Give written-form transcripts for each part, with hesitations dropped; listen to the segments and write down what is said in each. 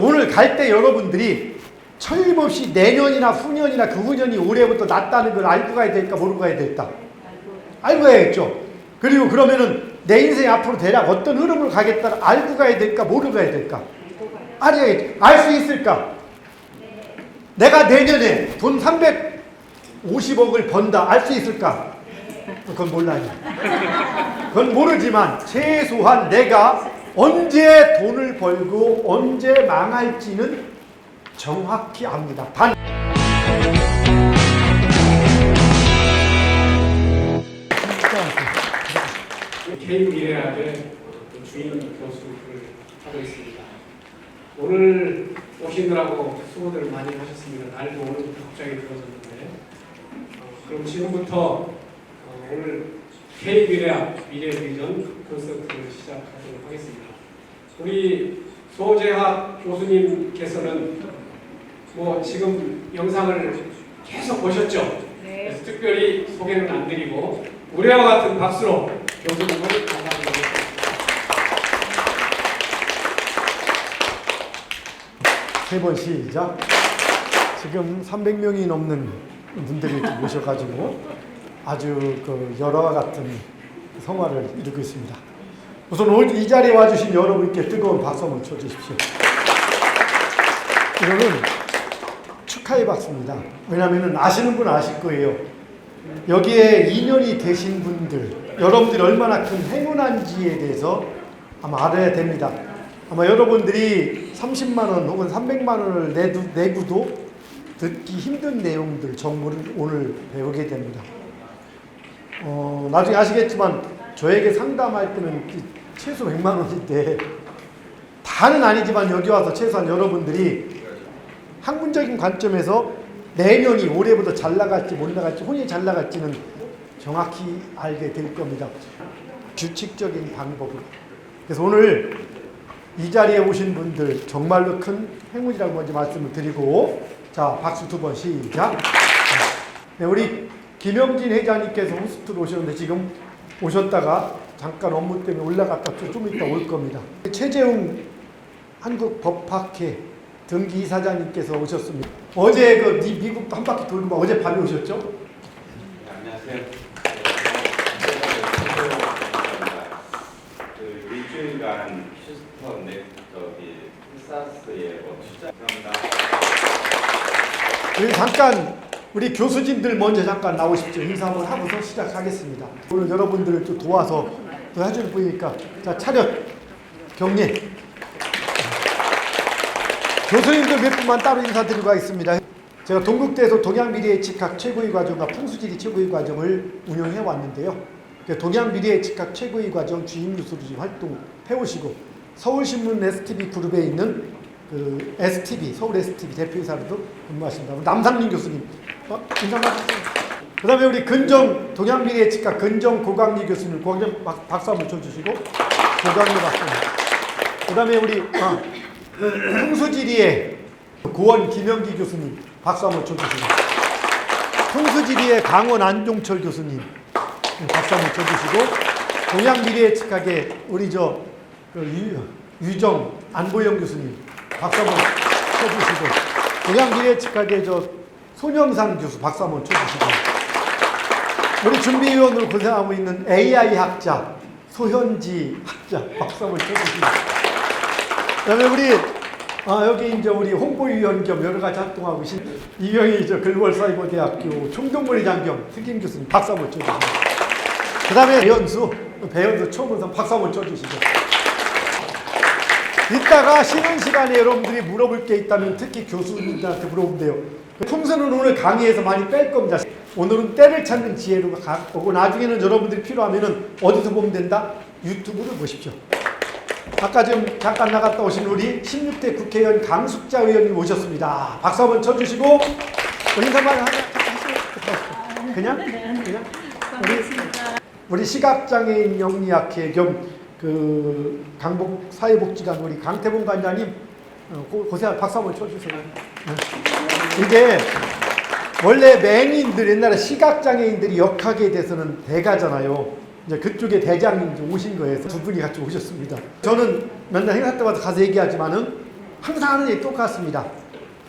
오늘 갈 때 여러분들이 철림없이 내년이나 후년이나 그 후년이 올해부터 낫다는 걸 알고 가야 될까 모르고 가야 될까? 알고 가야겠죠. 그리고 그러면은 내 인생이 앞으로 대략 어떤 흐름을 가겠다는 알고 가야 될까 모르고 가야 될까? 알아야겠죠. 알 수 있을까? 내가 내년에 돈 350억을 번다 알 수 있을까? 그건 몰라요. 그건 모르지만 최소한 내가 언제 돈을 벌고 언제 망할지는 정확히 압니다. K미래학의 주임 교수를 하고 있습니다. 오늘 오시느라고 수고들을 많이 하셨습니다. 날도 오늘부터 갑자기 들어졌는데 그럼 지금부터 오늘 K미래학 미래비전 콘서트를 시작하도록 하겠습니다. 우리 소재학 교수님께서는 지금 영상을 계속 보셨죠? 네. 그래서 특별히 소개는 안 드리고 우리와 같은 박수로 교수님을 감사드리겠습니다. 세 번 시작. 지금 300명이 넘는 분들이 모셔가지고 아주 열화와 같은 성화를 이루고 있습니다. 우선 이 자리에 와주신 여러분께 뜨거운 박수 한번 쳐주십시오. 이거는 축하의 박수입니다. 왜냐하면 아시는 분은 아실 거예요. 여기에 인연이 되신 분들, 여러분들이 얼마나 큰 행운한지에 대해서 아마 알아야 됩니다. 아마 여러분들이 30만 원 혹은 300만 원을 내고도 듣기 힘든 내용들, 정보를 오늘 배우게 됩니다. 나중에 아시겠지만 저에게 상담할 때는 최소 100만 원인데 다는 아니지만 여기 와서 최소한 여러분들이 학문적인 관점에서 내년이 올해보다 잘 나갈지 못 나갈지 혼이 잘 나갈지는 정확히 알게 될 겁니다. 규칙적인 방법으로. 그래서 오늘 이 자리에 오신 분들 정말로 큰 행운이라고 먼저 말씀을 드리고, 자 박수 두 번 시작. 네, 우리 김영진 회장님께서 호스트로 오셨는데 지금 오셨다가 잠깐 업무 때문에 올라갔다 좀 이따 올 겁니다. 최재웅 한국법학회 등기 이사장님께서 오셨습니다. 어제 미국도 한 바퀴 돌고 어제 밤에 오셨죠? 네, 안녕하세요. 일주일간 휴스턴 텍사스에 출장합니다. 우리 잠깐 우리 교수진들 먼저 잠깐 나오십시오. 인사 한번 하고서 시작하겠습니다. 오늘 여러분들을 또 도와서 또 해줄 분이니까 자 차렷 경례. 교수님들 몇 분만 따로 인사드리고 가겠습니다. 제가 동국대에서 동양미래예측학 최고위 과정과 풍수지리 최고위 과정을 운영해 왔는데요. 동양미래예측학 최고위 과정 주임 교수로 지금 활동해 오시고 서울신문 STV 그룹에 있는 STV 서울 STV 대표이사로도 근무하신다고 남상민 교수님 인사 받으세요. 그 다음에 우리 근정 동양미래예측학 근정 고강리 교수님 고강리 박수 한번 쳐주시고 고강리 박수입니다. 그 다음에 우리 풍수지리의 고원 김영기 교수님 박수 한번 쳐주시고 풍수지리의 강원 안종철 교수님 박수 한번 쳐주시고 동양미래예측학의 우리 유정 안보영 교수님 박수 한번 쳐주시고 동양미래예측학의 손영상 교수 박수 한번 쳐주시고 우리 준비위원으로 고생하고 있는 AI 학자 소현지 학자 박수 한번 쳐주시고 그다음에 우리 여기 이제 우리 홍보위원 겸 여러 가지 활동하고 계신 이경희 글로벌사이버대학교 총동머리장경 특임 교수님 박수 한번 쳐주시고 그 다음에 배현수 처음으로 박수 한번 쳐주시고 이따가 쉬는 시간에 여러분들이 물어볼 게 있다면 특히 교수님들한테 물어보면 돼요. 풍수는 오늘 강의에서 많이 뺄 겁니다. 오늘은 때를 찾는 지혜로 가고 나중에는 여러분들이 필요하면 어디서 보면 된다? 유튜브를 보십시오. 아까 지금 잠깐 나갔다 오신 우리 16대 국회의원 강숙자 의원님 오셨습니다. 박수 한번 쳐주시고 인사만 하세요. 그냥 우리 시각장애인 영리학회 겸 강북 사회복지관 우리 강태봉 관장님 고생 박수 한번 쳐주세요. 이게 원래 맹인들 옛날에 시각장애인들이 역학에 대해서는 대가잖아요. 이제 그쪽에 대장님 오신 거예요. 두 분이 같이 오셨습니다. 저는 맨날 행사 때마다 가서 얘기하지만은 항상 하는 일이 똑같습니다.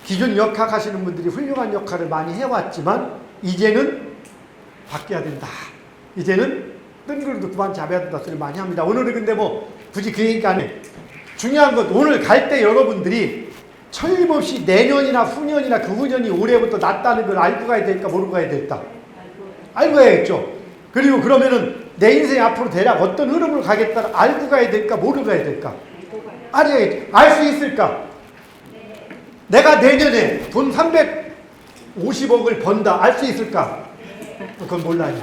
기존 역학 하시는 분들이 훌륭한 역할을 많이 해왔지만 이제는 바뀌어야 된다. 이제는 뜬 그릇도 그만 잡아야 된다 소리 많이 합니다. 오늘은 근데 뭐 굳이 그 얘기가 아니에요. 중요한 건 오늘 갈 때 여러분들이 철림없이 내년이나 후년이나 그 후년이 올해부터 낫다는 걸 알고 가야 될까 모르고 가야 될까? 알고 가야겠죠. 그리고 그러면은 내 인생 앞으로 대략 어떤 흐름으로 가겠다를 알고 가야 될까 모르고 가야 될까? 알아야겠죠. 알 수 있을까? 내가 내년에 돈 350억을 번다. 알 수 있을까? 그건 몰라요.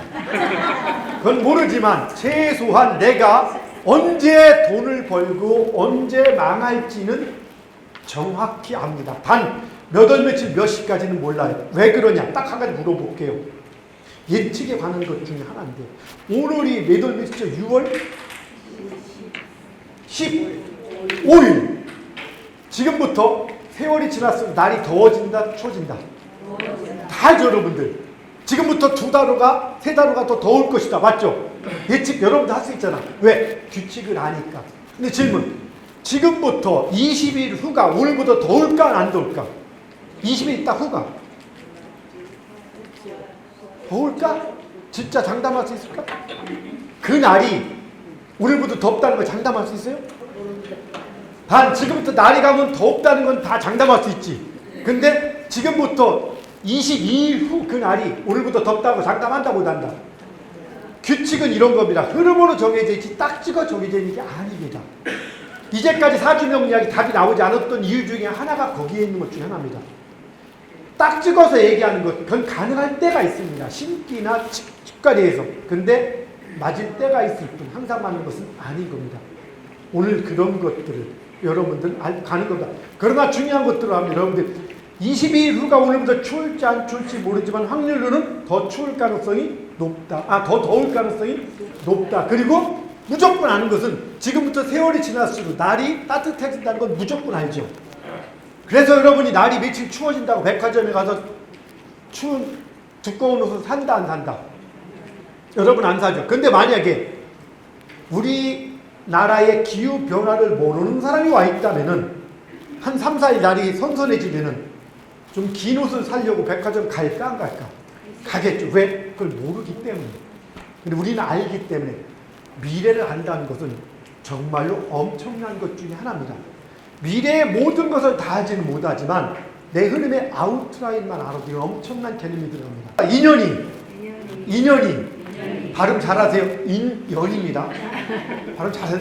그건 모르지만 최소한 내가 언제 돈을 벌고 언제 망할지는 정확히 압니다. 단 몇 월 며칠 몇 시까지는 몰라요. 왜 그러냐? 딱 한 가지 물어볼게요. 예측에 관한 것 중에 하나인데 오늘이 몇 월 며칠이죠? 6월 15일. 지금부터 세월이 지났으면 날이 더워진다, 추워진다. 다 알죠, 여러분들. 지금부터 2달호가, 3달호가 더 더울 것이다. 맞죠? 예측 여러분들 할 수 있잖아. 왜? 규칙을 아니까. 근데 질문. 지금부터 20일 후가 오늘보다 더울까, 안 더울까? 20일 있다 후가. 더울까? 진짜 장담할 수 있을까? 그 날이 오늘보다 덥다는 걸 장담할 수 있어요? 단 지금부터 날이 가면 덥다는 건 다 장담할 수 있지. 근데 지금부터 22일 후 그 날이 오늘부터 덥다고 장담한다 못한다. 규칙은 이런 겁니다. 흐름으로 정해져 있지 딱 찍어 정해져 있는 게 아닙니다. 이제까지 사주명리학이 답이 나오지 않았던 이유 중에 하나가 거기에 있는 것 중에 하나입니다. 딱 찍어서 얘기하는 것, 그건 가능할 때가 있습니다. 신기나 축가리에서. 근데 맞을 때가 있을 뿐 항상 맞는 것은 아닌 겁니다. 오늘 그런 것들을 여러분들은 가는 겁니다. 그러나 중요한 것들을 하면 여러분들 22일 후가 오늘보다 추울지 안 추울지 모르지만 확률로는 더 추울 가능성이 높다. 더 더울 가능성이 높다. 그리고 무조건 아는 것은 지금부터 세월이 지날수록 날이 따뜻해진다는 건 무조건 알죠. 그래서 여러분이 날이 며칠 추워진다고 백화점에 가서 추운 두꺼운 옷을 산다 안 산다? 여러분 안 사죠. 근데 만약에 우리나라의 기후 변화를 모르는 사람이 와 있다면은 한 3, 4일 날이 선선해지면은 좀 긴 옷을 사려고 백화점 갈까 안 갈까? 가겠죠. 왜? 그걸 모르기 때문에. 근데 우리는 알기 때문에 미래를 안다는 것은 정말로 엄청난 것 중에 하나입니다. 미래의 모든 것을 다 하지는 못하지만 내 흐름의 아웃라인만 알아도 이건 엄청난 개념이 들어갑니다. 인연이 발음 잘하세요. 인연입니다. 발음 잘하세요.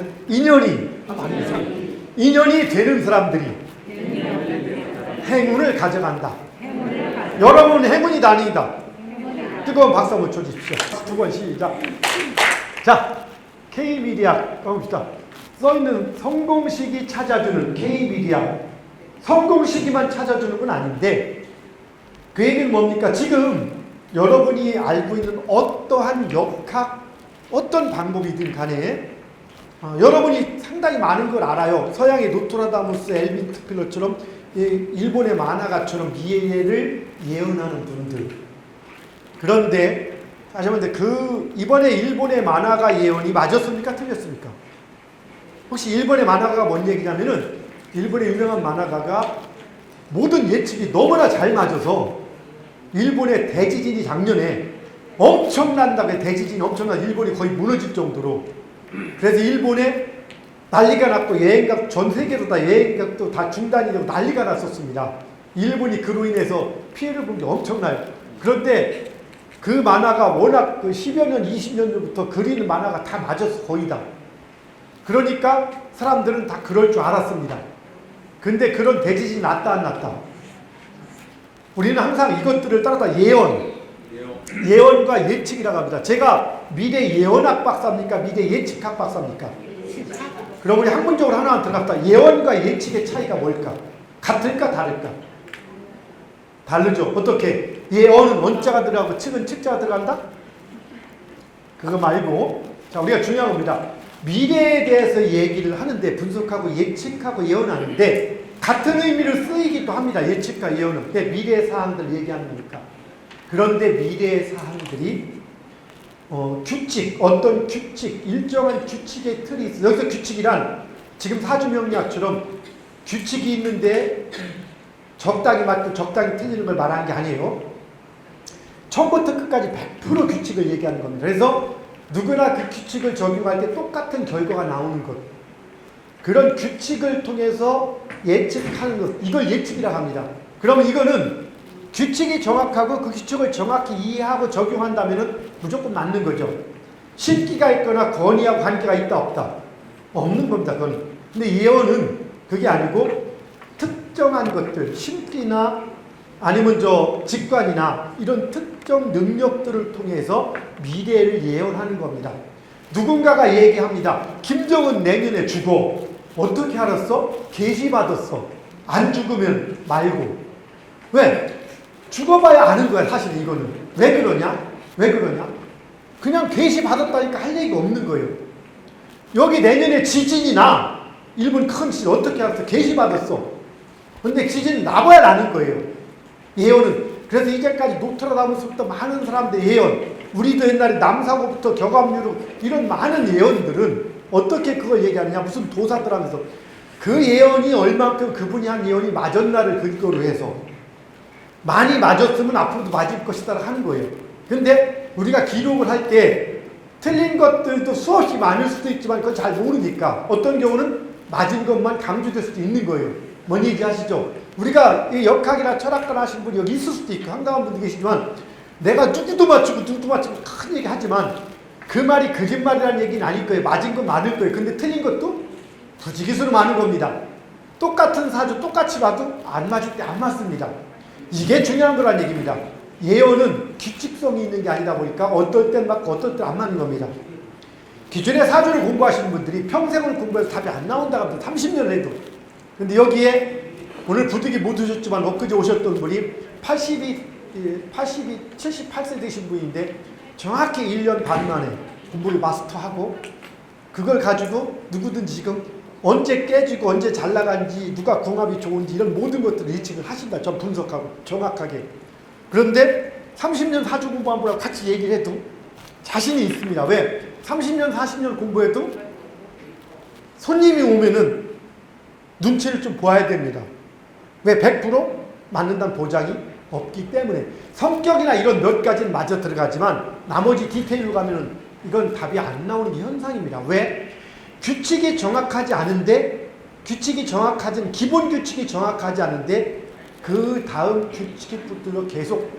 인연이 되는 사람들이 행운을 가져간다. 여러분 행운이 다행이다. 뜨거운 박수 한번 쳐주십시오. 두 번 시작. 자, K미디어 가봅시다. 써있는 성공시기 찾아주는 K미디어. 성공시기만 찾아주는 건 아닌데 그 얘기는 뭡니까? 지금 여러분이 알고 있는 어떠한 역학, 어떤 방법이든 간에 여러분이 상당히 많은 걸 알아요. 서양의 노트라다무스, 엘빈 트필러처럼 일본의 만화가처럼 미래를 예언하는 분들. 그런데 다시 한번 이번에 일본의 만화가 예언이 맞았습니까? 틀렸습니까? 혹시 일본의 만화가가 뭔 얘기냐면은 일본의 유명한 만화가가 모든 예측이 너무나 잘 맞아서 일본의 대지진이 작년에 엄청난다고 대지진이 엄청난 일본이 거의 무너질 정도로 그래서 일본에 난리가 났고 여행객 전 세계로 다 여행객도 다 중단이 되고 난리가 났었습니다. 일본이 그로 인해서 피해를 본 게 엄청나요. 그런데 그 만화가 워낙 10여 년, 20년 전부터 그리는 만화가 다 맞았어, 거의 다. 그러니까 사람들은 다 그럴 줄 알았습니다. 근데 그런 대지진이 났다 안 났다? 우리는 항상 이것들을 따라다 예언과 예측이라고 합니다. 제가 미래 예언학 박사입니까? 미래 예측학 박사입니까? 그럼 우리 학문적으로 하나 들어갑시다. 예언과 예측의 차이가 뭘까? 같을까 다를까? 다르죠. 어떻게? 예언은 원자가 들어가고 측은 측자가 들어간다? 그거 말고 자 우리가 중요한 겁니다. 미래에 대해서 얘기를 하는데 분석하고 예측하고 예언하는데 같은 의미를 쓰이기도 합니다. 예측과 예언은. 근데 미래 사항들 얘기하는 거니까. 그런데 미래 사항들이 규칙, 어떤 규칙, 일정한 규칙의 틀이 있어. 여기서 규칙이란 지금 사주명리학처럼 규칙이 있는데 적당히 맞고 적당히 틀리는 걸 말하는 게 아니에요. 처음부터 끝까지 100% 규칙을 얘기하는 겁니다. 그래서 누구나 그 규칙을 적용할 때 똑같은 결과가 나오는 것. 그런 규칙을 통해서 예측하는 것. 이걸 예측이라고 합니다. 그러면 이거는 규칙이 정확하고 그 규칙을 정확히 이해하고 적용한다면 무조건 맞는 거죠. 신기가 있거나 권위하고 관계가 있다 없다? 없는 겁니다. 그건. 근데 예언은 그게 아니고 특정한 것들, 신기나 아니면 직관이나 이런 특정 능력들을 통해서 미래를 예언하는 겁니다. 누군가가 얘기합니다. 김정은 내년에 죽어. 어떻게 알았어? 계시받았어. 안 죽으면 말고. 왜? 죽어봐야 아는 거야, 사실 이거는. 왜 그러냐? 왜 그러냐? 그냥 계시받았다니까 할 얘기가 없는 거예요. 여기 내년에 지진이 나. 일본 큰 지진 어떻게 알았어? 계시받았어. 근데 지진은 나봐야 나는 거예요. 예언은. 그래서 이제까지 노트라다무스부터 많은 사람들 예언, 우리도 옛날에 남사고부터 격암유로 이런 많은 예언들은 어떻게 그걸 얘기하느냐. 무슨 도사들 하면서 그 예언이 얼만큼 그분이 한 예언이 맞았나를 근거로 해서 많이 맞았으면 앞으로도 맞을 것이다 하는 거예요. 근데 우리가 기록을 할 때 틀린 것들도 수없이 많을 수도 있지만 그건 잘 모르니까 어떤 경우는 맞은 것만 강조될 수도 있는 거예요. 뭔 얘기 하시죠? 우리가 역학이나 철학관 하신 분이 여기 있을 수도 있고 황당한 분도 계시지만 내가 누구도 맞추고 큰 얘기 하지만 그 말이 거짓말이라는 얘기는 아닐 거예요. 맞은 건 많을 거예요. 근데 틀린 것도 부지기수로 많은 겁니다. 똑같은 사주 똑같이 봐도 안 맞을 때 안 맞습니다. 이게 중요한 거란 얘기입니다. 예언은 규칙성이 있는 게 아니다 보니까 어떨 땐 맞고 어떨 땐 안 맞는 겁니다. 기존에 사주를 공부하시는 분들이 평생을 공부해서 답이 안 나온다고 합니다. 30년 해도. 근데 여기에 오늘 부득이 못 오셨지만 엊그제 오셨던 분이 78세 되신 분인데 정확히 1년 반 만에 공부를 마스터하고 그걸 가지고 누구든지 지금 언제 깨지고 언제 잘 나간지 누가 궁합이 좋은지 이런 모든 것들을 예측을 하신다. 전 분석하고 정확하게. 그런데 30년 사주 공부한 분하고 같이 얘기를 해도 자신이 있습니다. 왜? 30년 40년 공부해도 손님이 오면은 눈치를 좀 보아야 됩니다. 왜? 100% 맞는다는 보장이 없기 때문에. 성격이나 이런 몇 가지는 맞아 들어가지만 나머지 디테일로 가면은 이건 답이 안 나오는 게 현상입니다. 왜? 규칙이 정확하지 않은데 기본 규칙이 정확하지 않은데 그 다음 규칙을 붙들어 계속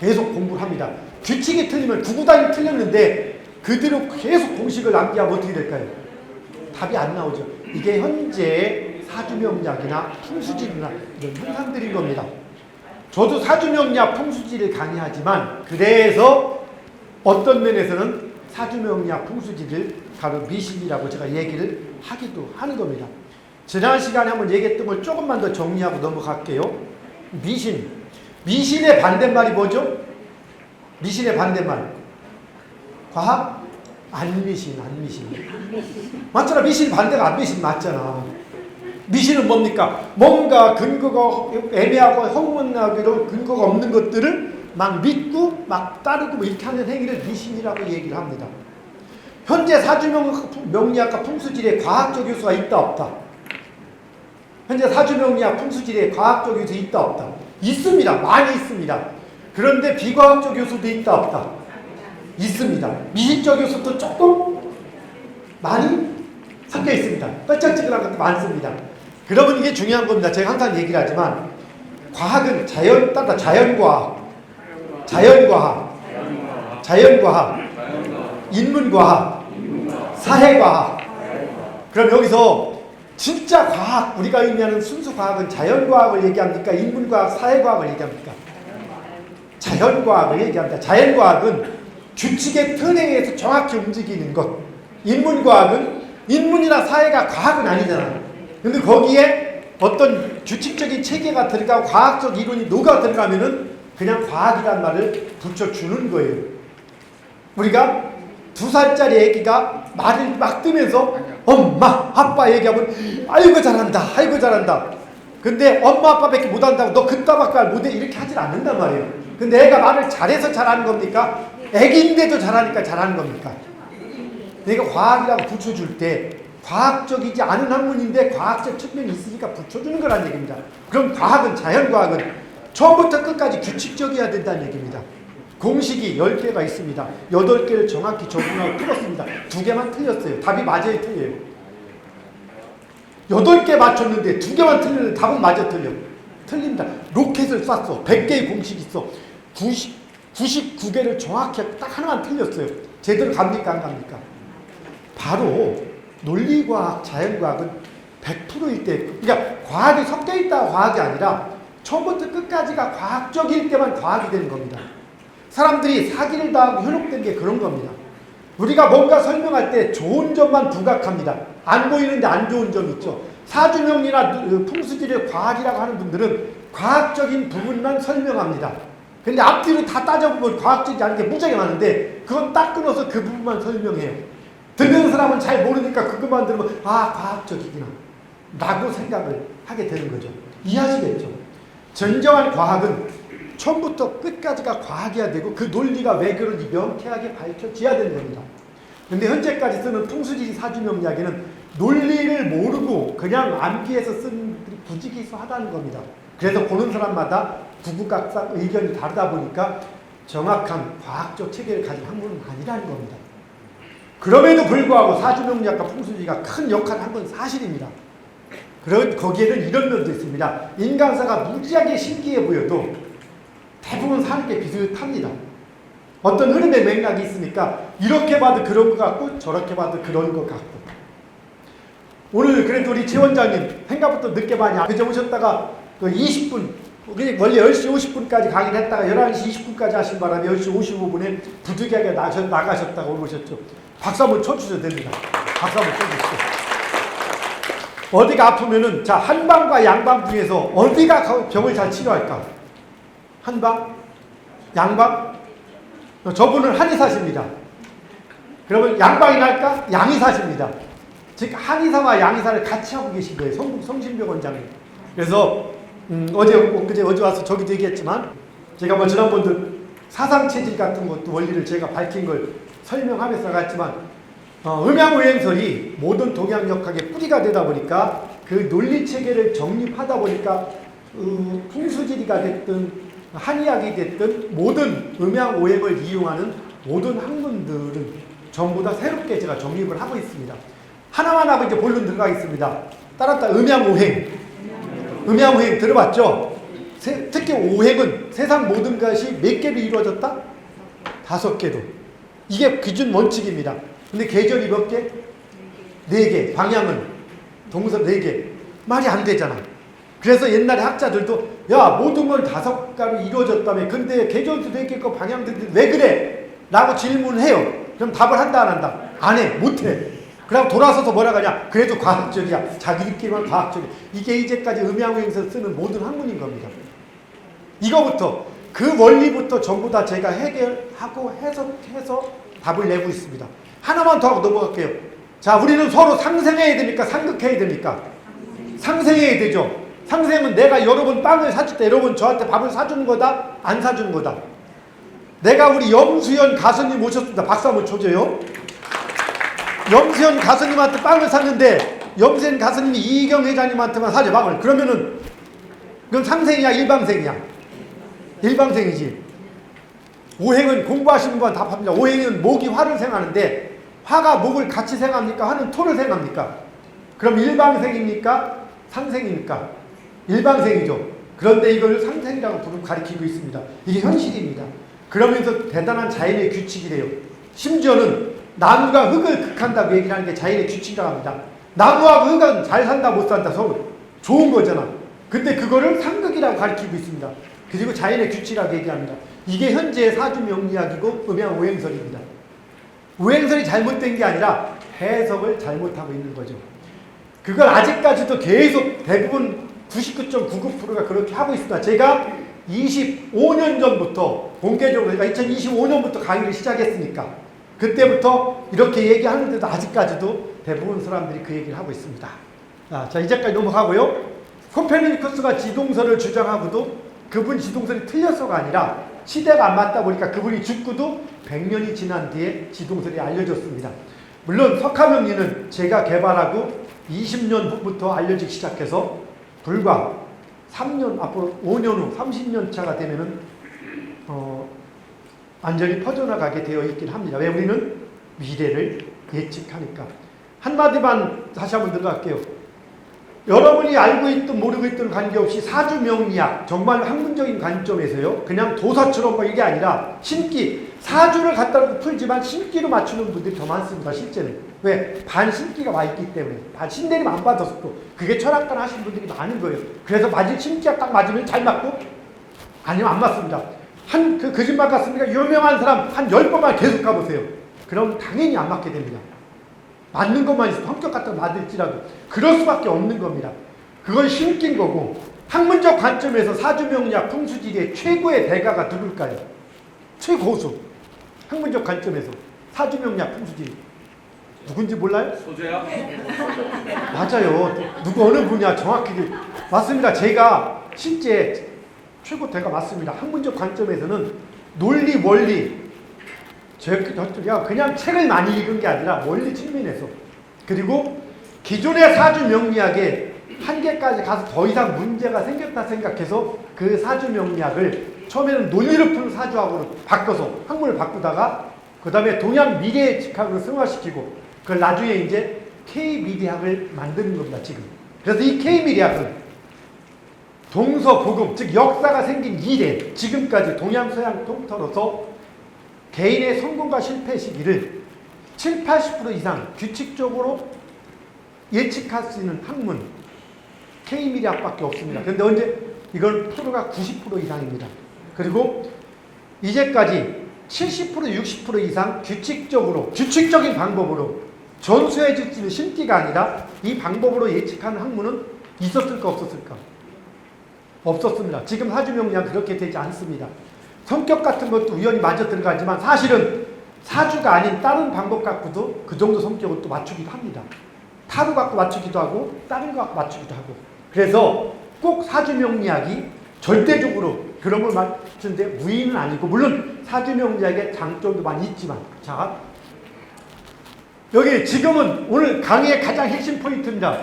공부를 합니다. 규칙이 틀리면 구구단이 틀렸는데 그대로 계속 공식을 암기하면 어떻게 될까요? 답이 안 나오죠. 이게 현재 사주명리학이나 풍수지리나 이런 현상들인 겁니다. 저도 사주명리학 풍수지리를 강의하지만 그래서 어떤 면에서는 사주명리학 풍수지리를 바로 미신이라고 제가 얘기를 하기도 하는 겁니다. 지난 시간에 한번 얘기했던 걸 조금만 더 정리하고 넘어갈게요. 미신의 반대말이 뭐죠? 미신의 반대말 과학? 안미신. 맞잖아. 미신 반대가 안미신 맞잖아. 미신은 뭡니까? 뭔가 근거가 애매하고 허무하고 근거가 없는 것들을 막 믿고 막 따르고 이렇게 하는 행위를 미신이라고 얘기를 합니다. 현재 사주명리학과 풍수지리에 과학적 요소가 있다 없다? 현재 사주명리학 풍수지리에 과학적 요소 있다 없다? 있습니다. 많이 있습니다. 그런데 비과학적 요소도 있다 없다? 있습니다. 미신적 요소도 조금 많이 섞여 있습니다. 뻘짝지근한 것도 많습니다. 그러면 이게 중요한 겁니다. 제가 항상 얘기를 하지만 과학은 자연과학, 인문과학, 사회과학. 그럼 여기서 진짜 과학, 우리가 의미하는 순수 과학은 자연과학을 얘기합니까? 인문과학, 사회과학을 얘기합니까? 자연과학을 얘기합니다. 자연과학은 규칙의 틀에 의해서 정확히 움직이는 것. 인문과학은 인문이나 사회가 과학은 아니잖아요. 근데 거기에 어떤 규칙적인 체계가 들어가고 과학적 이론이 녹아 들어가면은 그냥 과학이란 말을 붙여주는 거예요. 우리가 2살짜리 애기가 말을 막 뜨면서 엄마, 아빠 얘기하면 아이고 잘한다. 근데 엄마, 아빠밖에 못한다고 너 그따밖에 말 못해 이렇게 하질 않는단 말이에요. 근데 애가 말을 잘해서 잘하는 겁니까? 애기인데도 잘하니까 잘하는 겁니까? 내가 과학이라고 붙여줄 때 과학적이지 않은 학문인데 과학적 측면이 있으니까 붙여주는 거란 얘기입니다. 그럼 과학은, 자연과학은 처음부터 끝까지 규칙적이어야 된다는 얘기입니다. 공식이 10개가 있습니다. 8개를 정확히 적응하고 풀었습니다. 2개만 틀렸어요. 답이 맞아요, 틀려요? 8개 맞췄는데 2개만 틀리는데 답은 맞아, 틀려? 틀립니다. 로켓을 쐈어. 100개의 공식이 있어. 99개를 정확히 딱 하나만 틀렸어요. 제대로 갑니까, 안 갑니까? 바로 논리과학, 자연과학은 100%일 때, 그러니까 과학이 섞여 있다가 과학이 아니라 처음부터 끝까지가 과학적일 때만 과학이 되는 겁니다. 사람들이 사기를 당하고 현혹된 게 그런 겁니다. 우리가 뭔가 설명할 때 좋은 점만 부각합니다. 안 보이는데 안 좋은 점 있죠. 사주명리나 풍수지리를 과학이라고 하는 분들은 과학적인 부분만 설명합니다. 근데 앞뒤로 다 따져보면 과학적이지 않은 게 무지하게 많은데 그건 딱 끊어서 그 부분만 설명해요. 듣는 사람은 잘 모르니까 그것만 들으면 아, 과학적이구나 라고 생각을 하게 되는 거죠. 이해하시겠죠? 진정한 과학은 처음부터 끝까지가 과학이어야 되고 그 논리가 왜 그런지 명쾌하게 밝혀져야 되는 겁니다. 근데 현재까지 쓰는 풍수지리 사주명 이야기는 논리를 모르고 그냥 암기해서 쓴 분들이 부지기수하다는 겁니다. 그래서 보는 사람마다 구구각각 의견이 다르다 보니까 정확한 과학적 체계를 가진 학문은 아니라는 겁니다. 그럼에도 불구하고 사주명리학과 풍수지리가 큰 역할을 한 건 사실입니다. 거기에는 이런 면도 있습니다. 인간사가 무지하게 신기해 보여도 대부분 사는 게 비슷합니다. 어떤 흐름의 맥락이 있으니까 이렇게 봐도 그런 것 같고 저렇게 봐도 그런 것 같고. 오늘 그래도 우리 최 원장님 생각부터 늦게 많이 그저 오셨다가 20분 원래 10시 50분까지 강의를 했다가 11시 20분까지 하신 바람에 10시 55분에 부득이하게 나가셨다가 오셨죠. 박수 한번 쳐주셔도 됩니다. 박수 한번 쳐주시죠. 어디가 아프면은 자 한방과 양방 중에서 어디가 병을 잘 치료할까? 한방? 양방? 저분은 한의사십니다. 그러면 양방이 날까? 양의사십니다. 즉 한의사와 양의사를 같이 하고 계신 거예요. 성심병 원장님. 그래서 어제 와서 저기도 얘기했지만 제가 뭐 지난번도 사상체질 같은 것도 원리를 제가 밝힌 걸 설명하면서 나갔지만 음양오행설이 모든 동양역학의 뿌리가 되다 보니까 그 논리체계를 정립하다 보니까 풍수지리가 됐든 한의학이 됐든 모든 음양오행을 이용하는 모든 학문들은 전부 다 새롭게 제가 정립을 하고 있습니다. 하나만 하고 이제 본론 들어가겠습니다. 따랐다 음양오행. 음양오행 들어봤죠? 특히 오행은 세상 모든 것이 몇 개로 이루어졌다? 5개로. 이게 기준 원칙입니다. 근데 계절이 몇 개? 4개. 방향은 동서 4개. 말이 안 되잖아. 그래서 옛날에 학자들도 야 모든 건 5가로 이루어졌다며 근데 계절도 4개 있고 방향도 왜 그래? 라고 질문을 해요. 그럼 답을 한다 안 한다? 안 해. 못해. 그럼 돌아서서 뭐라 하냐? 그래도 과학적이야. 자기들끼리만 과학적이야. 이게 이제까지 음양오행에서 쓰는 모든 학문인 겁니다. 이거부터 그 원리부터 전부 다 제가 해결하고 해석해서 답을 내고 있습니다. 하나만 더 하고 넘어갈게요. 자, 우리는 서로 상생해야 됩니까? 상극해야 됩니까? 상생해야 되죠. 상생은 내가 여러분 빵을 사줄 때 여러분 저한테 밥을 사주는 거다? 안 사주는 거다? 내가 우리 염수연 가수님 오셨습니다. 박수 한번 쳐줘요. 염수연 가수님한테 빵을 샀는데 염수연 가수님이 이경 회장님한테만 사줘 빵을. 그러면은 그건 상생이야 일방생이야? 일방생이지. 오행은 공부하시는 분 답합니다. 오행은 목이 화를 생하는데 화가 목을 같이 생합니까? 화는 토를 생합니까? 그럼 일방생입니까? 상생입니까? 일방생이죠. 그런데 이걸 상생이라고 가리키고 있습니다. 이게 현실입니다. 그러면서 대단한 자연의 규칙이래요. 심지어는 나무가 흙을 극한다고 얘기를 하는 게 자연의 규칙이라고 합니다. 나무하고 흙은 잘 산다 못 산다 서로 좋은 거잖아. 근데 그거를 상극이라고 가리키고 있습니다. 그리고 자연의 규칙이라고 얘기합니다. 이게 현재의 사주명리학이고 음양오행설입니다. 오행설이 잘못된 게 아니라 해석을 잘못하고 있는 거죠. 그걸 아직까지도 계속 대부분 99.99%가 그렇게 하고 있습니다. 제가 25년 전부터 본격적으로 제가 2025년부터 강의를 시작했으니까 그때부터 이렇게 얘기하는데도 아직까지도 대부분 사람들이 그 얘기를 하고 있습니다. 자, 이제까지 넘어가고요. 코페르니쿠스가 지동설을 주장하고도 그분 지동설이 틀려서가 아니라 시대가 안 맞다 보니까 그분이 죽고도 100년이 지난 뒤에 지동설이 알려졌습니다. 물론 석화명리는 제가 개발하고 20년 후부터 알려지기 시작해서 불과 3년, 앞으로 5년 후, 30년 차가 되면은, 완전히 퍼져나가게 되어 있긴 합니다. 왜? 우리는 미래를 예측하니까. 한마디만 다시 한번 들어갈게요. 여러분이 알고 있든 모르고 있든 관계없이 사주명리학, 정말 학문적인 관점에서요, 그냥 도사처럼 뭐 이게 아니라 신기, 사주를 갖다 놓고 풀지만 신기로 맞추는 분들이 더 많습니다. 실제는. 왜? 반신기가 와 있기 때문에. 신대림 안 받았어도 그게 철학관 하신 분들이 많은 거예요. 그래서 맞은 신기가 딱 맞으면 잘 맞고 아니면 안 맞습니다. 그 거짓말 같습니까? 유명한 사람 한 10번만 계속 가보세요. 그럼 당연히 안 맞게 됩니다. 맞는 것만 있어도 성격 같은 거 맞을지라도 그럴 수밖에 없는 겁니다. 그건 신기인 거고, 학문적 관점에서 사주명리학 풍수지리의 최고의 대가가 누굴까요? 최고수. 학문적 관점에서 사주명리학 풍수지리 누군지 몰라요? 소재야? 맞아요. 누구 어느 분야 정확히 맞습니다. 제가 실제 최고 대가 맞습니다. 학문적 관점에서는 논리 원리, 제가 그냥 책을 많이 읽은 게 아니라 원리 측면에서, 그리고 기존의 사주 명리학의 한계까지 가서 더 이상 문제가 생겼다 생각해서 그 사주 명리학을 처음에는 논리로 푸는 사주학으로 바꿔서 학문을 바꾸다가 그 다음에 동양 미래예측학으로 승화시키고 그걸 나중에 이제 K미래학을 만드는 겁니다. 지금. 그래서 이 K미래학은 동서고금, 즉 역사가 생긴 이래 지금까지 동양서양 통틀어서 개인의 성공과 실패 시기를 7, 80% 이상 규칙적으로 예측할 수 있는 학문 K미래학밖에 없습니다. 그런데 언제 이건 프로가 90% 이상입니다. 그리고 이제까지 70%, 60% 이상 규칙적인 방법으로 전수해 줄 수 있는 신기가 아니라 이 방법으로 예측하는 학문은 있었을까 없었을까? 없었습니다. 지금 사주명리학은 그렇게 되지 않습니다. 성격 같은 것도 우연히 맞아 들어가지만 사실은 사주가 아닌 다른 방법 갖고도 그 정도 성격을 또 맞추기도 합니다. 타로 갖고 맞추기도 하고 다른 거 갖고 맞추기도 하고. 그래서 꼭 사주명리학이 절대적으로 그런 걸 맞추는데 우위는 아니고, 물론 사주명리학의 장점도 많이 있지만, 자 여기 지금은 오늘 강의의 가장 핵심 포인트입니다.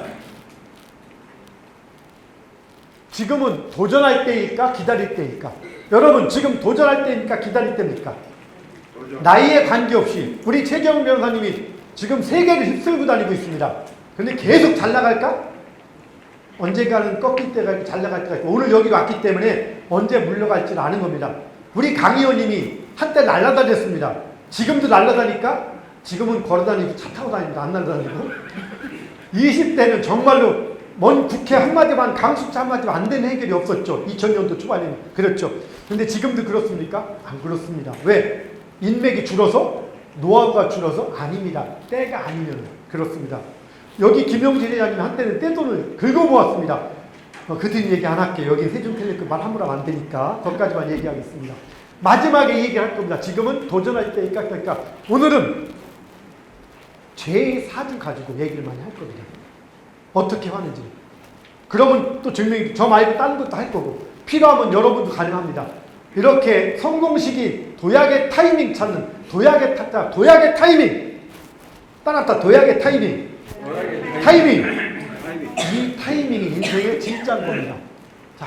지금은 도전할 때일까 기다릴 때일까? 여러분 지금 도전할 때입니까 기다릴 때입니까? 나이에 관계없이 우리 최재형 변호사님이 지금 세계를 휩쓸고 다니고 있습니다. 그런데 계속 잘 나갈까? 언젠가는 꺾일 때가 있고 잘 나갈 때가 있고, 오늘 여기 왔기 때문에 언제 물러갈지는 아는 겁니다. 우리 강 의원님이 한때 날아다녔습니다. 지금도 날아다니까? 지금은 걸어다니고 차 타고 다닙니다. 안 날아다니고. 20대는 정말로 먼 국회 한마디만, 강수차 한마디만 안 되는 해결이 없었죠. 2000년도 초반에는. 그렇죠. 근데 지금도 그렇습니까? 안 그렇습니다. 왜? 인맥이 줄어서? 노하우가 줄어서? 아닙니다. 때가 아니면 그렇습니다. 여기 김영진 회장님 한때는 떼돈을 긁어 모았습니다. 그 뒤 얘기 안 할게요. 여기 세종텔레콤 말 함부로 안 되니까 거기까지만 얘기하겠습니다. 마지막에 얘기할 겁니다. 지금은 도전할 때니까. 그러니까 오늘은 제 사주 가지고 얘기를 많이 할 겁니다. 어떻게 하는지. 그러면 또 증명이, 저 말고 다른 것도 할 거고, 필요하면 여러분도 가능합니다. 이렇게 성공시기 도약의 타이밍 찾는, 도약의 타이밍. 따랐다, 도약의 타이밍. 이 타이밍이 인생의 진짜인 겁니다. 자,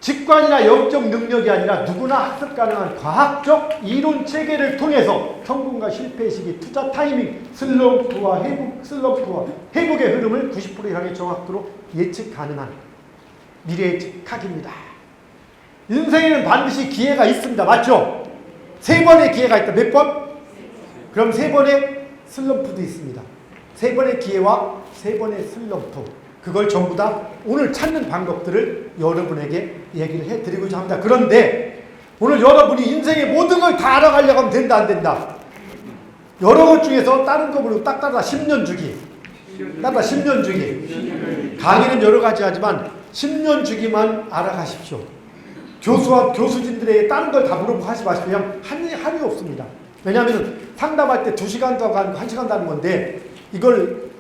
직관이나 영적 능력이 아니라 누구나 학습 가능한 과학적 이론 체계를 통해서 성공과 실패 시기, 투자 타이밍, 슬럼프와 회복의 흐름을 90% 이상의 정확도로 예측 가능한 미래 예측학입니다. 인생에는 반드시 기회가 있습니다. 맞죠? 3번의 기회가 있다. 몇 번? 그럼 3번의 슬럼프도 있습니다. 3번의 기회와 3번의 슬럼프, 그걸 전부 다 오늘 찾는 방법들을 여러분에게 얘기를 해드리고자 합니다. 그런데 오늘 여러분이 인생의 모든 걸 다 알아가려고 하면 된다 안 된다? 여러 것 중에서 다른 거 모르고 딱 따라 10년 주기. 따라 10년 주기. 강의는 여러 가지 하지만 10년 주기만 알아가십시오. 교수와 교수진들에게 다른 걸 다 물어보고 하지 마시고 그냥 한이 없습니다. 왜냐하면 상담할 때 2시간도 하고 1시간도 하는 건데 이걸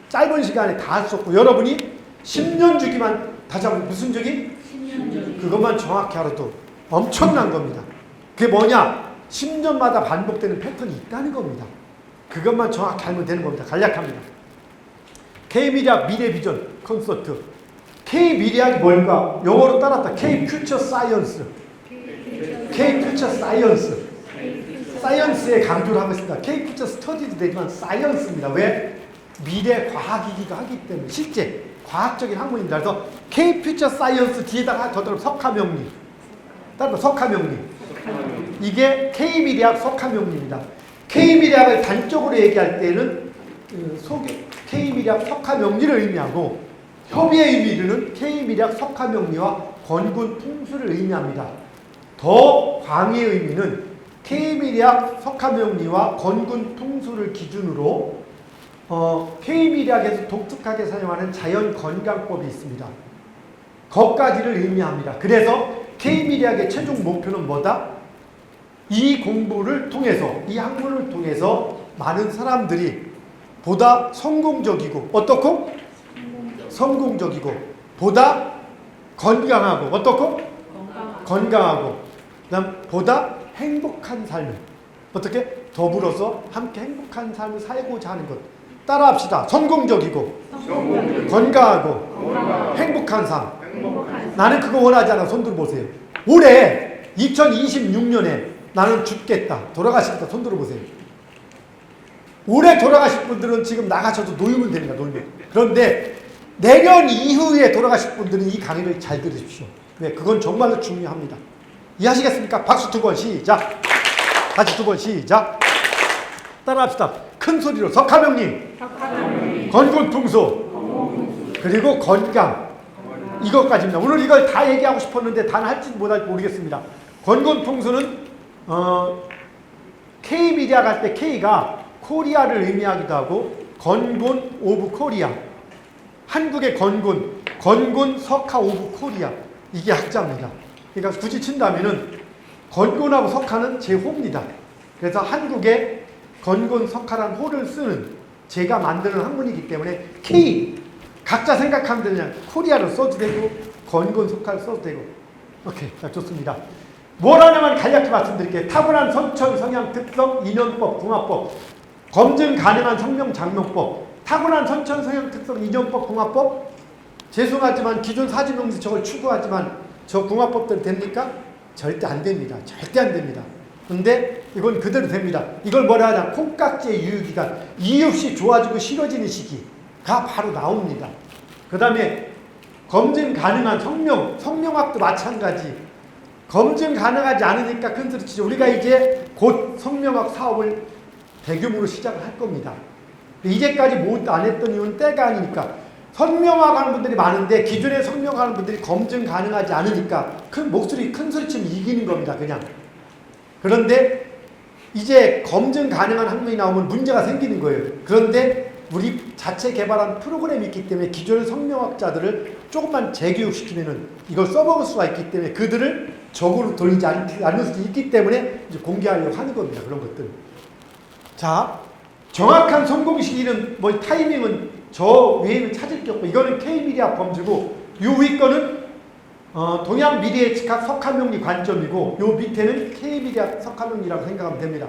짧은 시간에 다 할 수 없고, 여러분이 10년 주기만, 다시 한번 무슨 주기? 10년 주기. 그것만 정확히 알아도 엄청난 겁니다. 그게 뭐냐? 10년마다 반복되는 패턴이 있다는 겁니다. 그것만 정확히 알면 되는 겁니다. 간략합니다. K-미래학 미래비전 콘서트. K-미래학이 뭘까? 영어로 따랐다. K-퓨처 사이언스. K-퓨처 사이언스. 사이언스에 강조를 하고 있습니다. K-퓨처 스터디도 되지만 사이언스입니다. 왜? 미래 과학이기도 하기 때문에 실제 과학적인 학문입니다. 그래서 K-퓨처 사이언스 뒤에다가 더더욱 석하명리. 따라서 석하명리. 이게 K-미래학 석하명리입니다. K-미래학을 단적으로 얘기할 때는 K-미래학 석하명리를 의미하고 협의의 의미는 K-미래학 석하명리와 권군 풍수를 의미합니다. 더 광의의 의미는 K-미래학 석하명리와 권군 풍수를 기준으로 K-미래학에서 독특하게 사용하는 자연건강법이 있습니다. 거기까지를 의미합니다. 그래서 K-미래학의 최종 목표는 뭐다? 이 공부를 통해서, 이 학문을 통해서 많은 사람들이 보다 성공적이고, 어떻고? 성공적이고, 보다 건강하고, 어떻고? 건강하고, 그다음 보다 행복한 삶을, 어떻게? 더불어서 함께 행복한 삶을 살고자 하는 것. 따라합시다. 성공적이고, 건강하고, 행복한 삶. 나는 그거 원하지 않아. 손 들어보세요. 올해 2026년에 나는 죽겠다, 돌아가시겠다. 손 들어보세요. 올해 돌아가실 분들은 지금 나가셔도 놀면 됩니다. 놀면. 그런데 내년 이후에 돌아가실 분들은 이 강의를 잘 들으십시오. 네, 그건 정말로 중요합니다. 이해하시겠습니까? 박수 두 번 시작. 다시 두 번 시작. 따라합시다. 큰 소리로. 석하명님, 건곤풍수, 그리고 건강. 이것까지입니다. 오늘 이걸 다 얘기하고 싶었는데 단 할지 못할지 모르겠습니다. 건곤풍수는 K-미디어 갈 때 K가 코리아를 의미하기도 하고 건곤 오브 코리아, 한국의 건곤 석하 오브 코리아, 이게 학자입니다. 그러니까 굳이 친다면은 건곤하고 석하는 제 호입니다. 그래서 한국의 건곤 석하란 호를 쓰는 제가 만드는 학문이기 때문에 K 각자 생각하면 되냐, 코리아를 써도 되고 건곤 석하를 써도 되고. 오케이, 자, 좋습니다. 뭘 하냐면 간략히 말씀드릴게요. 타고난 선천 성향 특성 인연법 궁합법, 검증 가능한 성명 장명법. 타고난 선천 성향 특성 인연법 궁합법, 죄송하지만 기존 사주명시 저걸 추구하지만 저 궁합법대로 됩니까? 절대 안 됩니다. 절대 안 됩니다. 근데 이건 그대로 됩니다. 이걸 뭐라 하냐, 콩깍지의 유효기간, 이유 없이 좋아지고 싫어지는 시기가 바로 나옵니다. 그 다음에 검증 가능한 성명학도 마찬가지. 검증 가능하지 않으니까 큰 소리 치죠. 우리가 이제 곧 성명학 사업을 대규모로 시작을 할 겁니다. 이제까지 못 안 했던 이유는 때가 아니니까. 성명학 하는 분들이 많은데 기존에 성명하는 분들이 검증 가능하지 않으니까 큰 소리 치면 이기는 겁니다. 그냥. 그런데 이제 검증 가능한 학문이 나오면 문제가 생기는 거예요. 그런데 우리 자체 개발한 프로그램이 있기 때문에 기존의 성명학자들을 조금만 재교육시키면은 이걸 써먹을 수가 있기 때문에 그들을 적으로 돌리지 않을 수 있기 때문에 이제 공개하려고 하는 겁니다. 그런 것들. 자, 정확한 성공 시기는 뭐 타이밍은 저 외에는 찾을 게 없고, 이거는 K-미디어 범주고, 요 위 거는 동양 미래의 직학 석하명리 관점이고, 요 밑에는 K-미디어 석하명리라고 생각하면 됩니다.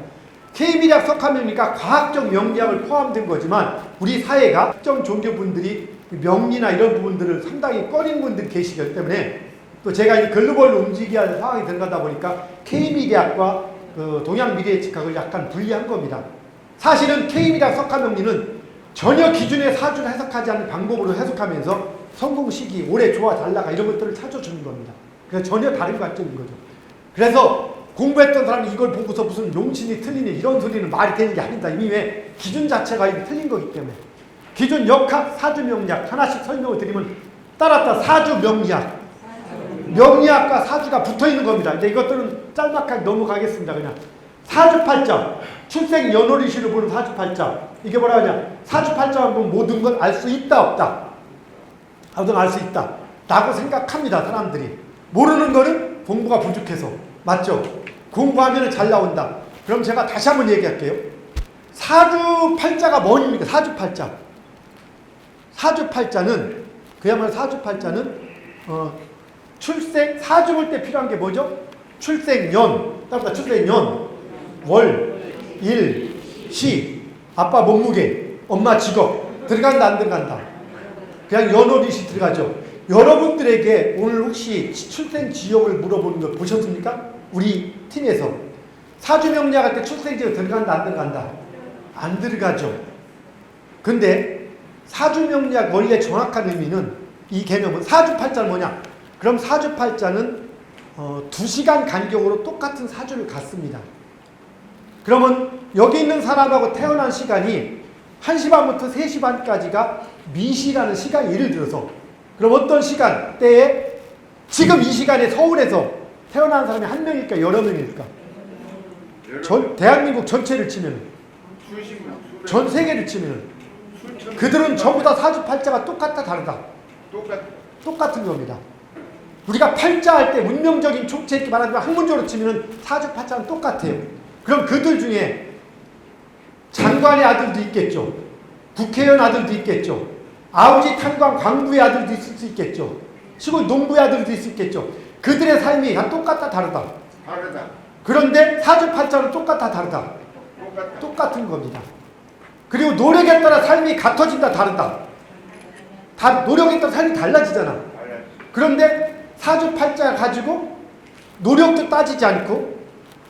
K-미디어 석하명리가 과학적 명리학을 포함된 거지만 우리 사회가 특정 종교분들이 명리나 이런 부분들을 상당히 꺼리는 분들이 계시기 때문에, 또 제가 이 글로벌로 움직여야 할 상황이 들어가다 보니까 K-미디어학과 동양 미래의 직학을 약간 분리한 겁니다. 사실은 K-미디어 석하명리는 전혀 기존의 사주를 해석하지 않는 방법으로 해석하면서 성공 시기, 올해 좋아 잘 나가 이런 것들을 찾아주는 겁니다. 그래서 전혀 다른 관점인 거죠. 그래서 공부했던 사람이 이걸 보고서 무슨 용신이 틀리니 이런 소리는 말이 되는 게 아니다. 이미 왜 기준 자체가 이미 틀린 거기 때문에. 기존 역학, 사주 명리학 하나씩 설명을 드리면 따랐다. 사주 명리학. 명리학과 사주가 붙어 있는 겁니다. 이제 이것들은 짤막하게 넘어가겠습니다. 그냥 사주팔자, 출생 연월일시를 보는 사주팔자. 이게 뭐라 하냐? 사주팔자를 보면 모든 걸 알 수 있다 없다. 모든 알 수 있다 라고 생각합니다. 사람들이. 모르는 거는 공부가 부족해서. 맞죠? 공부하면 잘 나온다. 그럼 제가 다시 한번 얘기할게요. 사주팔자가 뭐입니까? 사주팔자. 사주팔자는 그야말로 사주팔자는 출생, 사주 볼 때 필요한 게 뭐죠? 출생년, 따라서 출생년, 월, 일, 시. 아빠 몸무게, 엄마 직업 들어간다 안 들어간다? 그냥 연월일시 들어가죠. 여러분들에게 오늘 혹시 출생 지역을 물어보는 거 보셨습니까? 우리 팀에서 사주명리학 할 때 출생 지역 들어간다 안 들어간다? 안 들어가죠. 근데 사주명리학 원래 정확한 의미는 이 개념은 사주팔자는 뭐냐? 그럼 사주팔자는 2시간 간격으로 똑같은 사주를 갖습니다. 그러면 여기 있는 사람하고 태어난 시간이 1시 반부터 3시 반까지가 미시라는 시간이 예를 들어서 그럼 어떤 시간대에 지금 이 시간에 서울에서 태어난 사람이 한 명일까 여러 명일까? 대한민국 전체를 치면 전 세계를 치면 그들은 전부 다 사주팔자가 똑같다 다르다? 똑같은 겁니다. 우리가 팔자 할 때 운명적인 총체 이렇게 말하지만 학문적으로 치면 사주팔자는 똑같아요. 그럼 그들 중에 장관의 아들도 있겠죠. 국회의원 아들도 있겠죠. 아버지 탄광 광부의 아들도 있을 수 있겠죠. 시골 농부의 아들도 있을 수 있겠죠. 그들의 삶이 다 똑같다 다르다? 다르다. 그런데 사주팔자는 똑같다 다르다? 똑같은 겁니다. 그리고 노력에 따라 삶이 같아진다 다르다? 다 노력에 따라 삶이 달라지잖아. 그런데 사주팔자 가지고 노력도 따지지 않고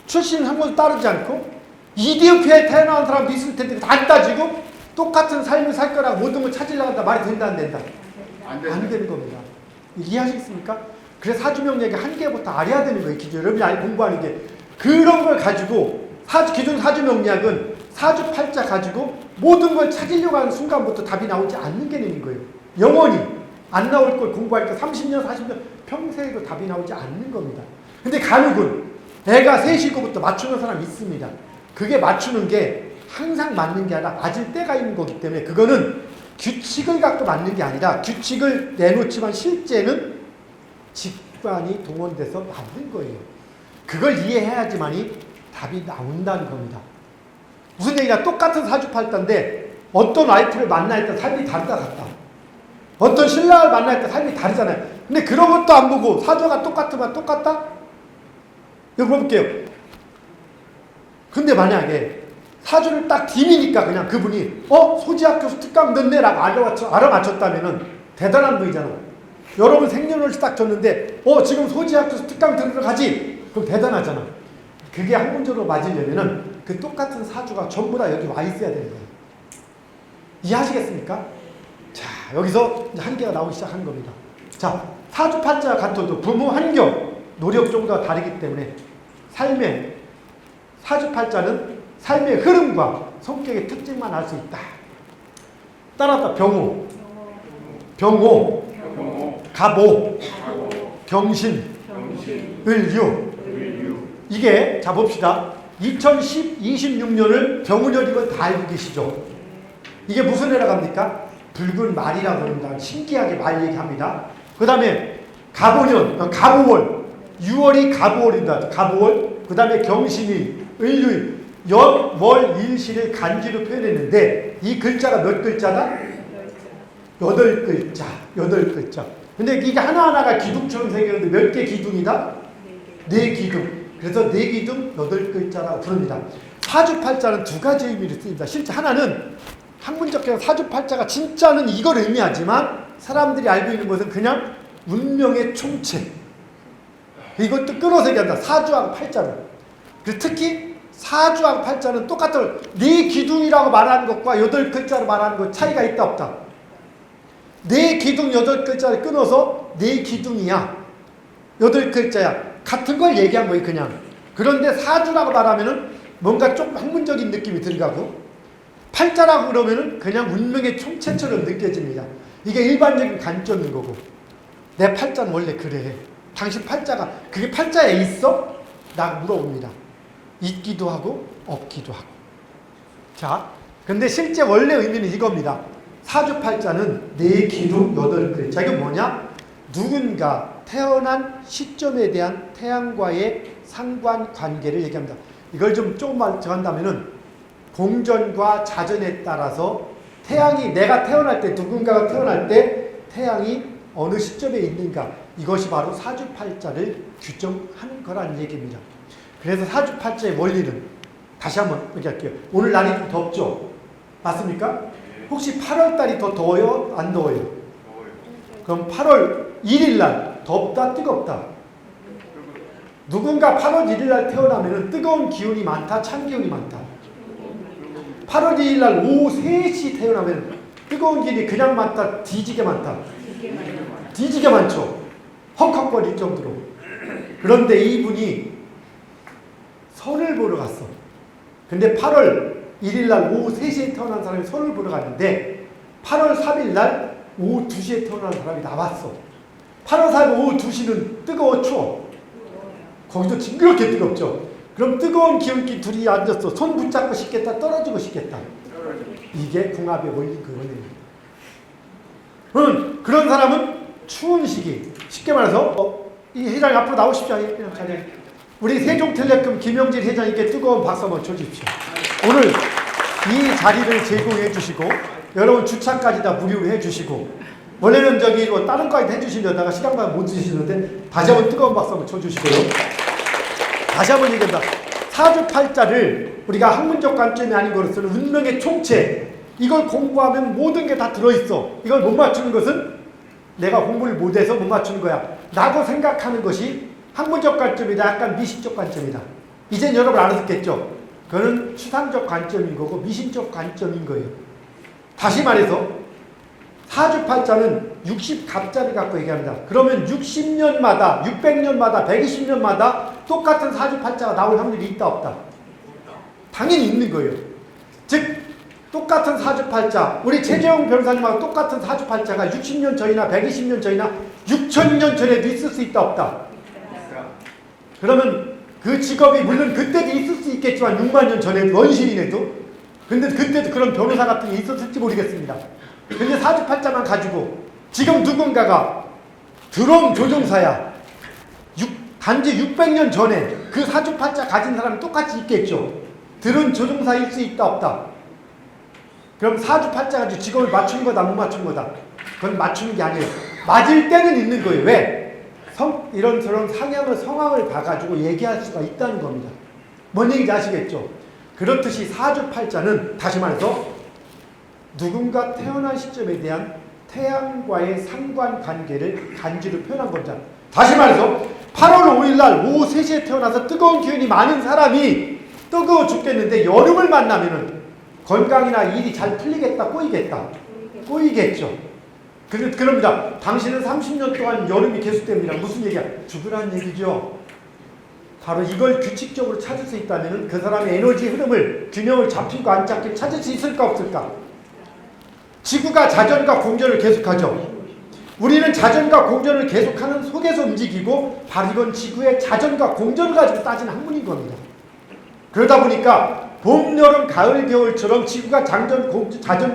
출신 한국도 따르지 않고 이디오피아에 태어난 사람도 있을 텐데 다 안 따지고 똑같은 삶을 살 거라고 모든 걸 찾으려고 한다. 말이 된다 안 된다? 안 되는 겁니다. 이해하시겠습니까? 그래서 사주명리학의 한계부터 알아야 되는 거예요. 기존 여러분이 공부하는 게 그런 걸 가지고 기존 사주명리학은 사주팔자 가지고 모든 걸 찾으려고 하는 순간부터 답이 나오지 않는 개념인 거예요. 영원히 안 나올 걸 공부하니까 30년 40년 평생에도 답이 나오지 않는 겁니다. 근데 간혹은 애가 3시고부터 맞추는 사람이 있습니다. 그게 맞추는 게 항상 맞는 게 아니라 맞을 때가 있는 거기 때문에 그거는 규칙을 갖고 맞는 게 아니라 규칙을 내놓지만 실제는 직관이 동원돼서 맞는 거예요. 그걸 이해해야지만이 답이 나온다는 겁니다. 무슨 얘기냐? 똑같은 사주팔자인데 어떤 와이프를 만날 때 삶이 다르다 같다. 어떤 신랑을 만날 때 삶이 다르잖아요. 근데 그런 것도 안 보고 사주가 똑같으면 똑같다? 이거 물어볼게요. 근데 만약에 사주를 딱 디미니까 그냥 그분이 소지학 교수 특강 넣네 라고 알아맞혔다면 대단한 분이잖아. 여러분 생년월일 딱 줬는데 지금 소지학 교수 특강 들으러 가지. 그럼 대단하잖아. 그게 학문적으로 맞으려면은 그 똑같은 사주가 전부 다 여기 와 있어야 되는 거예요. 이해하시겠습니까? 자, 여기서 이제 한계가 나오기 시작한 겁니다. 자, 사주팔자 같아도 부모 환경, 노력 정도가 다르기 때문에 사주팔자는 삶의 흐름과 성격의 특징만 알 수 있다. 따라서 병호, 갑오, 병신, 을유. 이게 자 봅시다. 2026년을 병운년 이걸 다 알고 계시죠? 이게 무슨 해라고 합니까? 붉은 말이라고 합니다. 신기하게 말 얘기합니다. 그 다음에 갑오년, 갑오월, 6월이 갑오월입니다. 갑오월, 그 다음에 경신이, 을유일, 연, 월, 일시를 간지로 표현했는데 이 글자가 몇 글자다? 8글자. 8글자. 근데 이게 하나하나가 기둥처럼 생겼는데 몇 개 기둥이다? 4기둥. 그래서 4기둥 8글자라고 부릅니다. 사주팔자는 두 가지 의미를 씁니다. 실제 하나는 학문적으로 사주팔자가 진짜는 이걸 의미하지만 사람들이 알고 있는 것은 그냥 운명의 총체. 이것도 끊어서 얘기한다. 사주하고 팔자를. 그래서 특히 사주하고 팔자는 똑같은 4기둥이라고 말하는 것과 8글자로 말하는 것 차이가 있다 없다. 4기둥 8글자를 끊어서 4기둥이야. 8글자야. 같은 걸 얘기한 거예요, 그냥. 그런데 사주라고 말하면은 뭔가 좀 학문적인 느낌이 들어가고, 팔자라고 그러면은 그냥 운명의 총체처럼 느껴집니다. 이게 일반적인 관점인 거고. 내 팔자는 원래 그래. 당신 팔자가, 그게 팔자에 있어? 나 물어봅니다. 있기도 하고, 없기도 하고. 자, 근데 실제 원래 의미는 이겁니다. 사주팔자는 4기둥 8글자. 이게 뭐냐? 누군가 태어난 시점에 대한 태양과의 상관관계를 얘기합니다. 이걸 좀 조금만 더 한다면은 공전과 자전에 따라서 태양이 내가 태어날 때 누군가가 태어날 때 태양이 어느 시점에 있는가 이것이 바로 사주팔자를 규정하는 거라는 얘기입니다. 그래서 사주팔자의 원리는 다시 한번 얘기할게요. 오늘 날이 좀 덥죠? 맞습니까? 혹시 8월 달이 더 더워요? 안 더워요? 그럼 8월 1일 날 덥다 뜨겁다. 누군가 8월 1일 날 태어나면 뜨거운 기운이 많다, 찬 기운이 많다. 8월 2일 날 오후 3시 태어나면 뜨거운 기운이 그냥 많다, 뒤지게 많다. 뒤지게 많죠. 헉헉거릴 정도로. 그런데 이분이 선을 보러 갔어. 근데 8월 1일 날 오후 3시에 태어난 사람이 선을 보러 갔는데 8월 3일 날 오후 2시에 태어난 사람이 나왔어. 8월 4일 오후 2시는 뜨거워 추워? 거기도 징그럽게 뜨겁죠. 그럼 뜨거운 기운기 둘이 앉았어. 손 붙잡고 싶겠다, 떨어지고 싶겠다. 이게 궁합의 원리 그거네요. 그런 사람은 추운 시기, 쉽게 말해서 이 회장이 앞으로 나오십시오. 그냥 자리에. 우리 세종텔레콤 김영진 회장님께 뜨거운 박수 한번 쳐주십시오. 오늘 이 자리를 제공해 주시고 여러분 주차까지 다 무료로 해주시고 원래는 저기 뭐 다른 과에도 해주시려다가 시간만 못 주시는데 다시 한번 뜨거운 박수 한번 쳐주시고요. 다시 한번 얘기합니다. 사주팔자를 우리가 학문적 관점이 아닌 것으로는 운명의 총체, 이걸 공부하면 모든 게 다 들어있어. 이걸 못 맞추는 것은 내가 공부를 못해서 못 맞추는 거야 라고 생각하는 것이 학문적 관점이다, 약간 미신적 관점이다. 이젠 여러분 알아듣겠죠? 그거는 추상적 관점인 거고 미신적 관점인 거예요. 다시 말해서 사주팔자는 60갑자를 갖고 얘기합니다. 그러면 60년마다, 600년마다, 120년마다 똑같은 사주팔자가 나올 확률이 있다 없다? 당연히 있는 거예요. 즉 똑같은 사주팔자, 우리 최재형 변호사님하고 똑같은 사주팔자가 60년 전이나 120년 전이나 6000년 전에도 있을 수 있다 없다? 그러면 그 직업이 물론 그때도 있을 수 있겠지만 6만 년 전에도 원시인에도, 근데 그때도 그런 변호사 같은 게 있었을지 모르겠습니다. 근데 사주팔자만 가지고 지금 누군가가 드럼 조종사야. 단지 600년 전에 그 사주팔자 가진 사람이 똑같이 있겠죠. 드럼 조종사일 수 있다 없다? 그럼 사주팔자 가지고 직업을 맞추는 거다 못 맞추는 거다? 그건 맞추는 게 아니에요. 맞을 때는 있는 거예요. 왜? 이런 저런 성향을 봐가지고 얘기할 수가 있다는 겁니다. 뭔 얘기인지 아시겠죠? 그렇듯이 사주팔자는 다시 말해서 누군가 태어난 시점에 대한 태양과의 상관관계를 간주로 표현한 겁니다. 다시 말해서 8월 5일 날 오후 3시에 태어나서 뜨거운 기운이 많은 사람이 뜨거워 죽겠는데 여름을 만나면은 건강이나 일이 잘 풀리겠다, 꼬이겠다? 꼬이겠죠. 그럽니다. 당신은 30년 동안 여름이 계속됩니다. 무슨 얘기야? 죽으라는 얘기죠. 바로 이걸 규칙적으로 찾을 수 있다면 그 사람의 에너지 흐름을, 균형을 잡히고 안 잡히고 찾을 수 있을까 없을까? 지구가 자전과 공전을 계속하죠. 우리는 자전과 공전을 계속하는 속에서 움직이고 바로 이건 지구의 자전과 공전을 가지고 따지는 학문인 겁니다. 그러다 보니까 봄, 여름, 가을, 겨울처럼 지구가 자전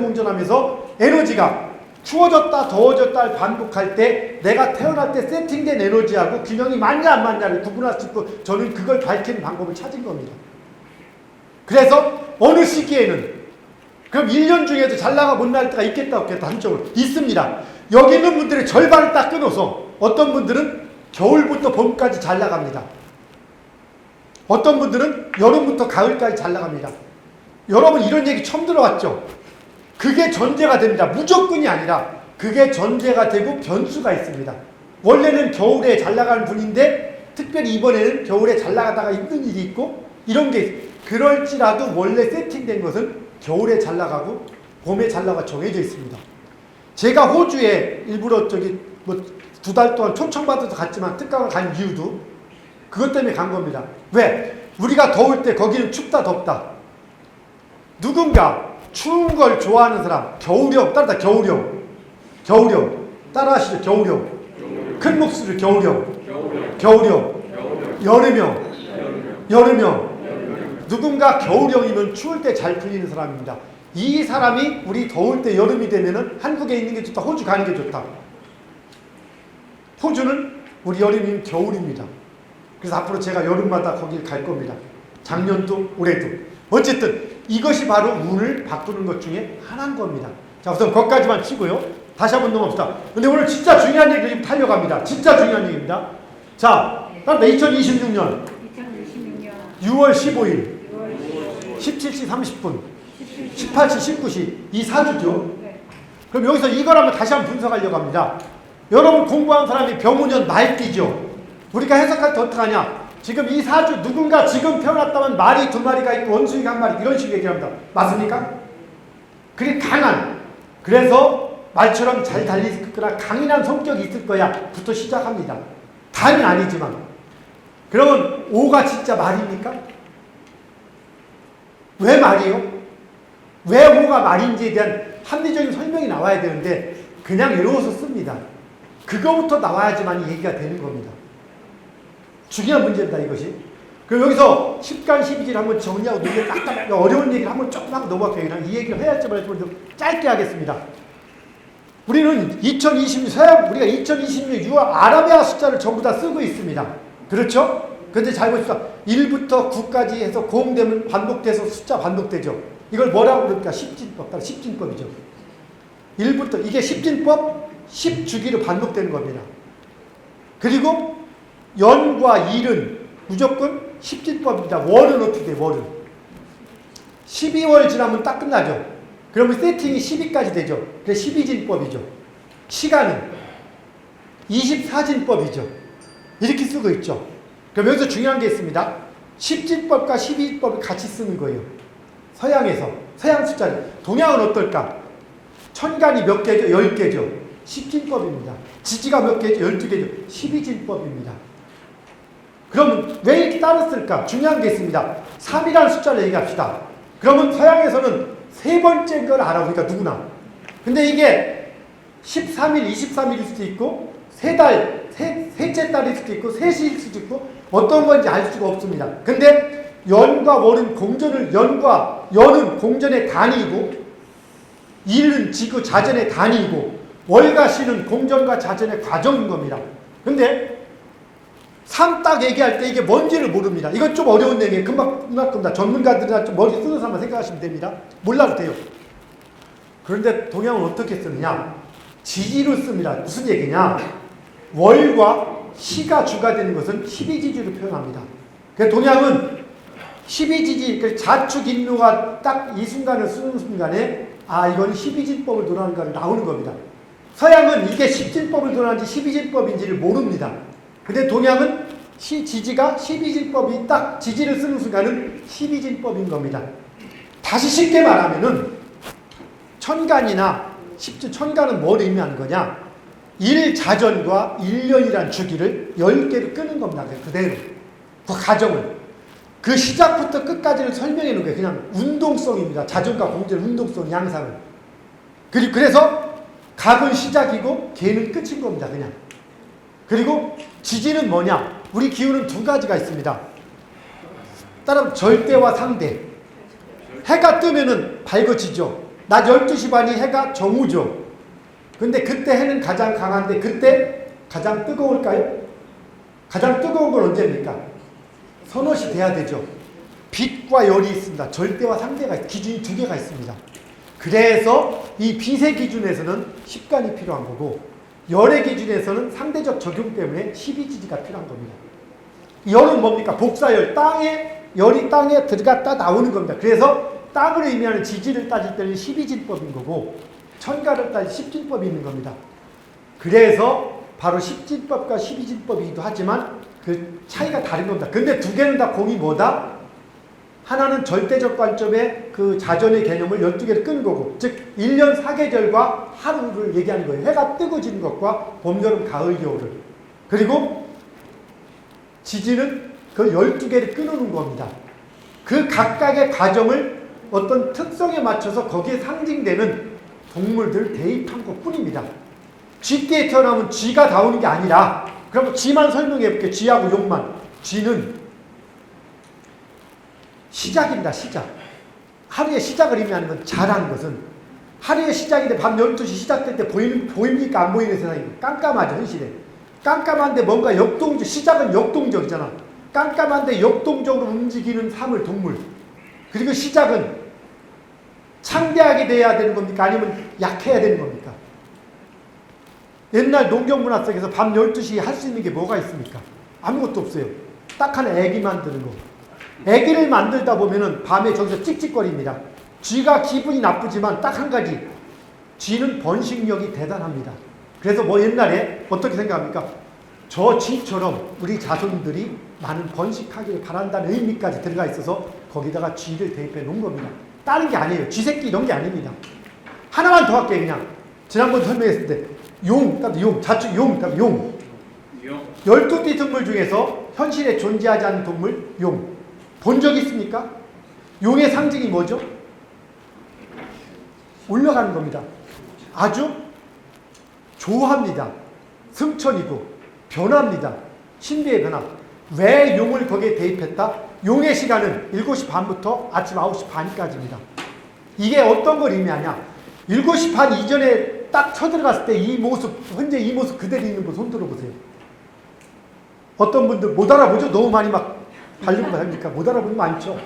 공전하면서 에너지가 추워졌다 더워졌다 반복할 때 내가 태어날 때 세팅된 에너지하고 균형이 맞냐 안 맞냐를 구분할 수 있고 저는 그걸 밝히는 방법을 찾은 겁니다. 그래서 어느 시기에는 그럼 1년 중에도 잘 나가 못 날 때가 있겠다 없겠다 한쪽으로 있습니다. 여기 있는 분들의 절반을 딱 끊어서 어떤 분들은 겨울부터 봄까지 잘 나갑니다. 어떤 분들은 여름부터 가을까지 잘 나갑니다. 여러분 이런 얘기 처음 들어봤죠? 그게 전제가 됩니다. 무조건이 아니라 그게 전제가 되고 변수가 있습니다. 원래는 겨울에 잘 나가는 분인데 특별히 이번에는 겨울에 잘 나가다가 힘든 일이 있고 이런 게 그럴지라도 원래 세팅된 것은 겨울에 잘 나가고 봄에 잘 나가 정해져 있습니다. 제가 호주에 일부러 뭐 2달 동안 초청받아서 갔지만 특강을 간 이유도 그것 때문에 간 겁니다. 왜? 우리가 더울 때 거기는 춥다 덥다. 누군가 추운 걸 좋아하는 사람, 겨울형, 따라다 겨울형. 따라하시죠, 겨울형. 큰 목소리 겨울형. 여름형. 누군가 겨울형이면 추울 때 잘 풀리는 사람입니다. 이 사람이 우리 더울 때 여름이 되면은 한국에 있는 게 좋다, 호주 가는 게 좋다. 호주는 우리 여름이면 겨울입니다. 그래서 앞으로 제가 여름마다 거길 갈 겁니다. 작년도 올해도. 어쨌든 이것이 바로 운을 바꾸는 것 중에 하나인 겁니다. 자, 우선 거기까지만 치고요. 다시 한번 넘어갑시다. 근데 오늘 진짜 중요한 얘기를 지금 타려갑니다. 진짜 중요한 얘기입니다. 자, 2026년 6월 15일 17시 30분 18시, 19시 이 4주죠. 그럼 여기서 이걸 한번 다시 한번 분석하려고 합니다. 여러분 공부한 사람이 병훈년 말띠죠. 우리가 해석할 때 어떡하냐. 지금 이 4주 누군가 지금 태어났다면 말이 2마리가 있고 원숭이가 1마리 이런 식으로 얘기합니다. 맞습니까? 그게 강한, 그래서 말처럼 잘 달리거나 강인한 성격이 있을 거야 부터 시작합니다. 다는 아니지만. 그러면 5가 진짜 말입니까? 왜 말이요? 왜 5가 말인지에 대한 합리적인 설명이 나와야 되는데 그냥 외워서 씁니다. 그거부터 나와야지만 얘기가 되는 겁니다. 중요한 문제입니다, 이것이. 그럼 여기서 10간 12질 한번 정리하고 어려운 얘기를 한번 조금 하고 넘어갈게요. 그냥 이 얘기를 해야 할지 말지 좀 짧게 하겠습니다. 우리는 2026, 우리가 2026 6월 아라비아 숫자를 전부 다 쓰고 있습니다. 그렇죠? 근데 잘 보십시오. 1부터 9까지 해서 고음되면 반복돼서 숫자 반복되죠. 이걸 뭐라고 그럴까? 십진법, 따라 십진법이죠. 1부터, 이게 십진법, 10주기로 반복되는 겁니다. 그리고 연과 일은 무조건 십진법입니다. 월은 어떻게 돼요? 월은 12월 지나면 딱 끝나죠. 그러면 세팅이 12까지 되죠. 그래서 12진법이죠. 시간은 24진법이죠. 이렇게 쓰고 있죠. 그럼 여기서 중요한 게 있습니다. 10진법과 12진법을 같이 쓰는 거예요. 서양에서. 서양 숫자를. 동양은 어떨까? 천간이 몇 개죠? 10개죠. 10진법입니다. 지지가 몇 개죠? 12개죠. 12진법입니다. 그러면 왜 이렇게 따로 쓸까? 중요한 게 있습니다. 3이라는 숫자를 얘기합시다. 그러면 서양에서는 세 번째인 걸 알아, 우리가 누구나. 근데 이게 13일, 23일일 수도 있고, 셋째 달일 수도 있고, 셋일 수도 있고, 어떤 건지 알 수가 없습니다. 근데 연과 월은 연은 공전의 단위이고, 일은 지구 자전의 단위이고, 월과 시는 공전과 자전의 과정인 겁니다. 근데 3 딱 얘기할 때 이게 뭔지를 모릅니다. 이건 좀 어려운 내용이에요. 금방 전문가들이나 좀 머리 쓰는 사람만 생각하시면 됩니다. 몰라도 돼요. 그런데 동양은 어떻게 쓰느냐? 지지로 씁니다. 무슨 얘기냐? 월과 시가 주가 되는 것은 12지지로 표현합니다. 그래서 동양은 12지지, 자축인묘가 딱 이 순간을 쓰는 순간에 이건 12진법을 논하는가 나오는 겁니다. 서양은 이게 10진법을 논하는지 12진법인지를 모릅니다. 근데 동양은 지지가 12진법이 딱 지지를 쓰는 순간은 12진법인 겁니다. 다시 쉽게 말하면은 천간이나 천간은 뭘 의미하는 거냐? 1자전과 1년이란 주기를 10개로 끄는 겁니다. 그대로. 그 과정을. 그 시작부터 끝까지를 설명해 놓은 거예요. 그냥 운동성입니다. 자전과 공전 운동성 양상을. 그래서 갑은 시작이고 개는 끝인 겁니다. 그냥. 그리고 지지는 뭐냐? 우리 기운은 두 가지가 있습니다. 따라서 절대와 상대. 해가 뜨면은 밝아지죠. 낮 12시 반이 해가 정오죠. 근데 그때 해는 가장 강한데 그때 가장 뜨거울까요? 가장 뜨거운 건 언제입니까? 서너시 돼야 되죠. 빛과 열이 있습니다. 절대와 상대가 기준이 두 개가 있습니다. 그래서 이 빛의 기준에서는 10간이 필요한 거고 열의 기준에서는 상대적 적용 때문에 12지지가 필요한 겁니다. 열은 뭡니까? 복사열, 열이 땅에 들어갔다 나오는 겁니다. 그래서 땅을 의미하는 지지를 따질 때는 12진법인 거고 천간을 따질 10진법이 있는 겁니다. 그래서 바로 10진법과 12진법이기도 하지만 그 차이가 다른 겁니다. 근데 두 개는 다 공이 뭐다? 하나는 절대적 관점의 그 자전의 개념을 12개를 끄는 거고, 즉 1년 4계절과 하루를 얘기하는 거예요. 해가 뜨고 지는 것과 봄, 여름, 가을, 겨울을. 그리고 지지는 그 12개를 끊어놓은 겁니다. 그 각각의 과정을 어떤 특성에 맞춰서 거기에 상징되는 동물들 대입한 것뿐입니다. 쥐띠에 태어나면 쥐가 나오는 게 아니라, 그럼 쥐만 설명해 볼게요. 쥐하고 용만. 쥐는 시작입니다. 시작. 하루의 시작을 의미하는 건 자라는 것은 하루의 시작인데 밤 12시 시작될 때 보입니까? 안 보이는 세상입니다. 깜깜하죠. 현실에. 깜깜한데 뭔가 시작은 역동적이잖아. 깜깜한데 역동적으로 움직이는 사물, 동물. 그리고 시작은 창대하게 돼야 되는 겁니까? 아니면 약해야 되는 겁니까? 옛날 농경문화 속에서 밤 12시에 할 수 있는 게 뭐가 있습니까? 아무것도 없어요. 딱 하나 애기 만드는 거. 애기를 만들다 보면은 밤에 저기서 찍찍거립니다. 쥐가 기분이 나쁘지만 딱 한 가지, 쥐는 번식력이 대단합니다. 그래서 뭐 옛날에 어떻게 생각합니까? 저 쥐처럼 우리 자손들이 많은 번식하기를 바란다는 의미까지 들어가 있어서 거기다가 쥐를 대입해 놓은 겁니다. 다른 게 아니에요. 쥐새끼 이런 게 아닙니다. 하나만 더 할게요. 그냥 지난번 설명했을 때 용, 자축 용, 용. 12띠 동물 중에서 현실에 존재하지 않는 동물 용. 본 적 있습니까? 용의 상징이 뭐죠? 올라가는 겁니다. 아주 조합니다. 승천이고 변화입니다. 신비의 변화. 왜 용을 거기에 대입했다? 용의 시간은 7시 반부터 아침 9시 반까지입니다. 이게 어떤 걸 의미하냐? 7시 반 이전에 딱 쳐들어갔을 때 이 모습, 현재 이 모습 그대로 있는 분 손 들어보세요. 어떤 분들 못 알아보죠? 너무 많이 막 달리고 하니까 못 알아보는 많죠.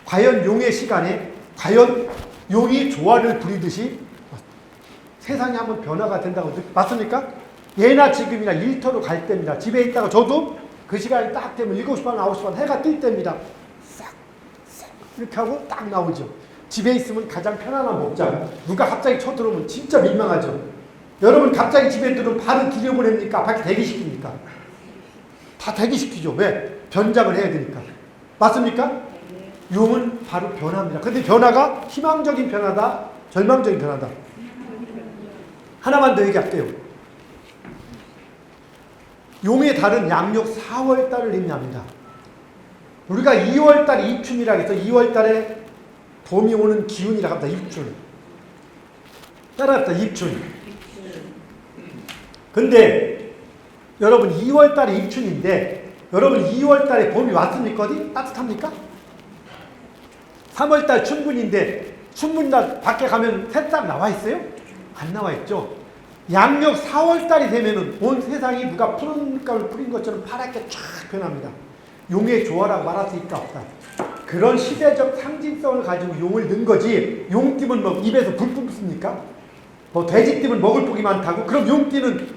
과연 용의 시간에 과연 용이 조화를 부리듯이 세상이 한번 변화가 된다고 맞습니까? 예나 지금이나 일터로 갈 때입니다. 집에 있다가 저도 그 시간이 딱 되면 7시 반, 9시 반 해가 뜰 때입니다. 싹 이렇게 하고 딱 나오죠. 집에 있으면 가장 편안한 목장. 누가 갑자기 쳐들어오면 진짜 민망하죠. 여러분 갑자기 집에 들어오면 바로 들여보냅니까? 밖에 대기시킵니까? 다 대기시키죠. 왜? 변장을 해야 되니까. 맞습니까? 용은 바로 변화입니다. 근데 변화가 희망적인 변화다, 절망적인 변화다. 하나만 더 얘기할게요. 용의 달은 양력 4월달을 의미합니다. 우리가 2월달에 입춘이라고 해서 2월달에 봄이 오는 기운이라고 합니다. 입춘. 따라합니다. 입춘. 근데 여러분 2월달에 입춘인데 여러분 2월달에 봄이 왔습니까? 어디? 따뜻합니까? 3월달 춘분인데 춘분날 밖에 가면 새싹 나와 있어요? 안 나와 있죠. 양력 4월달이 되면은 온 세상이 누가 푸른 물감을 뿌린 것처럼 파랗게 쫙 변합니다. 용의 조화라고 말할 수 있다 없다. 그런 시대적 상징성을 가지고 용을 넣은 거지. 용띠면 뭐 입에서 불 뿜습니까? 뭐 돼지띠면 먹을 복이 많다고? 그럼 용띠는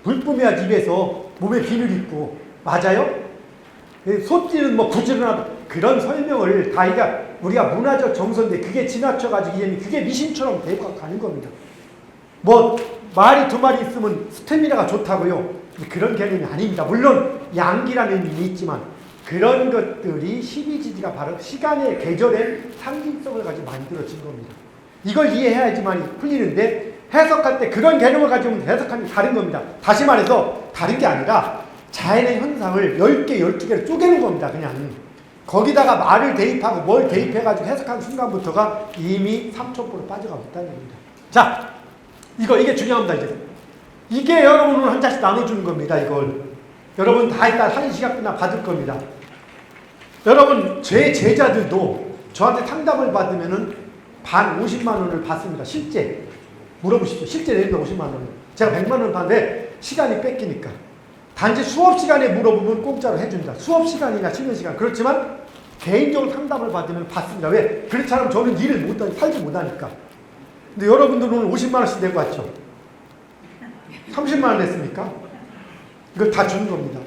불 뿜어야지 입에서 몸에 비늘 있고. 맞아요? 소띠는 뭐 부지런하다. 그런 설명을 다 우리가 문화적 정서인데 그게 지나쳐가지고 그게 미신처럼 되고 가는 겁니다. 뭐 말이 2마리 있으면 스태미나가 좋다고요. 그런 개념이 아닙니다. 물론 양기라는 의미는 있지만 그런 것들이 12지지가 바로 시간의 계절의 상징성을 가지고 만들어진 겁니다. 이걸 이해해야지만 풀리는데 해석할 때 그런 개념을 가지고 해석하는 게 다른 겁니다. 다시 말해서 다른 게 아니라 자연의 현상을 10개, 12개로 쪼개는 겁니다. 그냥 거기다가 말을 대입하고 뭘 대입해가지고 해석하는 순간부터가 이미 삼천포로 빠져가고 있다는 겁니다. 자, 이게 중요합니다. 이게 여러분은 한 장씩 나눠주는 겁니다. 이걸 여러분 다 이따 한 시간 끝나 받을 겁니다. 여러분 제 제자들도 저한테 상담을 받으면은 반 50만 원을 받습니다. 실제 물어보십시오. 실제 내면 50만 원을 제가 100만 원 받는데 시간이 뺏기니까 단지 수업 시간에 물어보면 공짜로 해준다. 수업 시간이나 쉬는 시간. 그렇지만 개인적으로 상담을 받으면 받습니다. 왜? 그렇지 않으면 저는 일을 못하니 살지 못하니까. 근데 여러분들은 오늘 50만 원씩 내고 왔죠. 30만 원 냈습니까? 이걸 다 주는 겁니다.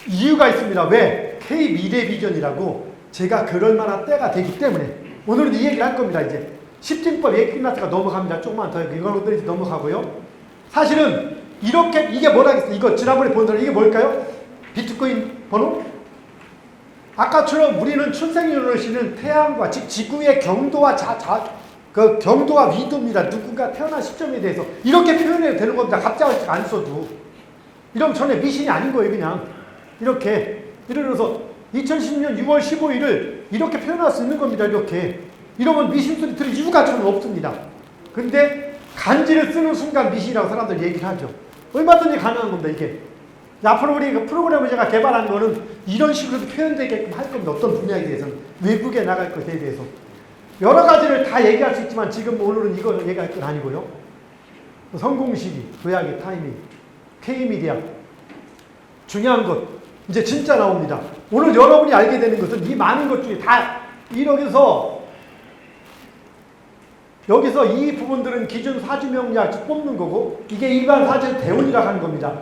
이유가 있습니다. 왜? K미래비전이라고 제가 그럴 만한 때가 되기 때문에 오늘은 이 얘기를 할 겁니다. 이제 10진법 얘기 끝났으니까 넘어갑니다. 조금만 더 이걸 넘어가고요. 사실은 이게 뭐라겠어요? 이거 지난번에 본 사람 이게 뭘까요? 비트코인 번호? 아까처럼 우리는 출생률을 쓰는 태양과 즉 지구의 경도와 그 경도와 위도입니다. 누군가 태어난 시점에 대해서 이렇게 표현해도 되는 겁니다. 갑자기 안 써도. 이러면 전에 미신이 아닌 거예요. 그냥 이렇게 예를 들어서 2010년 6월 15일을 이렇게 표현할 수 있는 겁니다. 이렇게 이러면 미신 소리 들을 이유가 저는 없습니다. 근데 간지를 쓰는 순간 미신이라고 사람들 얘기를 하죠. 얼마든지 가능한 겁니다. 이게 앞으로 우리 그 프로그램을 제가 개발한 거는 이런 식으로 표현되게끔 할 겁니다. 어떤 분야에 대해서는 외국에 나갈 것에 대해서 여러 가지를 다 얘기할 수 있지만 지금 오늘은 이거 얘기할 건 아니고요. 성공시기, 도약의 타이밍, K미디어 중요한 것 이제 진짜 나옵니다. 오늘 여러분이 알게 되는 것은 이 많은 것 중에 다 여기서 이 부분들은 기준 사주명리학 뽑는 거고 이게 일반 사주 대운이라고 하는 겁니다.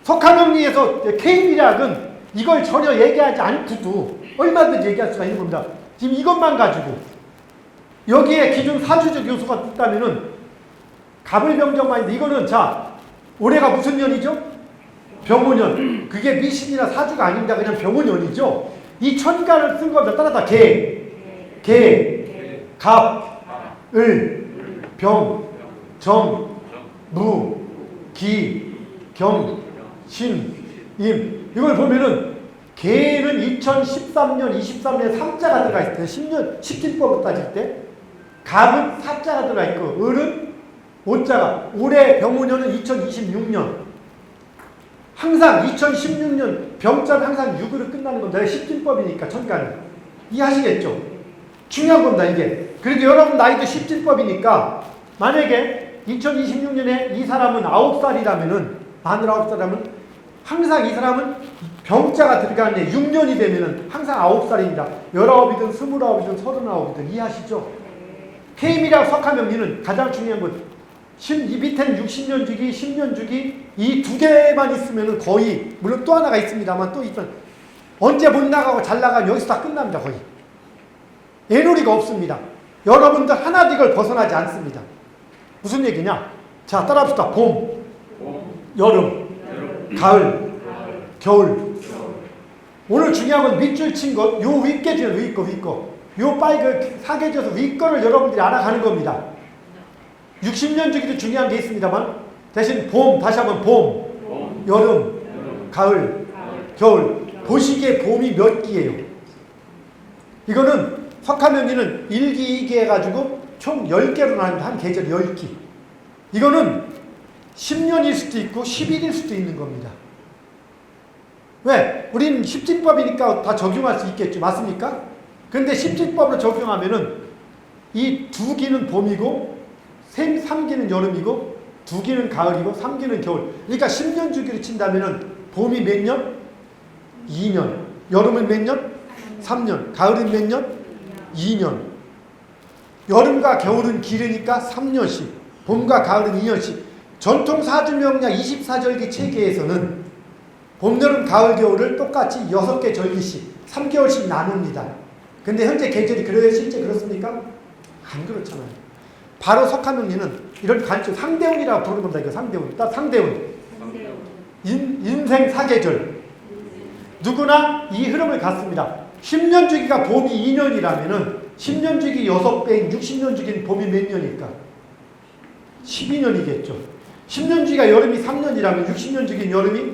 석화명리에서 K미략은 이걸 전혀 얘기하지 않고도 얼마든지 얘기할 수가 있는 겁니다. 지금 이것만 가지고 여기에 기준 사주적 요소가 있다면은 갑을병정만 있는데 이거는 자 올해가 무슨 년이죠? 병오년. 그게 미신이나 사주가 아닙니다. 그냥 병오년이죠. 이 천간을 쓴 겁니다. 따라다 갑, 을, 병, 정, 무, 기, 겸, 신, 임. 이걸 보면은 개는 2013년, 23년에 3자가 들어가 있을 때, 10년, 10진법을 따질 때, 갑은 4자가 들어가 있고, 을은 5자가, 올해 병오년은 2026년. 항상 2016년 병자는 항상 6으로 끝나는 겁니다. 10진법이니까 천간은. 이해하시겠죠? 중요한 겁니다, 이게. 그래도 여러분 나이도 10진법이니까 만약에 2026년에 이 사람은 9살이라면은, 만으로 9살이라면 항상 이 사람은 병자가 들어가는 6년이 되면은 항상 9살입니다. 19이든 29이든 39이든 이해하시죠? 태임이랑 석화명리는 가장 중요한 건 이 밑에는 60년 주기, 10년 주기 이 두 개만 있으면은 거의 물론 또 하나가 있습니다만 또 있던 언제 못 나가고 잘 나가면 여기서 다 끝납니다. 거의. 애놀이가 없습니다. 여러분들 하나도 이걸 벗어나지 않습니다. 무슨 얘기냐? 자, 따라합시다. 봄, 여름, 가을, 겨울. 오늘 중요한 건 밑줄 친 것, 요 윗계죠, 위 거. 요 빨간 사계절에서 위 거를 여러분들이 알아가는 겁니다. 60년 주기도 중요한 게 있습니다만, 대신 봄, 다시 한번 봄, 여름, 가을, 겨울. 보시기에 봄이 몇 기예요? 이거는 석화명리는 1기, 2기 해가지고 총 10개로 나눕니다. 한 계절 10기. 이거는 10년일 수도 있고 10일일 수도 있는 겁니다. 왜? 우리는 십진법이니까 다 적용할 수 있겠죠. 맞습니까? 그런데 십진법으로 적용하면은 이 두 기는 봄이고 3기는 여름이고 2기는 가을이고 3기는 겨울. 그러니까 10년 주기로 친다면은 봄이 몇 년? 2년. 여름은 몇 년? 3년. 가을은 몇 년? 2년. 여름과 겨울은 길으니까 3년씩. 봄과 가을은 2년씩. 전통 사주명량 24절기 체계에서는 봄, 여름, 가을, 겨울을 똑같이 6개 절기씩 3개월씩 나눕니다. 근데 현재 계절이 그래요? 실제 그렇습니까? 안 그렇잖아요. 바로 석화명리는 이런 관점, 상대운이라고 부르는 겁니다. 이거 상대운. 딱 상대운. 인생 사계절. 누구나 이 흐름을 갖습니다. 10년 주기가 봄이 2년이라면은 10년 주기 6배인 60년 주기는 봄이 몇 년일까? 12년이겠죠. 10년 주기가 여름이 3년이라면 60년 주기는 여름이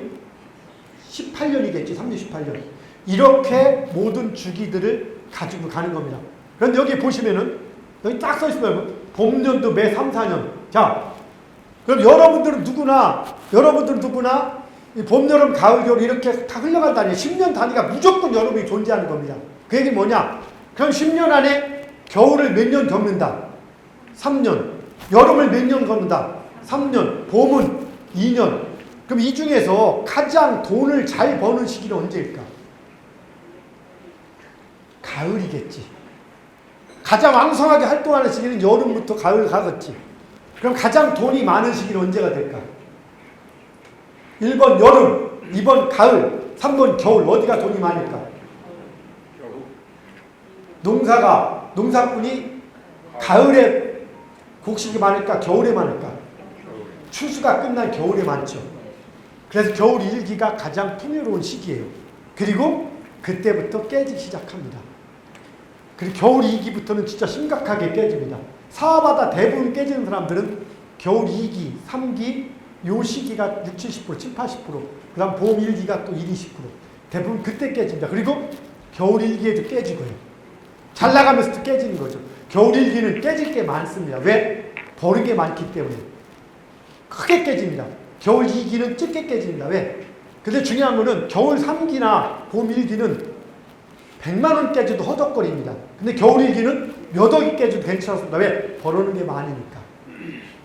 18년이겠지. 38년. 이렇게 모든 주기들을 가지고 가는 겁니다. 그런데 여기 보시면은 여기 딱 써 있어요. 봄년도 매 3, 4년. 자, 그럼 여러분들은 누구나 이 봄, 여름, 가을, 겨울 이렇게 다 흘러간 단위 10년 단위가 무조건 여러분이 존재하는 겁니다. 그 얘기는 뭐냐? 그럼 10년 안에 겨울을 몇 년 겪는다? 3년. 여름을 몇 년 겪는다? 3년. 봄은 2년. 그럼 이 중에서 가장 돈을 잘 버는 시기는 언제일까? 가을이겠지. 가장 왕성하게 활동하는 시기는 여름부터 가을 가겠지. 그럼 가장 돈이 많은 시기는 언제가 될까? 1번 여름, 2번 가을, 3번 겨울. 어디가 돈이 많을까? 농사꾼이 가을에 곡식이 많을까? 겨울에 많을까? 추수가 끝난 겨울에 많죠. 그래서 겨울 1기가 가장 풍요로운 시기예요. 그리고 그때부터 깨지기 시작합니다. 그리고 겨울 2기부터는 진짜 심각하게 깨집니다. 사업하다 대부분 깨지는 사람들은 겨울 2기, 3기 요 시기가 60, 70%, 70, 80%. 그 다음 봄 1기가 또 20, 20%. 대부분 그때 깨집니다. 그리고 겨울 1기에도 깨지고요. 잘 나가면서도 깨지는 거죠. 겨울 1기는 깨질 게 많습니다. 왜? 버는 게 많기 때문에. 크게 깨집니다. 겨울 2기는 찌게 깨집니다. 왜? 근데 중요한 거는 겨울 3기나 봄 1기는 100만 원 깨져도 허덕거립니다. 근데 겨울 1기는 몇 억이 깨져도 괜찮습니다. 왜? 벌어오는 게 많으니까.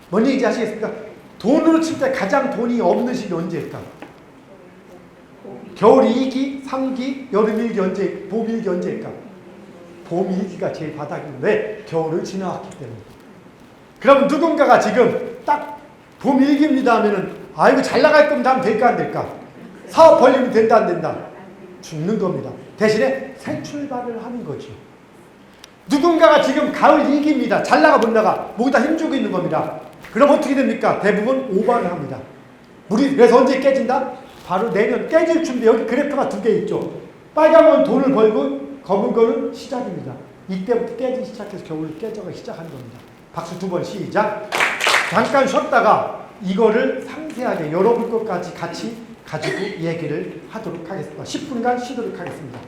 뭔 얘기인지 아시겠습니까? 돈으로 칠 때 가장 돈이 없는 시기 언제일까? 겨울 2기, 3기, 여름 1기 언제, 봄 1기 언제일까? 봄 1기가 제일 바닥인데 겨울을 지나왔기 때문에. 그럼 누군가가 지금 딱 봄 1기입니다 하면은 아이고 잘 나갈 겁니다 하면 될까 안 될까? 사업 벌리면 된다 안 된다? 죽는 겁니다. 대신에 새 출발을 하는 거죠. 누군가가 지금 가을 위기입니다. 잘 나가 못 나가 모두 다 힘주고 있는 겁니다. 그럼 어떻게 됩니까? 대부분 오버를 합니다. 우리 그래서 언제 깨진다? 바로 내년 깨질 준비. 여기 그래프가 두 개 있죠. 빨간 건 돈을 벌고 검은 거는 시작입니다. 이때부터 깨지기 시작해서 겨울 깨져가 시작하는 겁니다. 박수 두 번 시작. 잠깐 쉬었다가 이거를 상세하게 여러분 것까지 같이 가지고 얘기를 하도록 하겠습니다. 10분간 쉬도록 하겠습니다.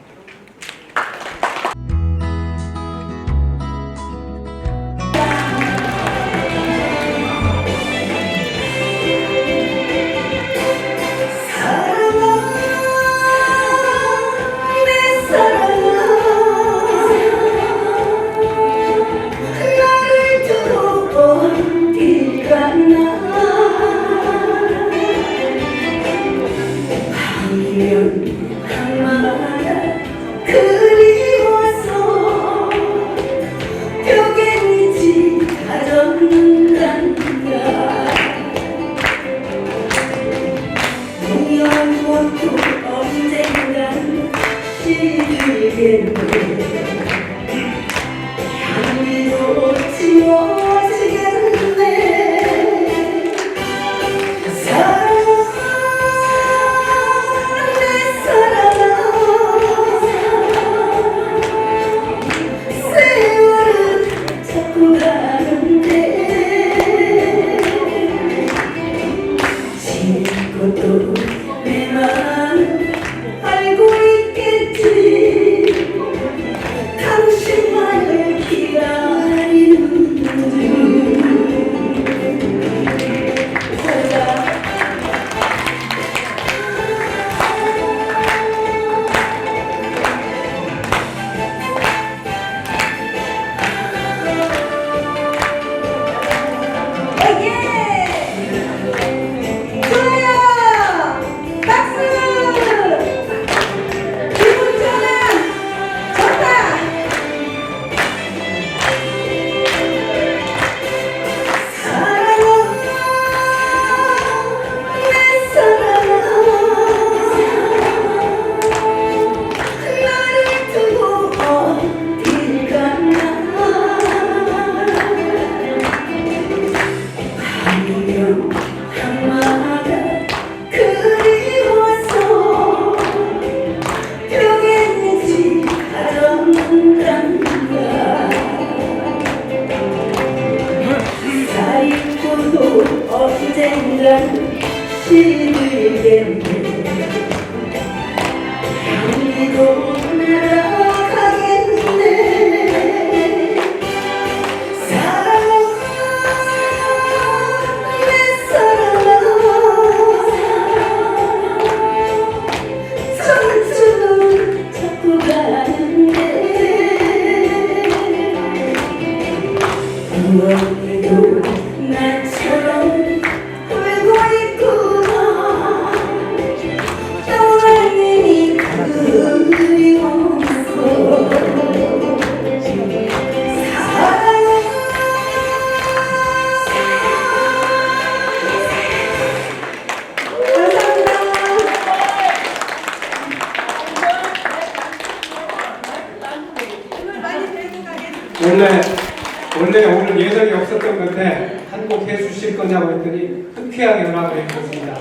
원래 오늘 예정이 없었던 건데 한 곡 해주실 거냐고 했더니 흔쾌하게 연락을 해주셨습니다.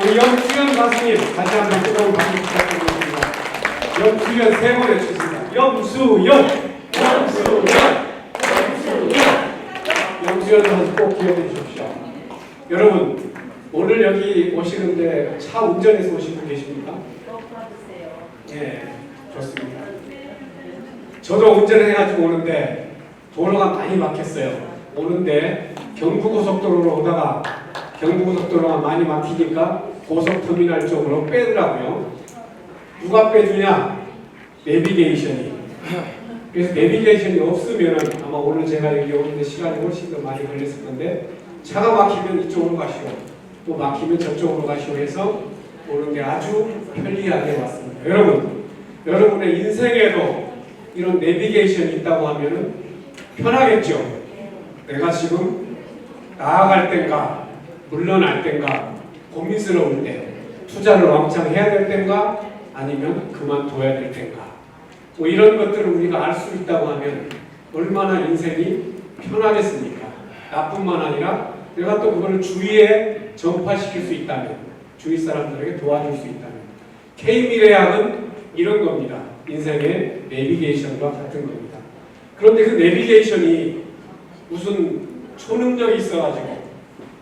우리 염수연 가수님 다시 한번 뜨거운 박수 부탁드리겠습니다. 염수연 세 번 해주셨습니다. 염수연! 염수연 선수 꼭 기억해 주십시오. 여러분 오늘 여기 오시는데 차 운전해서 오신 분 계십니까? 네, 좋습니다. 저도 운전을 해가지고 오는데 도로가 많이 막혔어요. 오는데 경부고속도로로 오다가 경부고속도로가 많이 막히니까 고속터미널 쪽으로 빼더라고요. 누가 빼주냐? 내비게이션이. 그래서 내비게이션이 없으면 아마 오늘 제가 여기 오는데 시간이 훨씬 더 많이 걸렸을 건데 차가 막히면 이쪽으로 가시오, 또 막히면 저쪽으로 가시오 해서 오는데 아주 편리하게 왔습니다. 여러분, 여러분의 인생에도 이런 내비게이션이 있다고 하면은 편하겠죠. 내가 지금 나아갈 땐가 물러날 땐가 고민스러울 때 투자를 왕창 해야 될 땐가 아니면 그만둬야 될 땐가 뭐 이런 것들을 우리가 알 수 있다고 하면 얼마나 인생이 편하겠습니까? 나뿐만 아니라 내가 또 그걸 주위에 전파시킬 수 있다면, 주위 사람들에게 도와줄 수 있다면, K미래학은 이런 겁니다. 인생의 내비게이션과 같은 겁니다. 그런데 그 내비게이션이 무슨 초능력이 있어가지고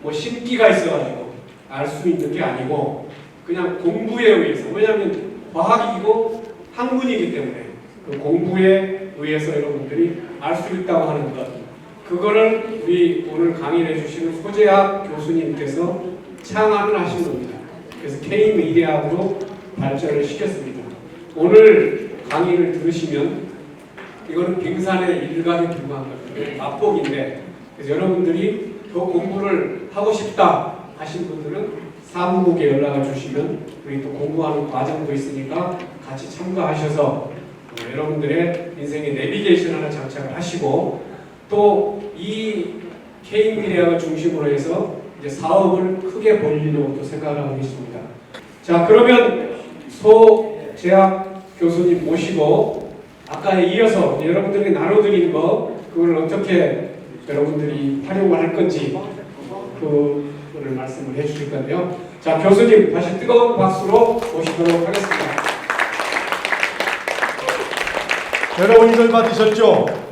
뭐 신기가 있어가지고 알 수 있는 게 아니고 그냥 공부에 의해서, 왜냐하면 과학이고 학문이기 때문에 그 공부에 의해서 여러분들이 알 수 있다고 하는 것, 그거를 우리 오늘 강의를 해주시는 소재학 교수님께서 창안을 하신 겁니다. 그래서 K미래학으로 발전을 시켰습니다. 오늘 강의를 들으시면 이거는 빙산의 일각에 불과한 겁니다. 맛보기인데, 그래서 여러분들이 더 공부를 하고 싶다 하신 분들은 사무국에 연락을 주시면 우리 또 공부하는 과정도 있으니까 같이 참가하셔서 여러분들의 인생의 내비게이션 하나 장착을 하시고, 또 이 K미래학을 중심으로 해서 이제 사업을 크게 벌리려고 또 생각을 하고 있습니다. 자, 그러면 소재학 교수님 모시고 아까에 이어서 여러분들이 나눠드린 거, 그걸 어떻게 여러분들이 활용을 할 건지 그거를 말씀을 해주실 건데요. 자, 교수님 다시 뜨거운 박수로 모시도록 하겠습니다. 여러분 이걸 받으셨죠?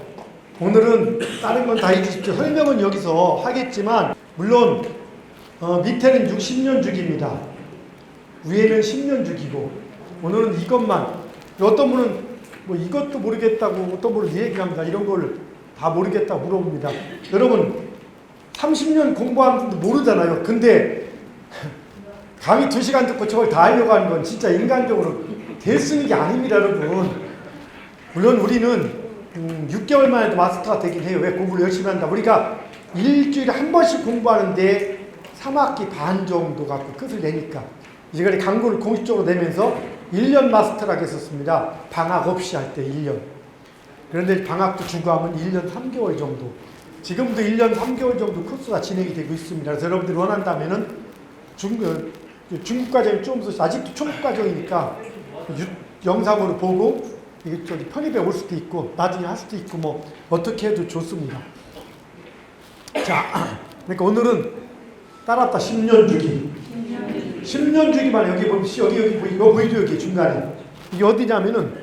오늘은 다른 건 다 잊으십시오. 설명은 여기서 하겠지만, 물론 밑에는 60년 주기입니다. 위에는 10년 주기고, 오늘은 이것만. 어떤 분은 뭐 이것도 모르겠다고, 어떤 분은 얘기합니다. 이런 걸 다 모르겠다고 물어봅니다. 여러분 30년 공부하는 분도 모르잖아요. 근데 강의 2시간 듣고 저걸 다 하려고 하는 건 진짜 인간적으로 될 수 있는 게 아닙니다, 여러분. 물론 우리는 6개월 만에도 마스터가 되긴 해요. 왜? 공부를 열심히 한다. 우리가 일주일에 한 번씩 공부하는데 3학기 반 정도 갖고 끝을 내니까 이제 강구를 공식적으로 내면서 1년 마스터라고 했었습니다. 방학 없이 할 때 1년. 그런데 방학도 주고 하면 1년 3개월 정도. 지금도 1년 3개월 정도 코스가 진행이 되고 있습니다. 그래서 여러분들이 원한다면은 중급 과정이 좀 더, 아직도 초급 과정이니까 영상으로 보고 이게 저기 편입에 올 수도 있고 나중에 할 수도 있고 뭐 어떻게 해도 좋습니다. 자, 그러니까 오늘은 따랐다 10년 주기. 10년 주기만 여기 보십시오. 여기 이거 보이죠? 여기 중간에 이게 어디냐면은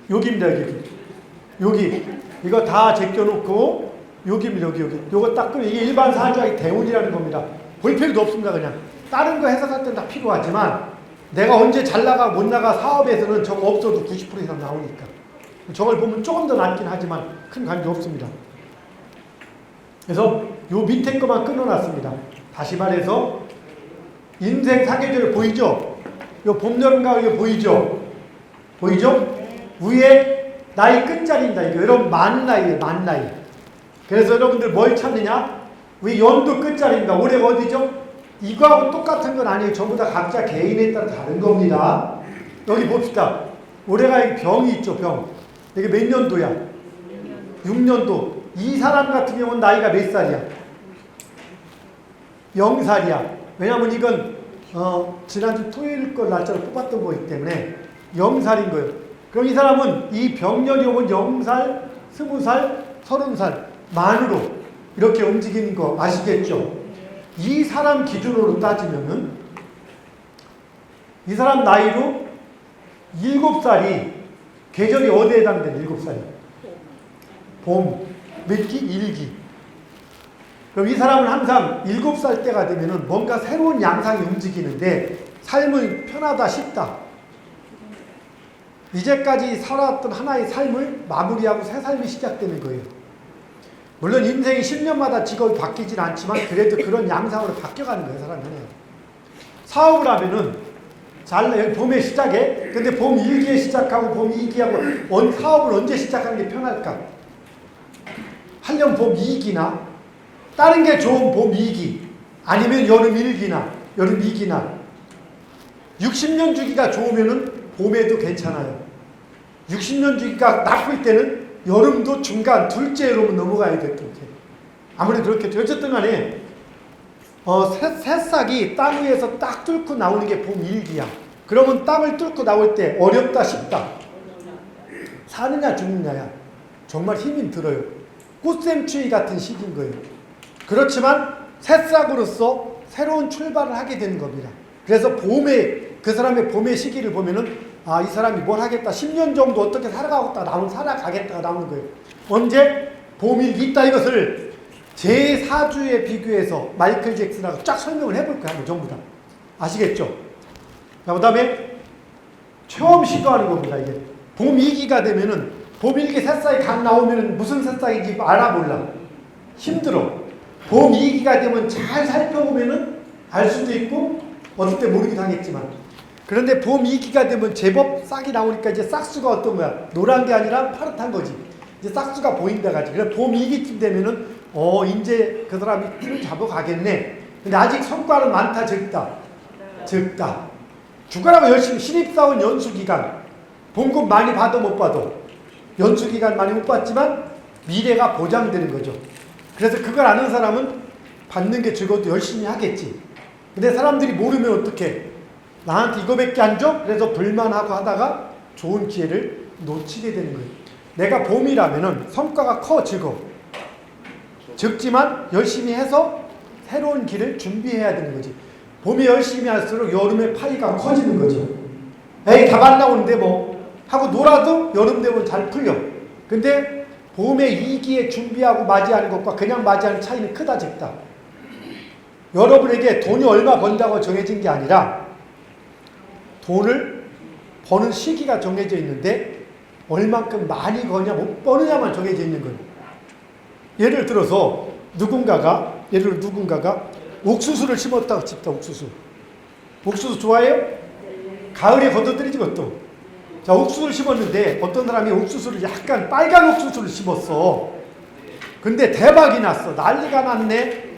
여기입니다. 여기 이거 다 제껴놓고 여기입니다. 여기 요거 딱 끄면 이게 일반 사자의 대운이라는 겁니다. 볼 필요도 없습니다. 그냥 다른 거 해석할 때는 다 필요하지만 내가 언제 잘 나가 못 나가 사업에서는 저거 없어도 90% 이상 나오니까 저걸 보면 조금 더 낫긴 하지만 큰 관계 없습니다. 그래서 요 밑에 거만 끊어놨습니다. 다시 말해서 인생 사계절 보이죠? 요 봄, 여름, 가을 이거 보이죠? 보이죠? 위에 나이 끝자리입니다. 이거 여러분 만 나이에요. 만 나이. 그래서 여러분들 뭘 찾느냐? 위 연도 끝자리입니다. 올해가 어디죠? 이거하고 똑같은 건 아니에요. 전부 다 각자 개인에 따라 다른 겁니다. 여기 봅시다. 올해가 병이 있죠. 병. 이게 몇 년도야? 6년도. 이 사람 같은 경우는 나이가 몇 살이야? 0살이야. 왜냐하면 이건 지난주 토요일 걸 날짜로 뽑았던 거기 때문에 0살인 거예요. 그럼 이 사람은 이 병렬이 오면 0살, 20살, 30살 만으로 이렇게 움직이는 거 아시겠죠? 이 사람 기준으로 따지면은 이 사람 나이로 7살이 계절이 어디에 해당되는 7살이? 봄, 몇 기? 1기. 그럼 이 사람은 항상 7살 때가 되면은 뭔가 새로운 양상이 움직이는데 삶은 편하다, 쉽다. 이제까지 살아왔던 하나의 삶을 마무리하고 새 삶이 시작되는 거예요. 물론 인생이 10년마다 직업이 바뀌진 않지만 그래도 그런 양상으로 바뀌어가는 거예요, 사람은. 사업을 하면은 잘 봄에 시작해. 근데 봄 1기에 시작하고 봄 2기하고 사업을 언제 시작하는 게 편할까? 하려면 봄 2기나 다른 게 좋은 봄 2기 아니면 여름 1기나 여름 2기나 60년 주기가 좋으면은 봄에도 괜찮아요. 60년 주기가 나쁠 때는 여름도 중간 둘째 여름은 넘어가야 될 것 같아요. 아무래도 그렇겠죠. 어쨌든 간에 새싹이 땅 위에서 딱 뚫고 나오는 게 봄 1기야. 그러면 땅을 뚫고 나올 때 어렵다 쉽다. 사느냐 죽느냐야. 정말 힘이 들어요. 꽃샘추위 같은 시기인 거예요. 그렇지만 새싹으로서 새로운 출발을 하게 되는 겁니다. 그래서 그 사람의 봄의 시기를 보면은 이 사람이 뭘 하겠다. 10년 정도 어떻게 살아가겠다가 나오는 거예요. 언제? 봄이 있다. 이것을 제4주에 비교해서 마이클 잭슨하고 쫙 설명을 해볼 거예요. 한번 전부 다. 아시겠죠? 그 다음에 처음 시도하는 겁니다. 이게 봄 2기가 되면은 봄 1기 새싹이 각 나오면은 무슨 새싹인지 몰라. 힘들어. 봄 2기가 되면 잘 살펴보면은 알 수도 있고 어떨 때 모르기도 하겠지만, 그런데 봄 2기가 되면 제법 싹이 나오니까 이제 싹수가 어떤 거야? 노란 게 아니라 파릇한 거지. 이제 싹수가 보인다 가지. 그래 봄 2기쯤 되면은 이제 그 사람이 틀을 잡아가겠네. 근데 아직 성과는 많다 적다. 죽어라고 열심히 신입사원 연수기간 봉급 많이 받아 못 받아 연수기간 많이 못 받지만 미래가 보장되는 거죠. 그래서 그걸 아는 사람은 받는 게 적어도 열심히 하겠지. 근데 사람들이 모르면 어떡해? 나한테 이거밖에 안 줘? 그래서 불만하고 하다가 좋은 기회를 놓치게 되는 거예요. 내가 봄이라면은 성과가 커 적지만 열심히 해서 새로운 길을 준비해야 되는 거지. 봄에 열심히 할수록 여름에 파이가 커지는 거죠. 에이 답 안 나오는데 뭐 하고 놀아도 여름 되면 잘 풀려. 근데 봄에 2기에 준비하고 맞이하는 것과 그냥 맞이하는 차이는 크다 적다. 여러분에게 돈이 얼마 번다고 정해진 게 아니라 돈을 버는 시기가 정해져 있는데 얼만큼 많이 버냐 못 버느냐만 정해져 있는 거예요. 예를 들어서 누군가가 옥수수를 심었다고 칩다. 옥수수 좋아해요? 가을에 걷어들이지 그것도. 자, 옥수수를 심었는데 어떤 사람이 옥수수를 약간 빨간 옥수수를 심었어. 근데 대박이 났어. 난리가 났네.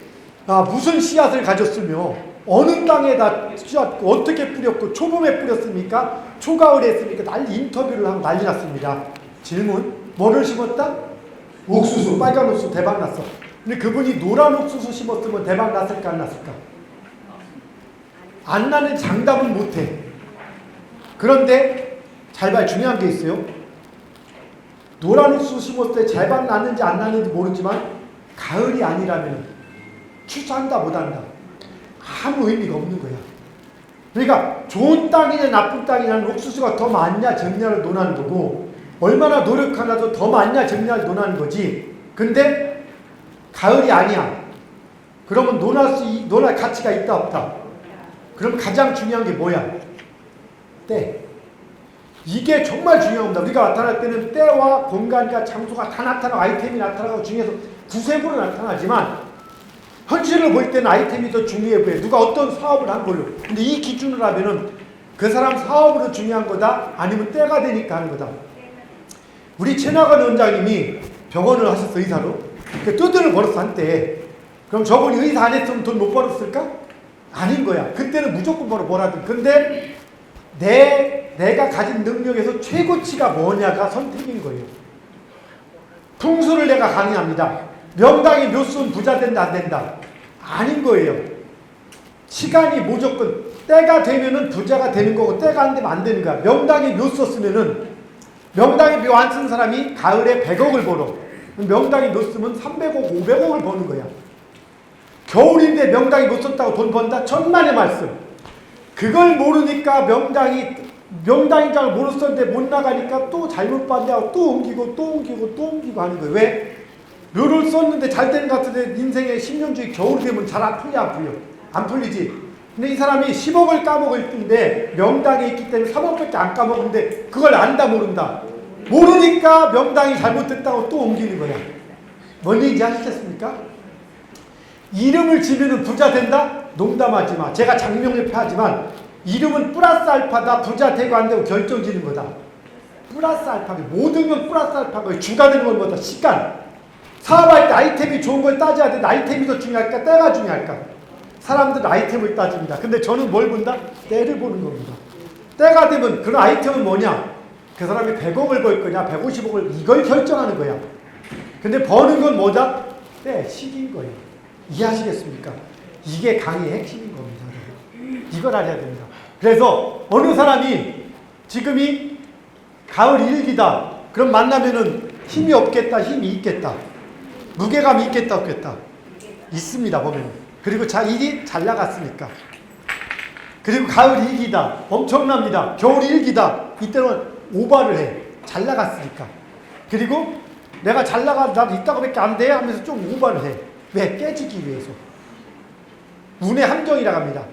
무슨 씨앗을 가졌으며 어느 땅에다 씨앗 어떻게 뿌렸고 초봄에 뿌렸습니까? 초가을에 했습니까? 인터뷰를 하고 난리 났습니다. 질문. 뭐를 심었다? 옥수수. 빨간 옥수수 대박 났어. 근데 그분이 노란 옥수수 심었으면 대박 났을까 안 났을까? 안 나는 장담은 못해. 그런데 잘 봐. 중요한 게 있어요. 노란 옥수수 심었을 때 잘 났는지 안 났는지 모르지만 가을이 아니라면 추수한다 못한다. 아무 의미가 없는 거야. 그러니까 좋은 땅이냐 나쁜 땅이냐는 옥수수가 더 많냐 적냐를 논하는 거고 얼마나 노력하나도 더 많냐 적냐를 논하는 거지. 근데 가을이 아니야. 그러면 논할 가치가 있다 없다. 그럼 가장 중요한 게 뭐야? 때. 이게 정말 중요한 겁니다. 우리가 나타날 때는 때와 공간과 장소가 다 나타나고 아이템이 나타나고 중에서 구색으로 나타나지만 현실을 볼 때는 아이템이 더 중요해 보여요. 누가 어떤 사업을 한 걸로. 근데 이 기준을 하면은 그 사람 사업으로 중요한 거다? 아니면 때가 되니까 하는 거다? 우리 최나건 원장님이 병원을 하셨어, 의사로. 뜯을 벌었어, 한때. 그럼 저분이 의사 안 했으면 돈 못 벌었을까? 아닌 거야. 그때는 무조건 벌어, 뭐라든. 근데 내가 가진 능력에서 최고치가 뭐냐가 선택인 거예요. 풍수를 내가 강의합니다. 명당이 몇 수는 부자 된다 안 된다? 아닌 거예요. 시간이 무조건 때가 되면은 부자가 되는 거고 때가 안 되면 안 되는 거야. 명당이 몇 썼으면은 명당이 묘 안 쓴 사람이 가을에 100억을 벌어. 명당이 몇 쓰면 300억, 500억을 버는 거야. 겨울인데 명당이 못 썼다고 돈 번다? 천만의 말씀. 그걸 모르니까 명당인 줄 알고 못 썼는데 못 나가니까 또 잘못 받냐고 또 옮기고 하는 거예요. 왜? 묘를 썼는데 잘 되는 것 같은데 인생의 10년 중에 겨울 되면 잘 안 풀려, 안 풀려? 안 풀리지. 근데 이 사람이 10억을 까먹을 텐데 명당에 있기 때문에 3억밖에 안 까먹는데 그걸 안다 모른다. 모르니까 명당이 잘못됐다고 또 옮기는 거야. 뭔 얘기인지 아시겠습니까? 이름을 지으면 부자 된다? 농담하지 마. 제가 장명을 표하지만 이름은 플러스 알파다. 부자 되고 안 되고 결정지는 거다. 플러스 알파. 모든 건 플러스 알파고 주가 되는 건 뭐다? 시간. 사업할 때 아이템이 좋은 걸 따져야 되는데 아이템이 더 중요할까? 때가 중요할까? 사람들은 아이템을 따집니다. 근데 저는 뭘 본다? 때를 보는 겁니다. 때가 되면 그런 아이템은 뭐냐? 그 사람이 100억을 벌 거냐? 150억을 이걸 결정하는 거야. 근데 버는 건 뭐다? 때, 시기인 거예요. 이해하시겠습니까? 이게 강의의 핵심인 겁니다. 이걸 알아야 됩니다. 그래서 어느 사람이 지금이 가을 일기다. 그럼 만나면은 힘이 없겠다, 힘이 있겠다. 무게감이 있겠다, 없겠다. 있습니다, 보면. 그리고 일이 잘 나갔으니까. 그리고 가을 일기다. 엄청납니다. 겨울 일기다. 이때는 오바를 해. 잘 나갔으니까. 그리고 내가 잘 나가도 이따가밖에 안 돼 하면서 좀 오바를 해. 왜? 깨지기 위해서. 운의 함정이라고 합니다.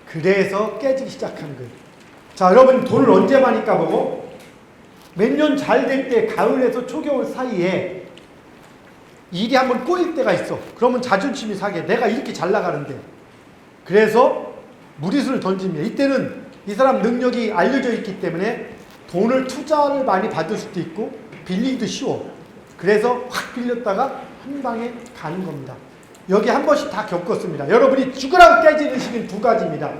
그래서 깨지기 시작하는 거예요. 자, 여러분 돈을 언제 많이 까보고 몇 년 잘 될 때 가을에서 초겨울 사이에 일이 한번 꼬일 때가 있어. 그러면 자존심이 상해. 내가 이렇게 잘 나가는데. 그래서 무리수를 던집니다. 이때는 이 사람 능력이 알려져 있기 때문에 돈을 투자를 많이 받을 수도 있고 빌리기도 쉬워. 그래서 확 빌렸다가 한 방에 가는 겁니다. 여기 한 번씩 다 겪었습니다. 여러분이 죽으라고 깨지는 시기는 두 가지입니다.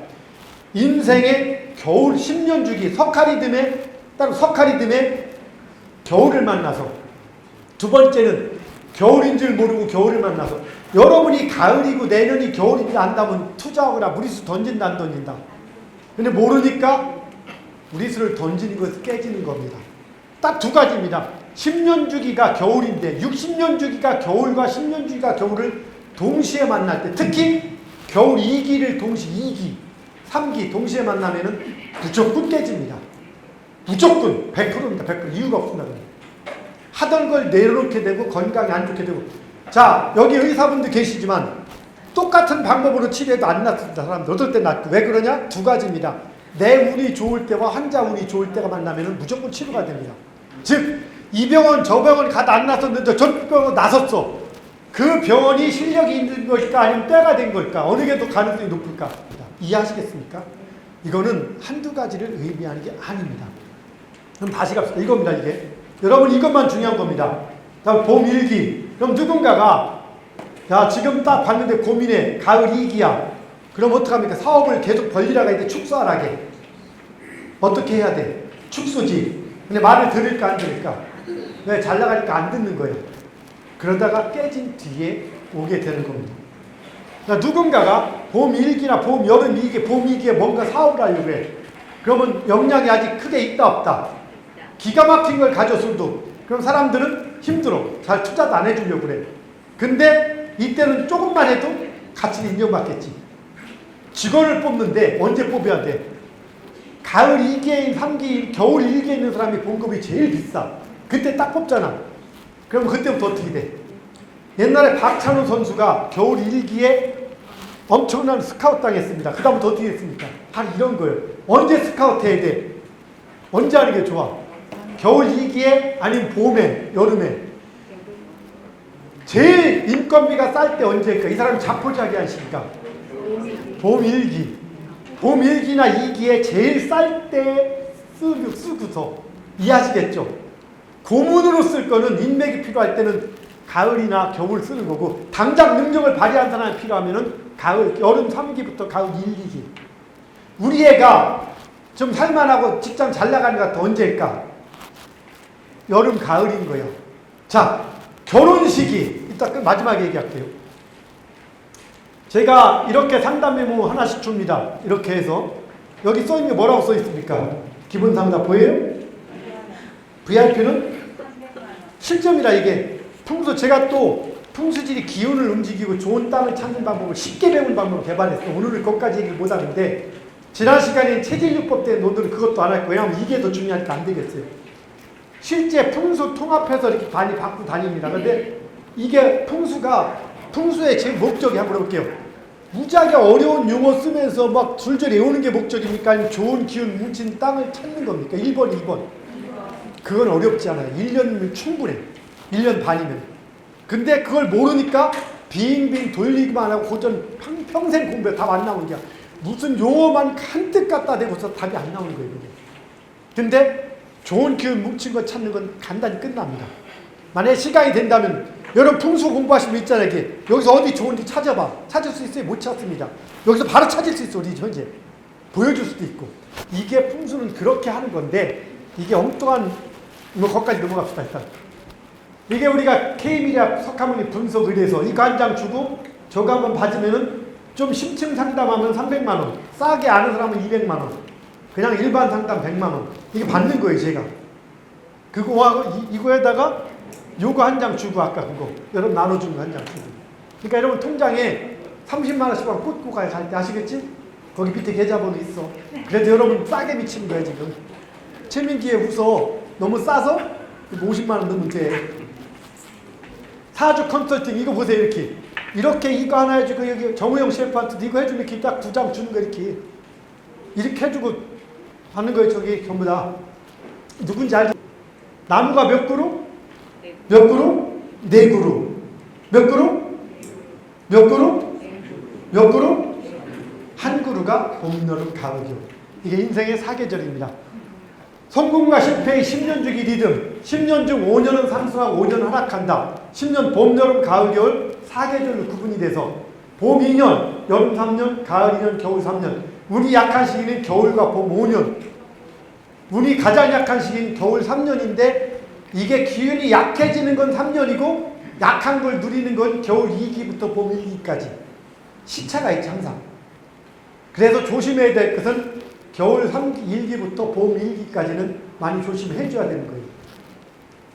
인생의 겨울 10년 주기 석가리듬에 겨울을 만나서, 두 번째는 겨울인 줄 모르고 겨울을 만나서, 여러분이 가을이고 내년이 겨울입니다 한다면 투자하거나 무리수 던진다 안 던진다. 근데 모르니까 무리수를 던지는 것을 깨지는 겁니다. 딱 두 가지입니다. 10년 주기가 겨울인데 60년 주기가 겨울과 10년 주기가 겨울을 동시에 만날 때, 특히 겨울 2기를 동시에 2기, 3기 동시에 만나면은 무조건 깨집니다. 무조건 100%입니다. 100%. 이유가 없습니다. 하던 걸 내려놓게 되고 건강이 안 좋게 되고. 자, 여기 의사분들 계시지만 똑같은 방법으로 치료해도 안 낫습니다. 사람들 어떨 때 낫고. 왜 그러냐? 두 가지입니다. 내 운이 좋을 때와 환자 운이 좋을 때가 만나면 무조건 치료가 됩니다. 즉 이 병원 저 병원 가다 안 나섰는데 저 병원 나섰어. 그 병원이 실력이 있는 것일까 아니면 때가 된 걸까? 어느 게 더 가능성이 높을까? 이해하시겠습니까? 이거는 한두 가지를 의미하는 게 아닙니다. 그럼 다시 갑시다. 이겁니다. 이게 여러분 이것만 중요한 겁니다. 다음 봄 1기. 그럼 누군가가 야 지금 딱 봤는데 고민해. 가을 2기야. 그럼 어떡합니까? 사업을 계속 벌리라고 했는데 축소하라게. 어떻게 해야 돼? 축소지. 근데 말을 들을까 안 들을까? 왜? 잘 나가니까 안 듣는 거예요. 그러다가 깨진 뒤에 오게 되는 겁니다. 그러니까 누군가가 봄 1기나 봄 여름 2기, 봄 2기에 뭔가 사업을 하려고 해. 그러면 역량이 아직 크게 있다 없다. 기가 막힌 걸 가졌어도 그럼 사람들은 힘들어. 잘 투자도 안 해주려고 그래. 근데 이때는 조금만 해도 같이 인정받겠지. 직원을 뽑는데 언제 뽑아야 돼? 가을 2기인 3기, 겨울 1기에 있는 사람이 봉급이 제일 비싸. 그때 딱 뽑잖아. 그럼 그때부터 어떻게 돼? 옛날에 박찬호 선수가 겨울 1기에 엄청난 스카우트 당했습니다. 그 다음부터 어떻게 했습니까? 바로 이런 거예요. 언제 스카우트 해야 돼? 언제 하는 게 좋아? 겨울 2기에 아니면 봄에, 여름에. 제일 인건비가 쌀 때 언제일까? 이 사람이 자포자기한 시기가 봄 1기. 봄 1기나 2기에 제일 쌀 때 쓰고서. 이해하시겠죠? 고문으로 쓸 거는 인맥이 필요할 때는 가을이나 겨울 쓰는 거고, 당장 능력을 발휘한 사람이 필요하면은 가을, 여름 3기부터 가을 1, 2기. 우리 애가 좀 살만하고 직장 잘 나가는 것 같아. 언제일까? 여름, 가을인 거예요. 자, 결혼 시기. 이따 마지막에 얘기할게요. 제가 이렇게 상담 메모 하나씩 줍니다. 이렇게 해서. 여기 써있는 게 뭐라고 써있습니까? 기본 상담 보여요? VIP는 실점이라 이게. 풍수, 제가 또 풍수질이 기운을 움직이고 좋은 땅을 찾는 방법을 쉽게 배우는 방법을 개발했어요. 오늘은 거기까지 얘기를 못하는데, 지난 시간에 체질요법 때 오늘은 그것도 안 할 거예요. 왜냐하면 이게 더 중요하니까 안 되겠어요. 실제 풍수 통합해서 이렇게 많이 받고 다닙니다. 근데 이게 풍수의 제 목적이 한번 해볼게요. 무지하게 어려운 용어 쓰면서 막 줄줄이 외우는 게 목적입니까? 아니면 좋은 기운 뭉친 땅을 찾는 겁니까? 1번, 2번. 그건 어렵지 않아요. 1년이면 충분해. 1년 반이면. 근데 그걸 모르니까 빙빙 돌리기만 하고 고전 평생 공부해. 답 안 나오는 게 무슨 용어만 한뜻 갖다 대고서 답이 안 나오는 거예요. 근데 좋은 기운 뭉친 거 찾는 건 간단히 끝납니다. 만약에 시간이 된다면 여러분 풍수 공부하시면 있잖아요. 이게 여기서 어디 좋은지 찾아봐. 찾을 수 있어요? 못 찾습니다. 여기서 바로 찾을 수 있어. 우리 현재 보여줄 수도 있고. 이게 풍수는 그렇게 하는 건데, 이게 엉뚱한 거기까지 넘어갑시다. 일단 이게 우리가 K미리아 석가모니 분석 의뢰서 이거 한 장 주고 저거 한번 받으면은 좀 심층 상담하면 300만원, 싸게 아는 사람은 200만원, 그냥 일반 상담 100만원. 이게 받는 거예요. 제가 그거 이거에다가 요거 한 장 주고 아까 그거 여러분 나눠준 거 한 장 주고. 그러니까 여러분 통장에 30만 원씩만 꽂고 가야 갈 때 아시겠지? 거기 밑에 계좌번호 있어. 그래도 여러분 싸게 미치는 거야 지금. 최민기의 후서 너무 싸서 50만 원 넣으면 돼. 사주 컨설팅 이거 보세요 이렇게 이거 하나 해주고 여기 정우영 셰프한테도 이거 해주면 이렇게 딱 2장 주는 거 이렇게 해주고 하는 거예요. 저기 전부 다 누군지 알죠? 나무가 몇 그루? 몇 그루? 4그루. 몇 그루? 몇 그루? 몇 그루? 한 그루가 봄, 여름, 가을, 겨울. 이게 인생의 4계절입니다. 성공과 실패의 10년 주기 리듬. 10년 중 5년은 상승하고 5년은 하락한다. 10년 봄, 여름, 가을, 겨울 4계절로 구분이 돼서 봄 2년, 여름 3년, 가을 2년, 겨울 3년. 운이 약한 시기는 겨울과 봄 5년. 운이 가장 약한 시기는 겨울 3년인데 이게 기운이 약해지는 건 3년이고 약한 걸 누리는 건 겨울 2기부터 봄 1기까지. 시차가 있지 항상. 그래서 조심해야 될 것은 겨울 3기, 1기부터 봄 1기까지는 많이 조심해 줘야 되는 거예요.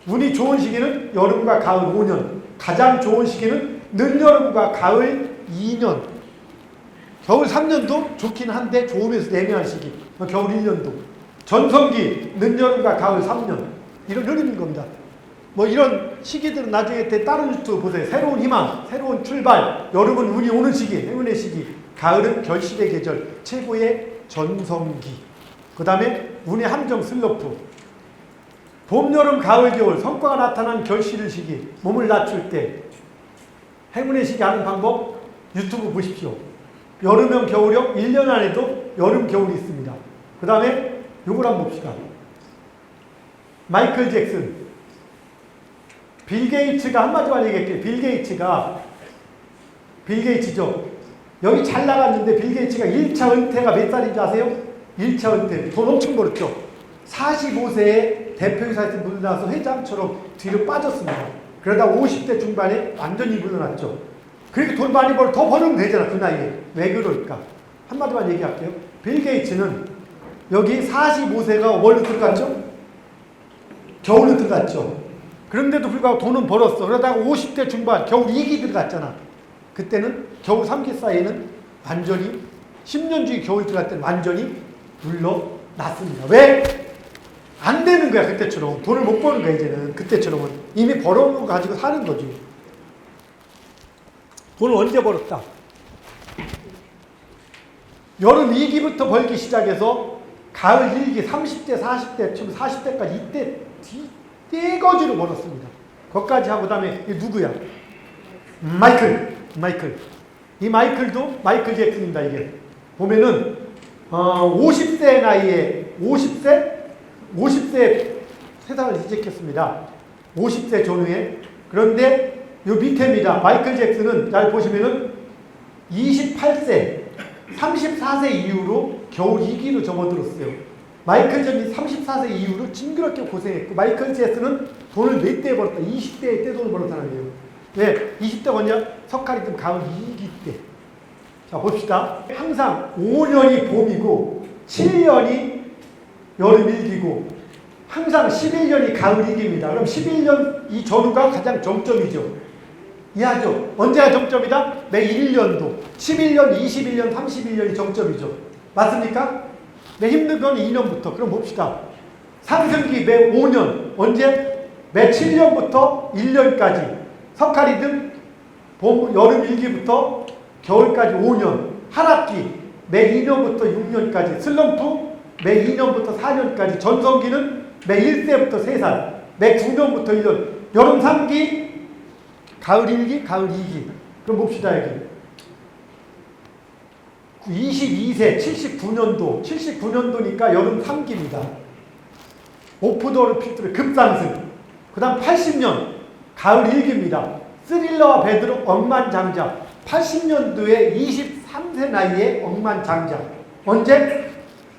운이 좋은 시기는 여름과 가을 5년, 가장 좋은 시기는 늦여름과 가을 2년, 겨울 3년도 좋긴 한데 좋으면서 애매한 시기, 겨울 1년도, 전성기, 늦여름과 가을 3년, 이런 흐름인 겁니다. 뭐 이런 시기들은 나중에 때 다른 유튜브 보세요. 새로운 희망, 새로운 출발, 여름은 운이 오는 시기, 행운의 시기, 가을은 결실의 계절, 최고의 전성기. 그 다음에 운의 함정 슬로프. 봄, 여름, 가을, 겨울 성과가 나타난 결실의 시기, 몸을 낮출 때 행운의 시기 하는 방법 유튜브 보십시오. 여름형, 겨울형 1년 안에도 여름, 겨울이 있습니다. 그 다음에 요걸 한번 봅시다. 마이클 잭슨. 빌 게이츠가 한마디만 얘기할게요. 빌 게이츠죠. 여기 잘 나갔는데 빌 게이츠가 1차 은퇴가 몇 살인 줄 아세요? 1차 은퇴. 돈 엄청 벌었죠. 45세에 대표이사에서 물러나서 회장처럼 뒤로 빠졌습니다. 그러다 50대 중반에 완전히 물러났죠. 그렇게 돈 많이 벌어 더 벌으면 되잖아. 그 나이에. 왜 그럴까? 한마디만 얘기할게요. 빌 게이츠는 여기 45세가 뭘로 들어갔죠? 겨울로 들어갔죠. 그런데도 불구하고 돈은 벌었어. 그러다가 50대 중반 겨울 2기 들어갔잖아. 그때는 겨울 3기 사이에는 완전히 10년 주기 겨울 들어갈 때는 완전히 물러났습니다. 왜? 안 되는 거야 그때처럼. 돈을 못 버는 거야 이제는. 그때처럼은 이미 벌어온 거 가지고 사는 거지. 돈을 언제 벌었다? 여름 2기부터 벌기 시작해서 가을 1기 30대 40대 지금 40대까지 이때 떼거지로 벌었습니다. 거기까지 하고 그다음에 이 누구야? 마이클. 이 마이클도 마이클 잭슨입니다. 이게 보면은 50세 나이에 50세 세상을 이적했습니다. 50세 전후에. 그런데 요 밑에입니다. 마이클 잭슨은 잘 보시면은 28세 34세 이후로 겨울 2기로 접어들었어요. 마이클 잭슨이 34세 이후로 징그럽게 고생했고 마이클 잭슨은 돈을 몇 대 벌었다. 20대에 때 돈을 벌었다는 거예요. 왜? 20대 언냐? 석가리금 가을 2기 때. 자 봅시다. 항상 5년이 봄이고 7년이 여름 1기고 항상 11년이 가을 2기입니다. 그럼 11년 이 전후가 가장 정점이죠. 이해하죠? 언제가 정점이다? 매 1년도 11년, 21년, 31년이 정점이죠. 맞습니까? 매 힘든 건 2년부터. 그럼 봅시다. 상승기 매 5년. 언제? 매 7년부터 1년까지. 석가리금 봄, 여름 1기부터 겨울까지 5년. 하락기 매 2년부터 6년까지. 슬럼프 매 2년부터 4년까지. 전성기는 매 1세부터 3살. 매 9년부터 1년. 여름 3기, 가을 1기, 가을 2기. 그럼 봅시다 여기. 22세 79년도니까 여름 3기입니다. 오프더를 필두로 급상승. 그 다음 80년 가을 1기입니다. 스릴러와 베드로 억만장자. 80년도에 23세 나이에 억만장자. 언제?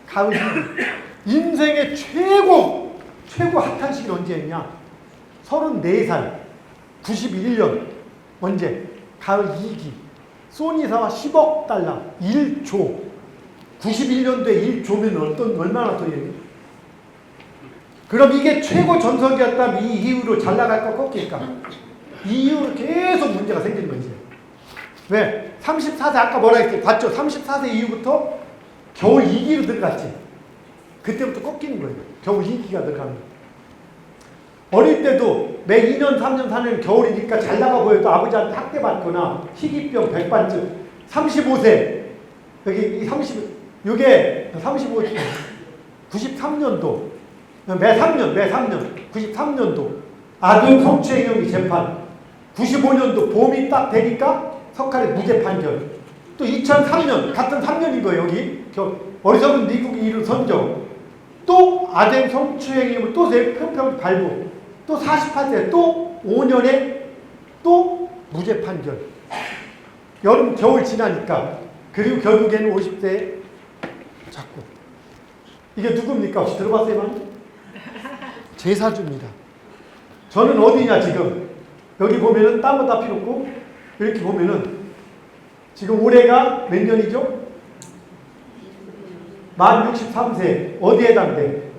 가을 2기. 인생의 최고 핫한 시기는 언제였냐? 34살 91년. 언제? 가을 2기. 소니사와 10억 달러 1조. 91년도에 1조면 얼마나 돈이에요? 그럼 이게 최고 전성기였다면 이 이후로 잘 나갈까 꺾일까? 이 이후로 계속 문제가 생기는 거지. 왜? 34세 아까 뭐라 했지? 봤죠? 34세 이후부터 겨우 2기로 들어갔지. 그때부터 꺾이는 거예요. 겨우 2기가 들어가는 거예요. 어릴 때도 매 2년, 3년, 4년 겨울이니까 잘 나가 보여도 아버지한테 학대받거나 희귀병, 백반증. 35세 여기 이게 35, 93년도 매 3년 93년도 아동 성추행혐의 재판 95년도 봄이 딱 되니까 석칼의 무죄 판결 또 2003년 같은 3년인 거예요. 여기 어리석은 미국이 이룬 선정 또 아동 성추행혐의 또 평평 발부 또 48세 또 5년에 또 무죄 판결 여름 겨울 지나니까 그리고 결국에는 50세에 자꾸 이게 누굽니까? 혹시 들어봤어요? 많이? 제사주입니다. 저는 어디냐 지금 여기 보면은 딴 거 다 필요 없고 이렇게 보면은 지금 올해가 몇 년이죠? 만 63세 어디에 해당돼?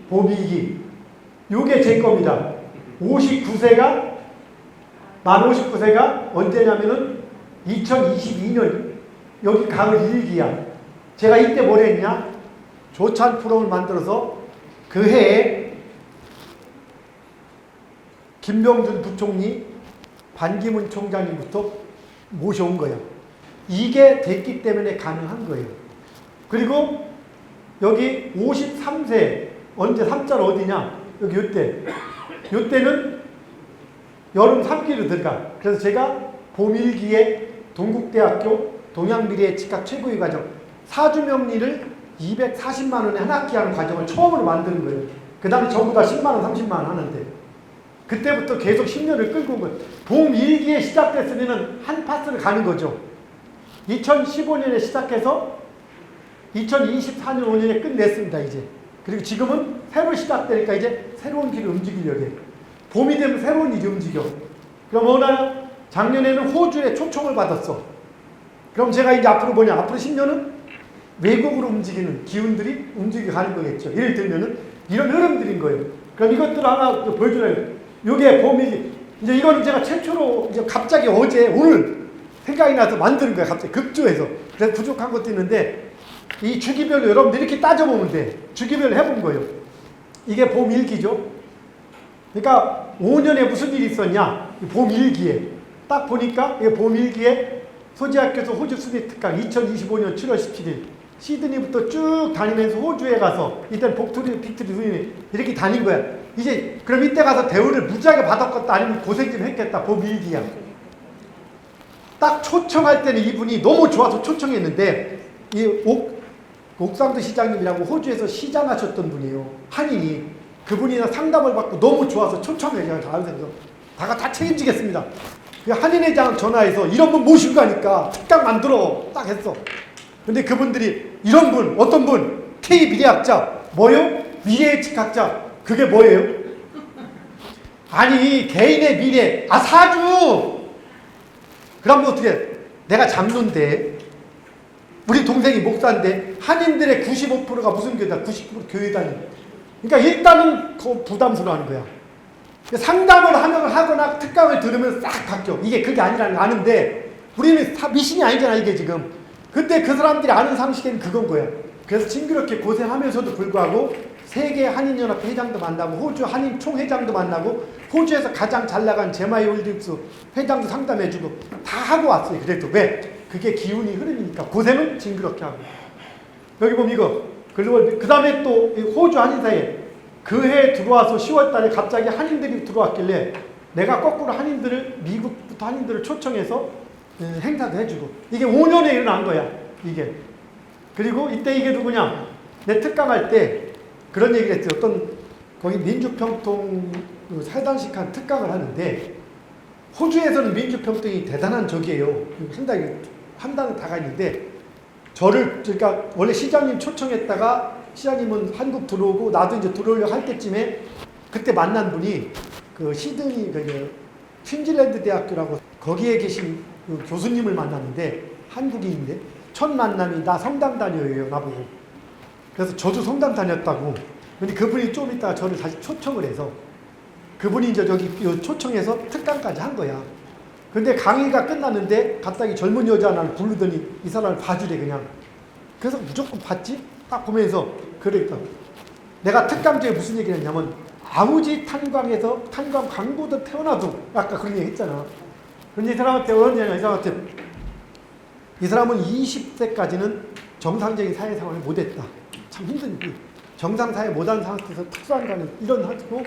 봄이기 요게 제 겁니다. 59세가 만 59세가 언제냐면은 2022년 여기 가을 1기야. 제가 이때 뭘 했냐? 조찬 프로그램을 만들어서 그 해에 김병준 부총리, 반기문 총장님부터 모셔온 거예요. 이게 됐기 때문에 가능한 거예요. 그리고 여기 53세 언제 3자는 어디냐? 여기 요때는 여름 3기로 들어가. 그래서 제가 봄 1기에 동국대학교 동양미래의 직학 최고위 과정 사주명리를 240만 원에 한 학기 하는 과정을 처음으로 만드는 거예요. 그 다음에 전부 다 10만 원, 30만 원 하는데 그때부터 계속 10년을 끌고 온 거예요. 봄 1기에 시작됐으면 한 파스를 가는 거죠. 2015년에 시작해서 2024년 5년에 끝냈습니다. 이제. 그리고 지금은 새로 시작되니까 이제 새로운 길을 움직이려고 해요. 봄이 되면 새로운 일이 움직여. 그럼 뭐나 작년에는 호주에 초청을 받았어. 그럼 제가 이제 앞으로 뭐냐? 앞으로 10년은 외국으로 움직이는 기운들이 움직여 가는 거겠죠. 예를 들면은 이런 흐름들인 거예요. 그럼 이것들을 하나 보여주려고. 요게 봄이, 이제 이거는 제가 최초로 이제 갑자기 어제, 오늘 생각이 나서 만드는 거예요. 갑자기 급조해서. 그래서 부족한 것도 있는데 이 주기별로 여러분들 이렇게 따져보면 돼. 주기별로 해본 거예요. 이게 봄 1기죠. 그러니까 5년에 무슨 일이 있었냐? 봄 1기에. 딱 보니까 이게 봄 1기에 소지학교에서 호주 수비 특강 2025년 7월 17일 시드니부터 쭉 다니면서 호주에 가서 이때는 빅토리 수임이 이렇게 다닌 거야. 이제 그럼 이때 가서 대우를 무지하게 받았겠다 아니면 고생 좀 했겠다. 봄 1기야. 딱 초청할 때는 이분이 너무 좋아서 초청했는데 이 옥상도 시장님이라고 호주에서 시장하셨던 분이에요. 한인이. 그분이나 상담을 받고 너무 좋아서 초청해서 다가 다 책임지겠습니다. 그 한인회장 전화해서 이런 분 모시고 가니까 특강 만들어 딱 했어. 근데 그분들이 이런 분 어떤 분 K미래학자 뭐요? 미래의 직학자 그게 뭐예요? 아니 개인의 미래 사주 그럼 어떻게 내가 장로인데 우리 동생이 목사인데 한인들의 95%가 무슨 교회다? 90% 교회 다니. 그러니까 일단은 부담스러워하는 거야. 상담을 하거나 특강을 들으면 싹 바뀌어. 이게 그게 아니라는 거 아는데 우리는 미신이 아니잖아 이게 지금. 근데 그 사람들이 아는 상식에는 그건 거야. 그래서 징그럽게 고생하면서도 불구하고 세계 한인연합회 회장도 만나고 호주 한인 총회장도 만나고 호주에서 가장 잘 나간 제마이 홀딩스 회장도 상담해주고 다 하고 왔어요. 그래도 왜? 그게 기운이 흐르니까 고생은 징그럽게 하고. 여기 보면 이거 글로벌 그 다음에 또 호주 한인사회 그 해에 들어와서 10월 달에 갑자기 한인들이 들어왔길래 내가 거꾸로 한인들을 미국부터 한인들을 초청해서 행사도 해주고 이게 5년에 일어난 거야 이게. 그리고 이때 이게 누구냐 내 특강할 때 그런 얘기를 했어요. 어떤 거기 민주평통 사단식 한 특강을 하는데 호주에서는 민주평통이 대단한 적이에요. 한 달에 다가 있는데 저를 그러니까 원래 시장님 초청했다가 시장님은 한국 들어오고 나도 이제 들어오려고 할 때쯤에 그때 만난 분이 그 시드니 퀸즐랜드 대학교라고 거기에 계신 그 교수님을 만났는데 한국인인데 첫 만남이 나 성당 다녀요 나보고. 그래서 저도 성당 다녔다고. 근데 그분이 좀 있다가 저를 다시 초청을 해서 그분이 이제 저기 초청해서 특강까지 한 거야. 근데 강의가 끝났는데 갑자기 젊은 여자 하나를 부르더니 이 사람을 봐주래 그냥. 그래서 무조건 봤지? 딱 보면서 그랬다. 내가 특강 중에 무슨 얘기를 했냐면 아우지 탄광에서 탄광 광부도 태어나도 아까 그런 얘기 했잖아. 근데 이 사람한테 어느냐 이 사람한테 이 사람은 20세까지는 정상적인 사회생활을 못했다. 참 힘든 일. 정상사회 못한 상태에서 특수한 가는 이런 상태고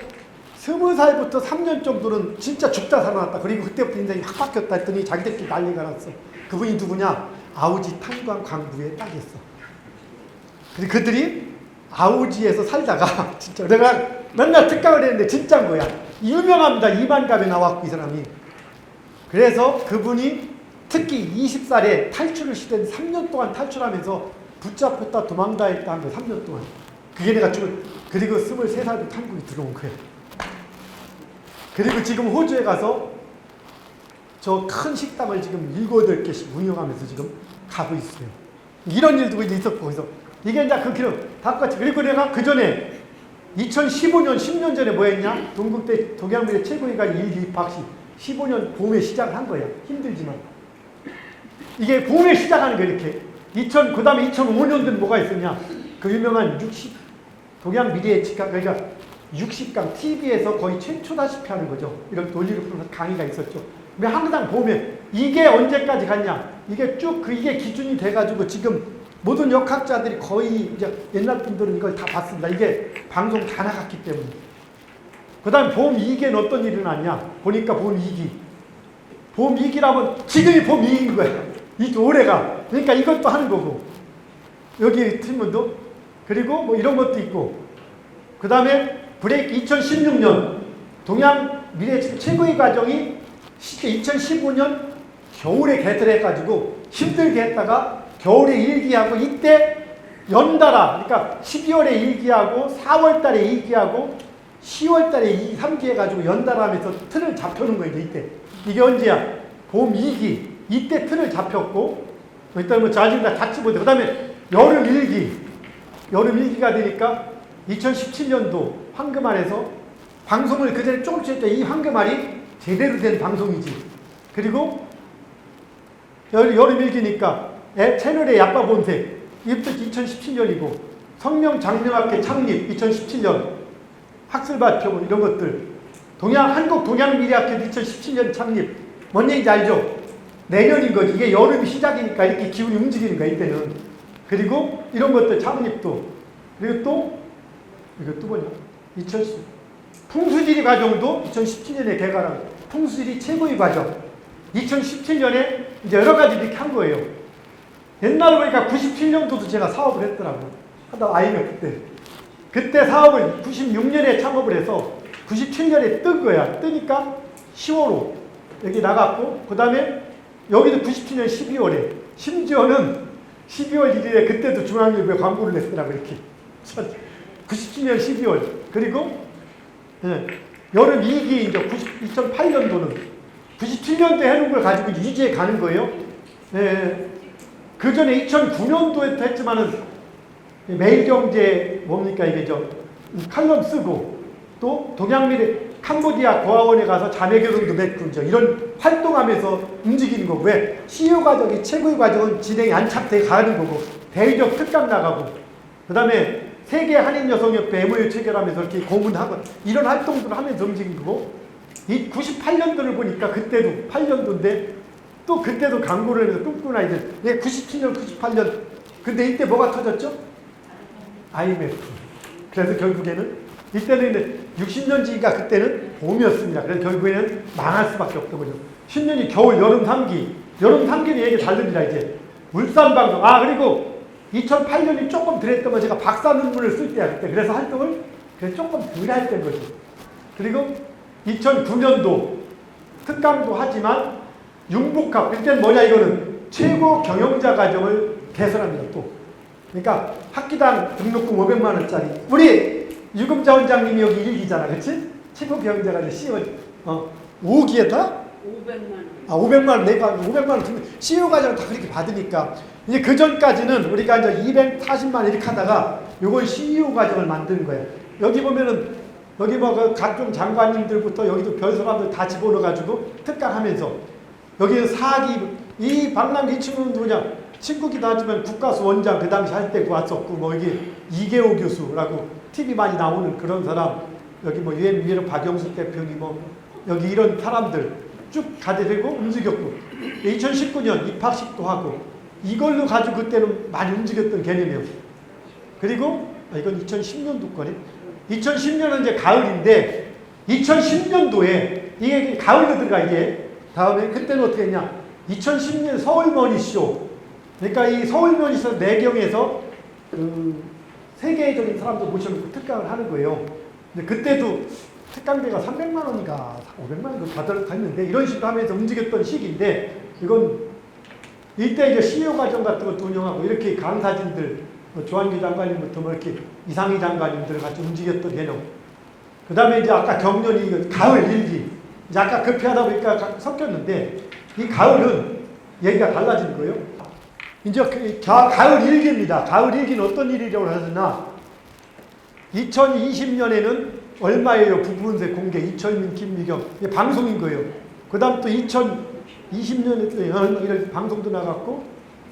20살부터 3년 정도는 진짜 죽다 살아났다. 그리고 그때부터 인생이 확 바뀌었다 했더니 자기들끼리 난리가 났어. 그분이 누구냐? 아우지 탄광 광부의 딸이었어. 그래서 그들이 아우지에서 살다가 진짜 내가 맨날 특강을 했는데 진짜인 거야. 유명합니다. 이만갑에 나왔고 이 사람이. 그래서 그분이 특히 20살에 탈출을 시된 3년 동안 탈출하면서 붙잡혔다 도망다 했다 한 거 3년 동안. 그게 내가 그리고 23살부터 한국에 들어온 거예요. 그리고 지금 호주에 가서 저 큰 식당을 지금 7, 8개씩 운영하면서 지금 가고 있어요. 이런 일도 이제 있었고, 그래서 이게 이제 그 기록 다 같이. 그리고 내가 그 전에 2015년, 10년 전에 뭐 했냐? 동국대 동양미래 최고위가 일기 입학식 15년 봄에 시작을 한 거야. 힘들지만. 이게 봄에 시작하는 거 이렇게. 그 다음에 2005년도는 뭐가 있었냐? 그 유명한 동양미래 직각, 그러니까 60강 TV에서 거의 최초다시피 하는 거죠. 이런 논리를 풀어서 강의가 있었죠. 근데 항상 보면 이게 언제까지 갔냐? 이게 쭉 이게 기준이 돼가지고 지금 모든 역학자들이 거의 이제 옛날 분들은 이걸 다 봤습니다. 이게 방송 다 나갔기 때문에. 그 다음 봄 2기에는 어떤 일이 났냐? 보니까 봄 2기. 봄 2기라면 지금이 봄 2기인 거야. 이 올해가. 그러니까 이것도 하는 거고. 여기 팀원도. 그리고 뭐 이런 것도 있고. 그 다음에 브레이크 2016년 동양 미래 최고의 과정이 2015년 겨울에 개설해가지고 힘들게 했다가 겨울에 일기하고 이때 연달아 그러니까 12월에 일기하고 4월달에 일기하고 10월달에 3기 해가지고 연달아 하면서 틀을 잡혀놓은 거예요. 이때 이게 언제야? 봄 2기 이때 틀을 잡혔고 일단 뭐 자진 다 같이 보자. 그 다음에 여름 1기가 되니까 2017년도 황금알에서 방송을 그전에 조금씩 했죠. 이 황금알이 제대로 된 방송이지. 그리고 여름 1기니까 채널의 야빠 본색 이것도 2017년이고 성명장명학회 창립 2017년 학술밭 표본 이런 것들 한국동양미래학회 2017년 창립 뭔 얘기인지 알죠? 내년인 거지. 이게 여름이 시작이니까 이렇게 기운이 움직이는 거야 이때는. 그리고 이런 것들 창립도 그리고 또 이것도 뭐냐? 풍수지리 과정도 2017년에 개관한 풍수지리 최고의 과정. 2017년에 이제 여러 가지 이렇게 한 거예요. 옛날에 보니까 97년도도 제가 사업을 했더라고요. 하다 IMF 때. 그때 사업을 96년에 창업을 해서 97년에 뜬 거야. 뜨니까 10월로 여기 나갔고, 그 다음에 여기도 97년 12월에, 심지어는 12월 1일에 그때도 중앙일보에 광고를 냈더라고요. 이렇게. 97년 12월. 그리고 여름 2기 이제 2008년도는 97년도에 해놓은 걸 가지고 이제 가는 거예요. 그 전에 2009년도에도 했지만은 매일경제 뭡니까 이게 칼럼 쓰고 또 동양미래 캄보디아 고아원에 가서 자매결혼도 맺고 이런 활동하면서 움직이는 거고 왜 CEO 과정이 최고의 과정은 진행이 안착돼 가는 거고 대의적 특강 나가고 그 다음에 세계 한인여성협회 MOU 체결하면서 이렇게 고문하고 이런 활동들을 하면서 움직인 거고 이 98년도를 보니까 그때도 8년도인데 또 그때도 광고를 해서 꿈꾸는 아이들 97년 98년 근데 이때 뭐가 터졌죠? IMF. 그래서 결국에는 이때는 60년지기가 그때는 봄이었습니다. 그래서 결국에는 망할 수밖에 없던 거죠. 10년이 겨울 여름 3기 여름 3기는 얘기 다릅니다. 이제 울산방송 그리고 2008년이 조금 덜 했던 건 제가 박사 논문을 쓸 때야 그때. 그래서 활동을 조금 덜 할 때인 거지. 그리고 2009년도 특강도 하지만 융복합 그때는 뭐냐 이거는 최고 경영자 과정을 개설합니다. 또 그러니까 학기당 등록금 500만 원짜리 우리 유금자 원장님이 여기 1기잖아. 그렇지? 최고 경영자 과정 CEO 5기에다 500만 원. 500만 원 내가 500만 원 주면 CEO 과정을 다 그렇게 받으니까 이제 그 전까지는 우리가 이제 240만 원 이렇게 하다가 요걸 CEO 과정을 만드는 거야. 여기 보면은 여기 뭐 그 각종 장관님들부터 여기도 별 사람들 다 집어넣어가지고 특강하면서 여기는 사기 이 박남기 이 친구는 누구냐? 친구기도 하지만 국가수 원장 그 당시 할 때 왔었고 뭐 여기 이계호 교수라고 TV 많이 나오는 그런 사람 여기 뭐 유엔 박영수 대표니 뭐 여기 이런 사람들 쭉 가지고 움직였고 2019년 입학식도 하고 이걸로 가지고 그때는 많이 움직였던 개념이에요. 그리고 이건 2010년도 거네. 2010년은 이제 가을인데 2010년도에 이게 가을로 들어가 이게 다음에 그때는 어떻게 했냐? 2010년 서울머니쇼. 그러니까 이 서울머니쇼 내경에서 그 세계적인 사람들 모셔놓고 특강을 하는 거예요. 근데 그때도 특강비가 300만 원인가 500만 원도 받았는데 이런 식으로 하면서 움직였던 시기인데 이건 이때 이제 CEO 과정 같은 것도 운영하고 이렇게 강사진들 조한규 장관님부터 뭐 이렇게 이상희 장관님들 같이 움직였던 개념. 그 다음에 이제 아까 경련이 가을 일기. 이제 아까 급히 하다 보니까 섞였는데 이 가을은 얘기가 달라지는 거예요. 이제 가을 일기입니다. 가을 일기는 어떤 일이라고 하셨나? 2020년에는 얼마예요? 부부운세 공개 이철민, 김미경 이게 방송인 거예요. 그 다음 또 2020년에 또 이런 방송도 나갔고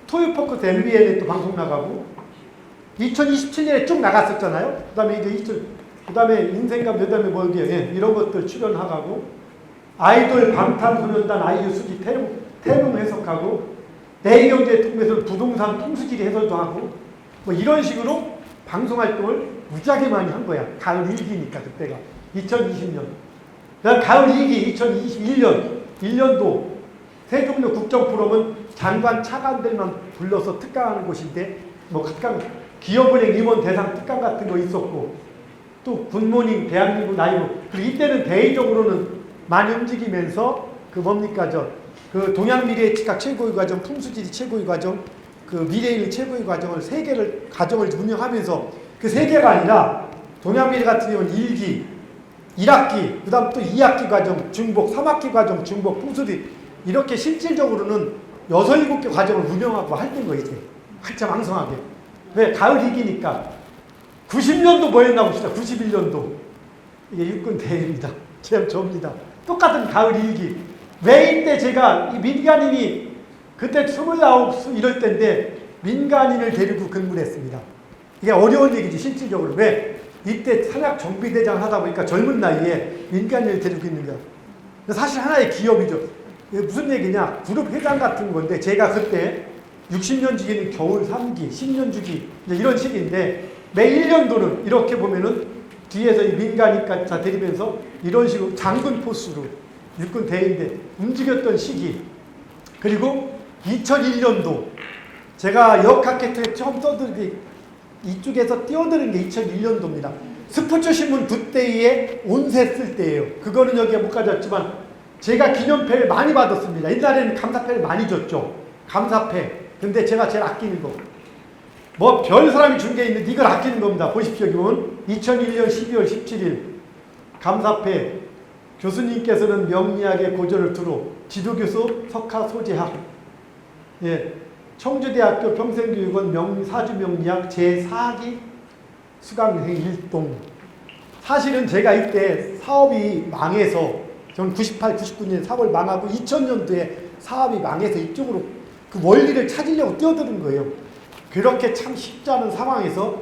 토요포커스 MBN에 또 방송 나가고 2027년에 쭉 나갔었잖아요. 그 다음에 이제 그 다음에 인생감 그 다음에 뭐 이런 것들 출연하고 아이돌 방탄소년단 아이유 수지 태릉 해석하고 A경제 통해서 부동산 통수지리 해설도 하고 뭐 이런 식으로 방송 활동을 무지하게 많이 한 거야. 가을 일기니까 그때가 2020년. 그다음 가을 일기 2021년 1년도 세종로 국정포럼은 장관 차관들만 불러서 특강하는 곳인데 뭐 특강 기업은행 임원 대상 특강 같은 거 있었고 또 굿모닝 대한민국 라이브 그리고 이때는 대외적으로는 많이 움직이면서 그 뭡니까 그 동양미래의 즉각 최고의 과정, 풍수지리 최고의 과정, 그 미래인의 최고의 과정을 세 개를 과정을 운영하면서 그 세 개가 아니라 동양미래 같은 경우는 1기, 1학기, 그 다음 또 2학기 과정, 중복, 3학기 과정, 중복, 풍수지리 이렇게 실질적으로는 6, 7개 과정을 운영하고 할 때인 거예요. 이제 한참 왕성하게. 왜? 가을 이기니까. 90년도 뭐였나 봅시다. 91년도. 이게 육군대회입니다. 제압조입니다. 똑같은 가을 일기. 왜 이때 제가 이 민간인이 그때 29 이럴 때인데 민간인을 데리고 근무를 했습니다. 이게 어려운 얘기지 실질적으로. 왜? 이때 산약 정비대장 하다 보니까 젊은 나이에 민간인을 데리고 있는 거야. 사실 하나의 기업이죠. 이게 무슨 얘기냐? 그룹 회장 같은 건데 제가 그때 60년 주기는 겨울 3기, 10년 주기 이런 시기인데 매 1년도는 이렇게 보면은 뒤에서 이 민간인까지 다 데리면서 이런 식으로 장군 포스로 육군 대인데 움직였던 시기. 그리고 2001년도 제가 역학개통에 처음 떠들기 이쪽에서 뛰어드는 게 2001년도입니다. 스포츠 신문 굿데이에 온세 쓸 때예요. 그거는 여기에 못 가졌지만 제가 기념패를 많이 받았습니다. 옛날에는 감사패를 많이 줬죠. 감사패. 근데 제가 제일 아끼는 거. 뭐 별 사람이 준 게 있는데 이걸 아끼는 겁니다. 보십시오. 여기 보면 2001년 12월 17일 감사패 교수님께서는 명리학의 고전을 두루 지도교수 석하 소재학 예, 청주대학교 평생교육원 사주명리학 제4기 수강생 1동. 사실은 제가 이때 사업이 망해서 저는 98, 99년 사업을 망하고 2000년도에 사업이 망해서 이쪽으로 그 원리를 찾으려고 뛰어드는 거예요. 그렇게 참 쉽지 않은 상황에서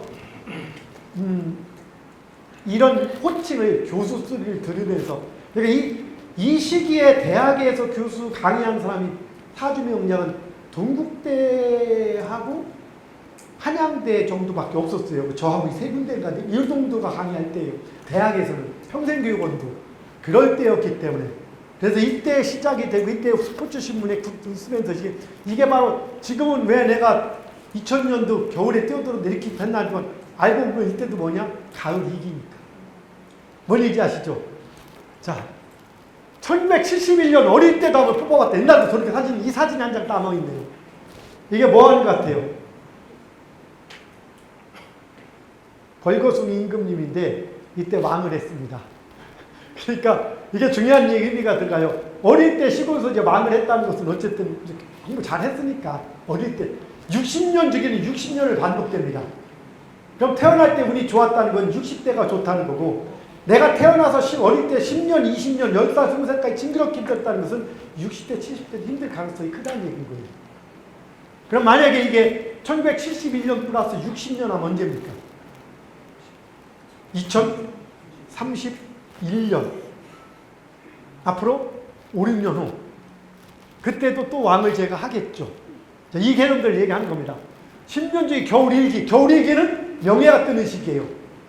이런 호칭을 교수 소리를 들으면서 그러니까 이 시기에 대학에서 교수 강의한 사람이 사주명리학은 동국대하고 한양대 정도밖에 없었어요. 저하고 세 군데인가 이 정도가 강의할 때예요. 대학에서는 평생교육원도 그럴 때였기 때문에 그래서 이때 시작이 되고 이때 스포츠 신문에 쓰면서 이게 바로 지금은 왜 내가 2000년도 겨울에 뛰어들었는데 이렇게 됐나 하지만 알고 보면 이때도 뭐냐? 가을 이기니까. 뭔 얘기 아시죠? 자, 1971년 어릴 때도 한번 뽑아봤다. 옛날도 저렇게 이 사진이 한 장 남아있네요. 이게 뭐 하는 것 같아요? 벌거숭이 임금님인데 이때 왕을 했습니다. 그러니까 이게 중요한 의미가 들어가요. 어릴 때 시골에서 이제 왕을 했다는 것은 어쨌든 공부 잘 했으니까 어릴 때 60년 주기는 60년을 반복됩니다. 그럼 태어날 때 운이 좋았다는 건 60대가 좋다는 거고, 내가 태어나서 어릴 때 10년, 20년, 10살, 20살까지 징그럽게 힘들었다는 것은 60대, 70대 힘들 가능성이 크다는 얘기인 거예요. 그럼 만약에 이게 1971년 플러스 60년 하면 언제입니까? 2031년. 앞으로 5, 6년 후. 그때도 또 왕을 제가 하겠죠. 이 개념들 얘기하는 겁니다. 10년 중에 겨울일기. 겨울일기는 명예가 뜨는 시기예요.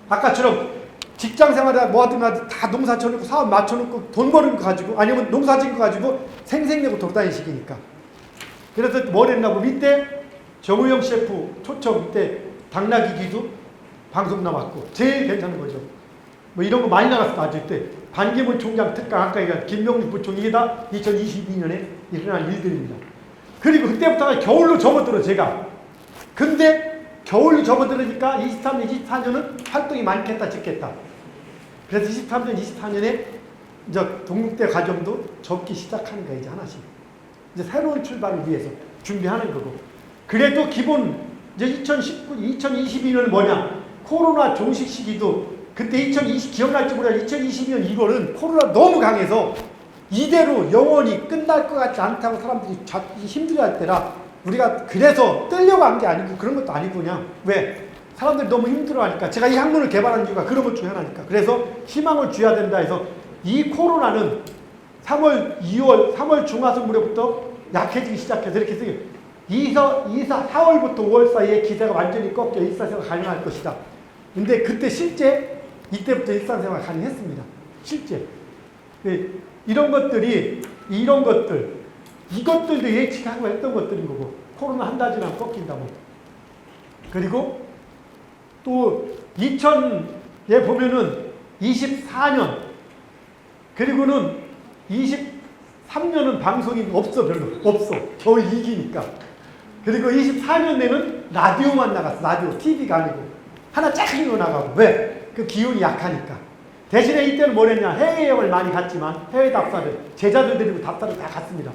아까처럼 직장 생활에 뭐 하든 다 농사 쳐놓고 사업 맞춰놓고 돈 버는 거 가지고, 아니면 농사 짓는 거 가지고 생색내고 돌아다니는 시기니까. 그래서 뭘 했나고, 밑에 정우영 셰프 초청 밑에 당나귀 기수 방송 나왔고 제일 괜찮은 거죠. 뭐 이런 거 많이 나갔어. 아주 때 반기문 총장 특강, 아까 얘기한 김명주 부총, 이게 다 2022년에 일어난 일들입니다. 그리고 그때부터가 겨울로 접어들어 제가. 근데 겨울로 접어들으니까 23년, 24년은 활동이 많겠다 싶겠다. 그래서 23년, 24년에 이제 동국대 과정도 접기 시작하는 거야, 이제 하나씩. 이제 새로운 출발을 위해서 준비하는 거고. 그래도 기본 이제 2022년은 뭐냐? 코로나 종식 시기도 그때 2020 기억날지 몰라. 2022년 1월은 코로나 너무 강해서 이대로 영원히 끝날 것 같지 않다고 사람들이 힘들어할 때라, 우리가 그래서 뜨려고 한 게 아니고 그런 것도 아니고, 그냥 왜? 사람들이 너무 힘들어하니까. 제가 이 학문을 개발한 이유가 그런 것 중에 하나니까. 그래서 희망을 줘야 된다 해서 이 코로나는 3월, 2월, 3월 중하순 무렵부터 약해지기 시작해서 이렇게 쓰여. 4월부터 5월 사이에 기세가 완전히 꺾여 일상생활 가능할 것이다. 근데 그때 실제 이때부터 일상생활 가능했습니다. 실제. 이런 것들이, 이것들도 예측하고 했던 것들인 거고, 코로나 한 달 지나면 꺾인다고. 그리고 또 2000에 보면은 24년, 그리고는 23년은 방송이 없어, 별로. 없어. 겨울 2기니까. 그리고 24년에는 라디오만 나갔어. 라디오. TV가 아니고. 하나 쫙 거 나가고. 왜? 그 기운이 약하니까. 대신에 이때는 뭘 했냐? 해외여행을 많이 갔지만 해외 답사를, 제자들 데리고 답사를 다 갔습니다.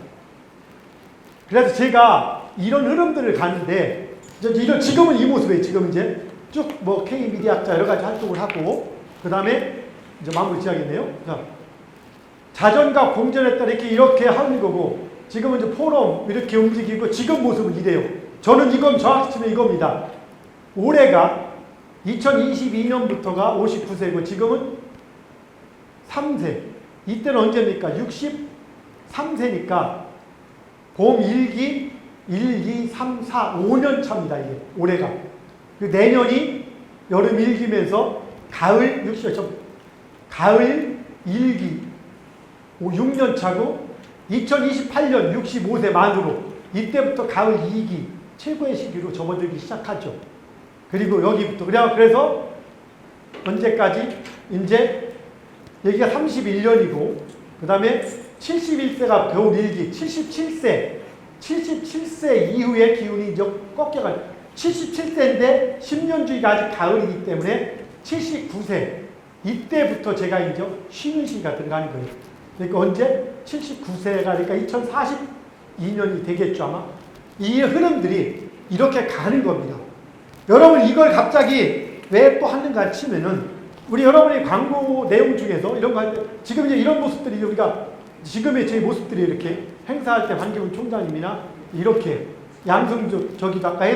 그래서 제가 이런 흐름들을 가는데, 지금은 이 모습이에요. 지금 이제 쭉 뭐 K미디어학자 여러 가지 활동을 하고, 그 다음에 이제 마무리 지어야겠네요. 자전과 공전에 따라 이렇게 하는 거고, 지금은 이제 포럼 이렇게 움직이고, 지금 모습은 이래요. 저는 이건 정확히 치면 이겁니다. 올해가 2022년부터가 59세고, 지금은 3세. 이때는 언제입니까? 63세니까 봄 1기, 1, 2, 3, 4, 5년 차입니다. 이게 올해가. 내년이 여름 1기면서 가을 1기 6년 차고, 2028년 65세 만으로 이때부터 가을 2기 최고의 시기로 접어들기 시작하죠. 그리고 여기부터 그래서 언제까지? 이제 여기가 31년이고, 그 다음에 71세가 겨울 1기, 77세 이후에 기운이 이제 꺾여가지고, 77세인데 10년주기가 아직 가을이기 때문에 79세, 이때부터 제가 이제 쉬는 시기가 들어가는 거예요. 그러니까 언제? 79세가 그러니까 2042년이 되겠죠, 아마. 이 흐름들이 이렇게 가는 겁니다. 여러분, 이걸 갑자기 왜 또 하는가 치면은, 우리 여러분의 광고 내용 중에서 이런 거 할 때, 지금 이제 이런 모습들이 우리가, 지금의 제 모습들이 이렇게 행사할 때 반기문 총장님이나 이렇게 양승조, 저기도 아까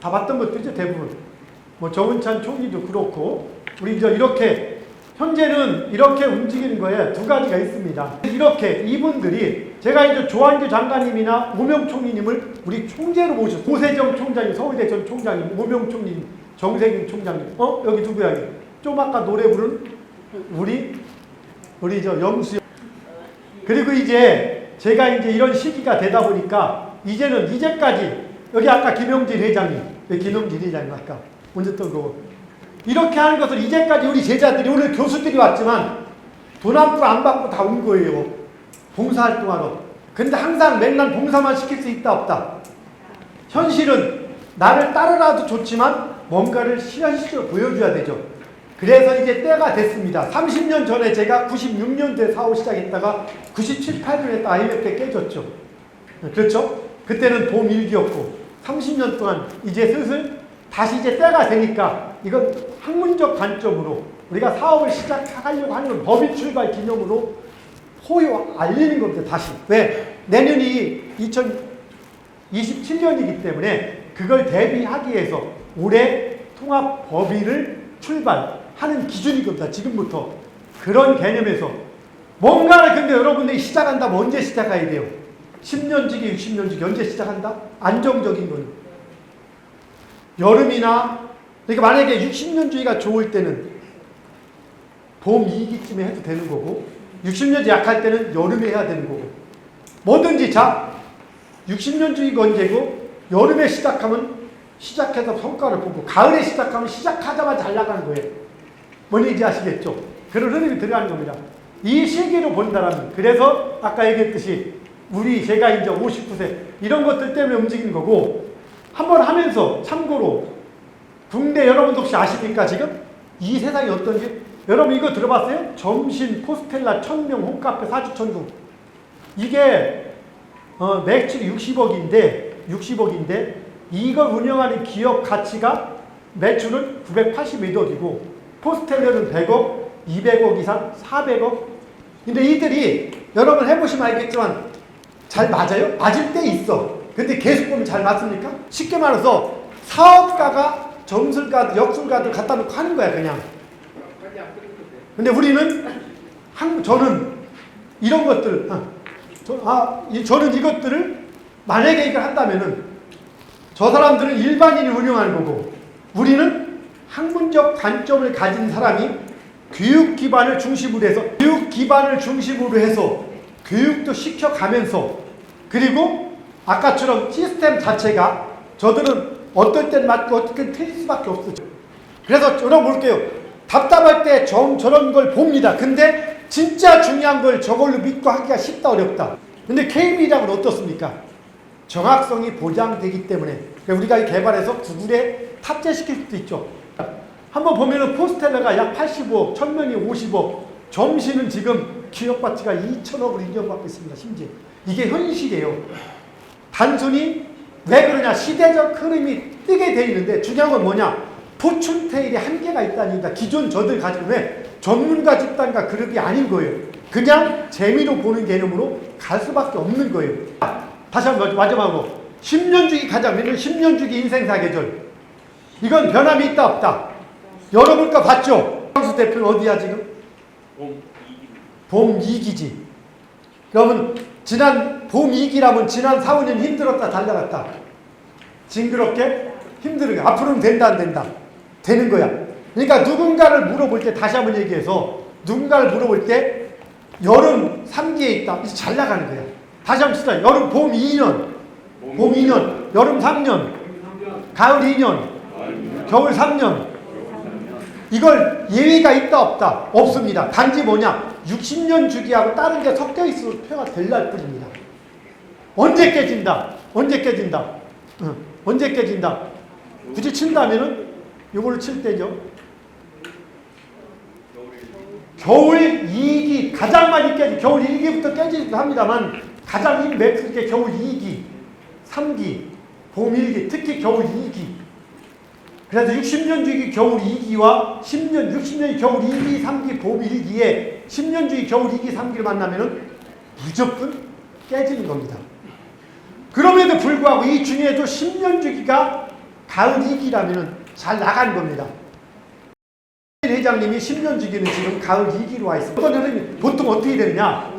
다 봤던 것들이죠, 대부분. 뭐 정은찬 총리도 그렇고, 우리 이제 이렇게, 현재는 이렇게 움직이는 거에 두 가지가 있습니다. 이렇게 이분들이, 제가 이제 조한규 장관님이나 오명 총리님을 우리 총재로 모셨어요. 고세정 총장님, 서울대 전 총장님, 오명 총리님, 정세균 총장님. 여기 누구야? 좀 아까 노래 부른 우리 저 영수. 그리고 이제 제가 이제 이런 시기가 되다 보니까 이제까지 여기 아까 김영진 회장님, 김영진 회장님 아까 오셨던 거, 이렇게 하는 것을 이제까지 우리 제자들이, 오늘 교수들이 왔지만 돈 한 푼 안 받고 다 온 거예요. 봉사활동하러. 근데 항상 맨날 봉사만 시킬 수 있다 없다. 현실은 나를 따르라도 좋지만 뭔가를 현실적으로 보여줘야 되죠. 그래서 이제 때가 됐습니다. 30년 전에 제가 96년도에 사업 시작했다가 97, 8년에 딱 IMF 때 깨졌죠. 그렇죠? 그때는 봄 1기였고 30년 동안 이제 슬슬 다시 이제 때가 되니까 이건 학문적 관점으로 우리가 사업을 시작하려고 하는 건 법인 출발 기념으로 호요 알리는 겁니다. 다시. 왜? 내년이 2027년이기 때문에 그걸 대비하기 위해서 올해 통합법인을 출발하는 기준인 겁니다. 지금부터. 그런 개념에서 뭔가를 근데 여러분들이 시작한다면 언제 시작해야 돼요? 10년 주기, 60년 주기 언제 시작한다? 안정적인 건 여름이나 그러니까 만약에 60년 주기가 좋을 때는 봄 2기쯤에 해도 되는 거고 60년 주 약할 때는 여름에 해야 되는 거고 뭐든지 자 60년 주기가 언제고 여름에 시작하면 시작해서 성과를 보고 가을에 시작하면 시작하자마자 잘 나가는 거예요. 뭔 얘기인지 아시겠죠? 그런 흐름이 들어가는 겁니다. 이 시기로 본다라면 그래서 아까 얘기했듯이 제가 이제 59세 이런 것들 때문에 움직이는 거고 한번 하면서 참고로 국내 여러분도 혹시 아십니까 지금? 이 세상이 어떤지? 여러분 이거 들어봤어요? 점심, 포스텔라, 천명, 홈카페, 사주천국 이게 매출이 60억인데 이걸 운영하는 기업 가치가 매출은 982억이고 포스텔라는 100억, 200억 이상, 400억 근데 이들이 여러분 해보시면 알겠지만 잘 맞아요? 맞을 때 있어. 근데 계속 보면 잘 맞습니까? 쉽게 말해서 사업가가 점술가, 역술가들 갖다 놓고 하는 거야 그냥. 근데 우리는 저는 이런 것들 저는 이것들을 만약에 이걸 한다면은 저 사람들은 일반인이 운영하는 거고 우리는 학문적 관점을 가진 사람이 교육 기반을 중심으로 해서 교육도 시켜가면서 그리고 아까처럼 시스템 자체가 저들은 어떨 땐 맞고 어떨 땐 틀릴 수밖에 없어요. 그래서 여러분 볼게요. 답답할 때 저런 걸 봅니다. 근데 진짜 중요한 걸 저걸로 믿고 하기가 쉽다 어렵다. 근데 KB락은 어떻습니까? 정확성이 보장되기 때문에 우리가 개발해서 구글에 탑재시킬 수도 있죠. 한번 보면은 포스텔러가 약 85억, 천명이 50억, 점시는 지금 기업 가치가 2천억을 인정받고 있습니다. 심지어 이게 현실이에요. 단순히 왜 그러냐? 시대적 흐름이 뜨게 돼 있는데 중요한 건 뭐냐? 포춘테일이 한계가 있다는 얘기다. 기존 저들 가지고 왜 전문가 집단과 그룹이 아닌 거예요. 그냥 재미로 보는 개념으로 갈 수밖에 없는 거예요. 다시 한번 마지막으로 10년 주기 가자. 왜냐면 10년 주기 인생사 계절. 이건 변함이 있다 없다. 여러분 거 봤죠? 황수 대표는 어디야 지금? 봄 2기지. 그러면 지난 봄 2기라면 지난 4, 5년 힘들었다 달려갔다. 징그럽게 힘든 거야. 앞으로는 된다 안 된다. 되는 거야. 그러니까 누군가를 물어볼 때 다시 한번 얘기해서 누군가를 물어볼 때 여름 3기에 있다. 이제 잘 나가는 거야. 다시 한번 치자. 여름 봄 2년. 봄 2년. 여름 3년. 가을 2년. 겨울 3년. 이걸 예외가 있다 없다? 없습니다. 단지 뭐냐? 60년 주기하고 다른 게 섞여 있어서 표가 될날 뿐입니다. 언제 깨진다? 언제 깨진다? 언제 깨진다? 굳이 친다면은 이걸로 칠 때죠. 겨울 2기 가장 많이 깨지. 겨울 1기부터 깨지기도 합니다만 가장 힘 맥스 게 겨울 2기, 3기, 봄 1기, 특히 겨울 2기. 그래서 60년 주기 겨울 2기와 60년이 겨울 2기, 3기, 봄 1기에 10년 주기 겨울 2기, 3기를 만나면은 무조건 깨지는 겁니다. 그럼에도 불구하고 이 중에도 10년 주기가 가을 2기라면은 잘 나가는 겁니다. 회장님이 10년 주기는 지금 가을 2기로 와 있습니다. 어떤 사람이 보통 어떻게 되느냐?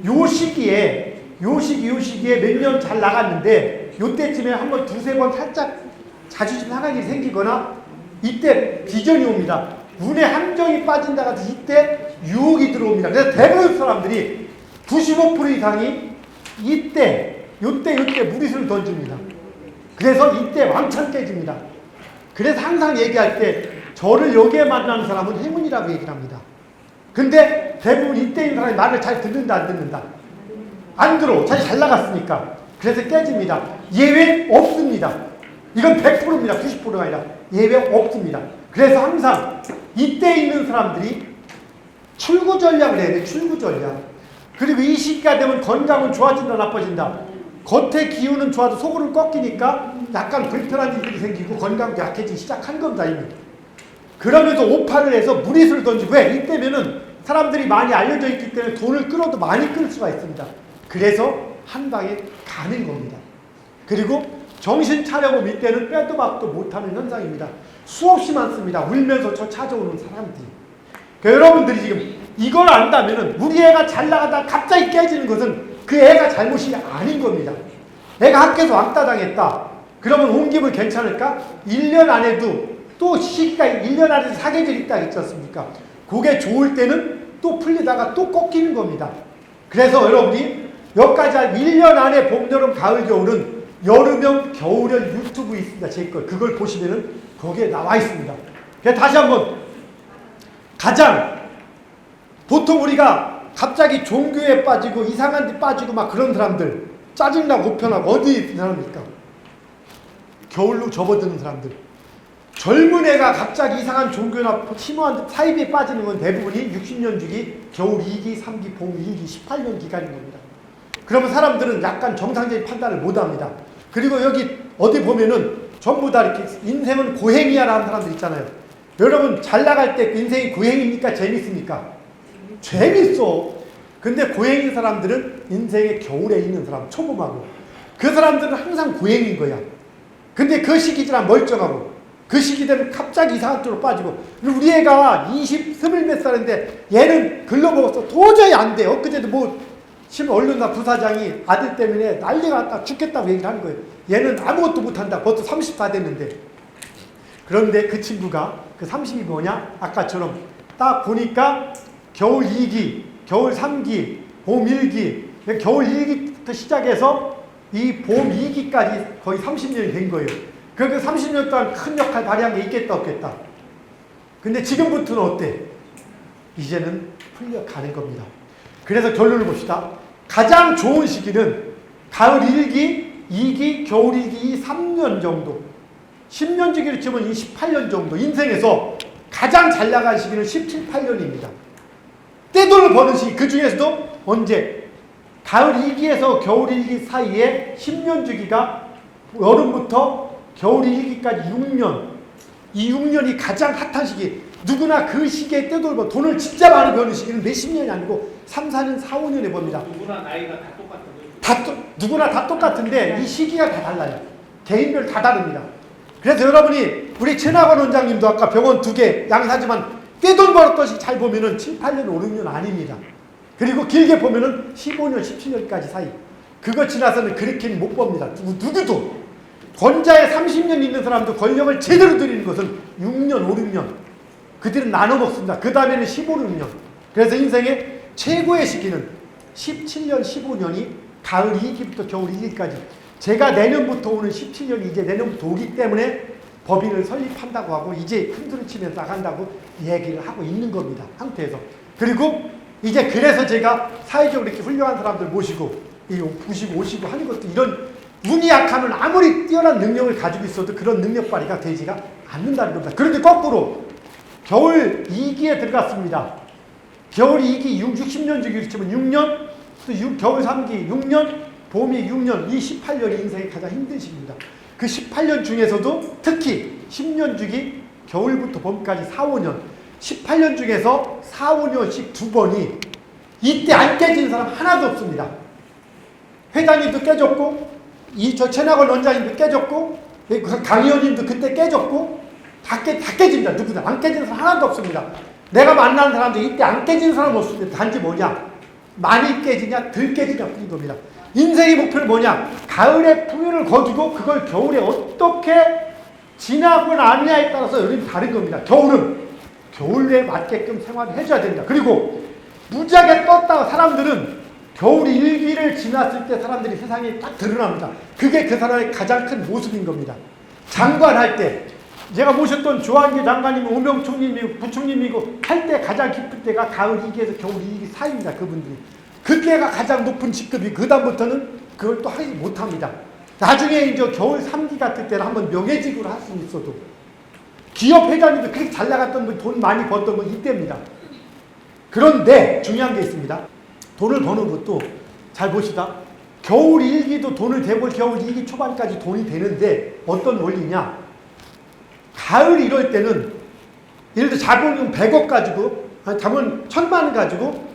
요 시기에 몇 년 잘 나갔는데 요때쯤에 한번 두세 번 살짝 자주 나갈 일이 생기거나 이때 비전이 옵니다. 운에 함정이 빠진다 같은 이때 유혹이 들어옵니다. 그래서 대부분 사람들이 95% 이상이 요때 무리수를 던집니다. 그래서 이때 왕창 깨집니다. 그래서 항상 얘기할 때 저를 여기에 만나는 사람은 행운이라고 얘기를 합니다. 근데 대부분 이때 있는 사람이 말을 잘 듣는다 안 듣는다? 안 들어. 자기 잘 나갔으니까. 그래서 깨집니다. 예외 없습니다. 이건 100%입니다. 90%가 아니라 예외 없습니다. 그래서 항상 이때 있는 사람들이 출구 전략을 해야 돼. 출구 전략. 그리고 이 시기가 되면 건강은 좋아진다 나빠진다. 겉의 기운은 좋아도 속으로는 꺾이니까 약간 불편한 일들이 생기고 건강도 약해지기 시작한 겁니다. 이미. 그러면서 오파를 해서 무리수를 던지고 왜? 이때면은 사람들이 많이 알려져 있기 때문에 돈을 끌어도 많이 끌 수가 있습니다. 그래서 한 방에 가는 겁니다. 그리고 정신 차려보면 이때는 빼도 박도 못하는 현상입니다. 수없이 많습니다. 울면서 저 찾아오는 사람들이. 그러니까 여러분들이 지금 이걸 안다면은 우리 애가 잘 나가다 갑자기 깨지는 것은 그 애가 잘못이 아닌 겁니다. 애가 학교에서 왕따 당했다. 그러면 온 기분 괜찮을까? 1년 안에도 또 시기가 1년 안에도 사계절이 있다 했지 않습니까? 그게 좋을 때는 또 풀리다가 또 꺾이는 겁니다. 그래서 여러분이 여기까지 한 1년 안에 봄, 여름, 가을, 겨울은 여름형, 겨울형 유튜브 있습니다. 제 거. 그걸 보시면은 거기에 나와 있습니다. 그래서 다시 한번 가장 보통 우리가 갑자기 종교에 빠지고 이상한 데 빠지고 막 그런 사람들 짜증나고 우편하고 어디 있는 사람입니까? 겨울로 접어드는 사람들. 젊은 애가 갑자기 이상한 종교나 심오한 사이비에 빠지는 건 대부분이 60년 주기, 겨울 2기, 3기, 봄 2기, 18년 기간인 겁니다. 그러면 사람들은 약간 정상적인 판단을 못합니다. 그리고 여기 어디 보면은 전부 다 이렇게 인생은 고행이야라는 사람들 있잖아요. 여러분 잘 나갈 때 인생이 고행입니까? 재밌습니까? 재밌어. 근데 고행인 사람들은 인생의 겨울에 있는 사람, 초봄하고 그 사람들은 항상 고행인 거야. 근데 그 시기 지나 멀쩡하고 그 시기 되면 갑자기 이상한 쪽으로 빠지고 우리 애가 20, 몇 살인데 얘는 글러먹었어. 도저히 안 돼. 엊그제도 뭐 언론사 부사장이 아들 때문에 난리가 났다 죽겠다고 얘기를 하는 거예요. 얘는 아무것도 못한다. 벌써 34 됐는데. 그런데 그 친구가 그 30이 뭐냐? 아까처럼 딱 보니까 겨울 2기, 겨울 3기, 봄 1기, 겨울 1기부터 시작해서 이 봄 2기까지 거의 30년이 된 거예요. 그 30년 동안 큰 역할 발휘한 게 있겠다 없겠다. 근데 지금부터는 어때? 이제는 풀려가는 겁니다. 그래서 결론을 봅시다. 가장 좋은 시기는 가을 1기, 2기, 겨울 1기 이 3년 정도. 10년 주기로 치면 이 18년 정도. 인생에서 가장 잘 나간 시기는 17, 18년입니다. 떼돈을 버는 시기. 그 중에서도 언제? 가을 2기에서 겨울 1기 사이에 10년 주기가 여름부터 겨울 1기까지 6년. 이 6년이 가장 핫한 시기. 누구나 그 시기에 떼돈을 버 돈을 진짜 많이 버는 시기는 몇십 년이 아니고 3, 4년, 4, 5년에 법니다. 누구나 나이가 다 똑같은 누구나 다 똑같은데 이 시기가 다 달라요. 개인별 다 다릅니다. 그래서 여러분이 우리 최나건 원장님도 아까 병원 2개 양사지만 떼돈 벌었듯이 잘 보면은 7, 8년, 5, 6년 아닙니다. 그리고 길게 보면은 15년, 17년까지 사이. 그거 지나서는 그렇게는 못 봅니다. 누구도. 권자에 30년 있는 사람도 권력을 제대로 들이는 것은 6년, 5, 6년. 그들은 나눠 먹습니다. 그 다음에는 15, 6년. 그래서 인생의 최고의 시기는 17년, 15년이 가을 2기부터 겨울 2기까지. 제가 내년부터 오는 17년이 이제 내년부터 오기 때문에 법인을 설립한다고 하고 이제 큰소리 치면서 나간다고 얘기를 하고 있는 겁니다. 상태에서. 그리고 이제 그래서 제가 사회적으로 이렇게 훌륭한 사람들 모시고 부시고 오시고 하는 것도 이런 운이 약하면 아무리 뛰어난 능력을 가지고 있어도 그런 능력 발휘가 되지가 않는다는 겁니다. 그런데 거꾸로 겨울 2기에 들어갔습니다. 겨울 2기 60년 주기로 치면 6년, 또 겨울 3기 6년, 봄이 6년, 이 18년이 인생의 가장 힘든 시기입니다. 그 18년 중에서도 특히 10년 주기 겨울부터 봄까지 4, 5년, 18년 중에서 4, 5년씩 2번이 이때 안 깨지는 사람 하나도 없습니다. 회장님도 깨졌고 저 최나건 원장님도 깨졌고 강 의원님도 그때 깨졌고 다 깨집니다. 누구나 안 깨지는 사람 하나도 없습니다. 내가 만나는 사람들 이때 안 깨지는 사람 없습니다. 단지 뭐냐? 많이 깨지냐 덜 깨지냐 뿐인 겁니다. 인생의 목표는 뭐냐? 가을에 풍요를 거두고 그걸 겨울에 어떻게 지나거나 아니냐에 따라서 여름이 다른 겁니다. 겨울은 겨울에 맞게끔 생활을 해줘야 됩니다. 그리고 무지하게 떴다가 사람들은 겨울 1기를 지났을 때 사람들이 세상에 딱 드러납니다. 그게 그 사람의 가장 큰 모습인 겁니다. 장관할 때 제가 모셨던 조한기 장관님이 오명총님이고 부총님이고 할 때 가장 깊을 때가 가을 2기에서 겨울 2기 사이입니다. 그분들이. 그때가 가장 높은 직급이 그 다음부터는 그걸 또 하지 못합니다. 나중에 이제 겨울 3기 같을 때는 한번 명예직으로 할 수 있어도 기업 회장님도 그렇게 잘 나갔던 분, 돈 많이 벌던 건 이때입니다. 그런데 중요한 게 있습니다. 돈을 버는 것도 잘 보시다. 겨울 1기도 돈을 대고 겨울 2기 초반까지 돈이 되는데 어떤 원리냐? 가을 이럴 때는 예를 들어 자본금 100억 가지고 자본 1000만 원 가지고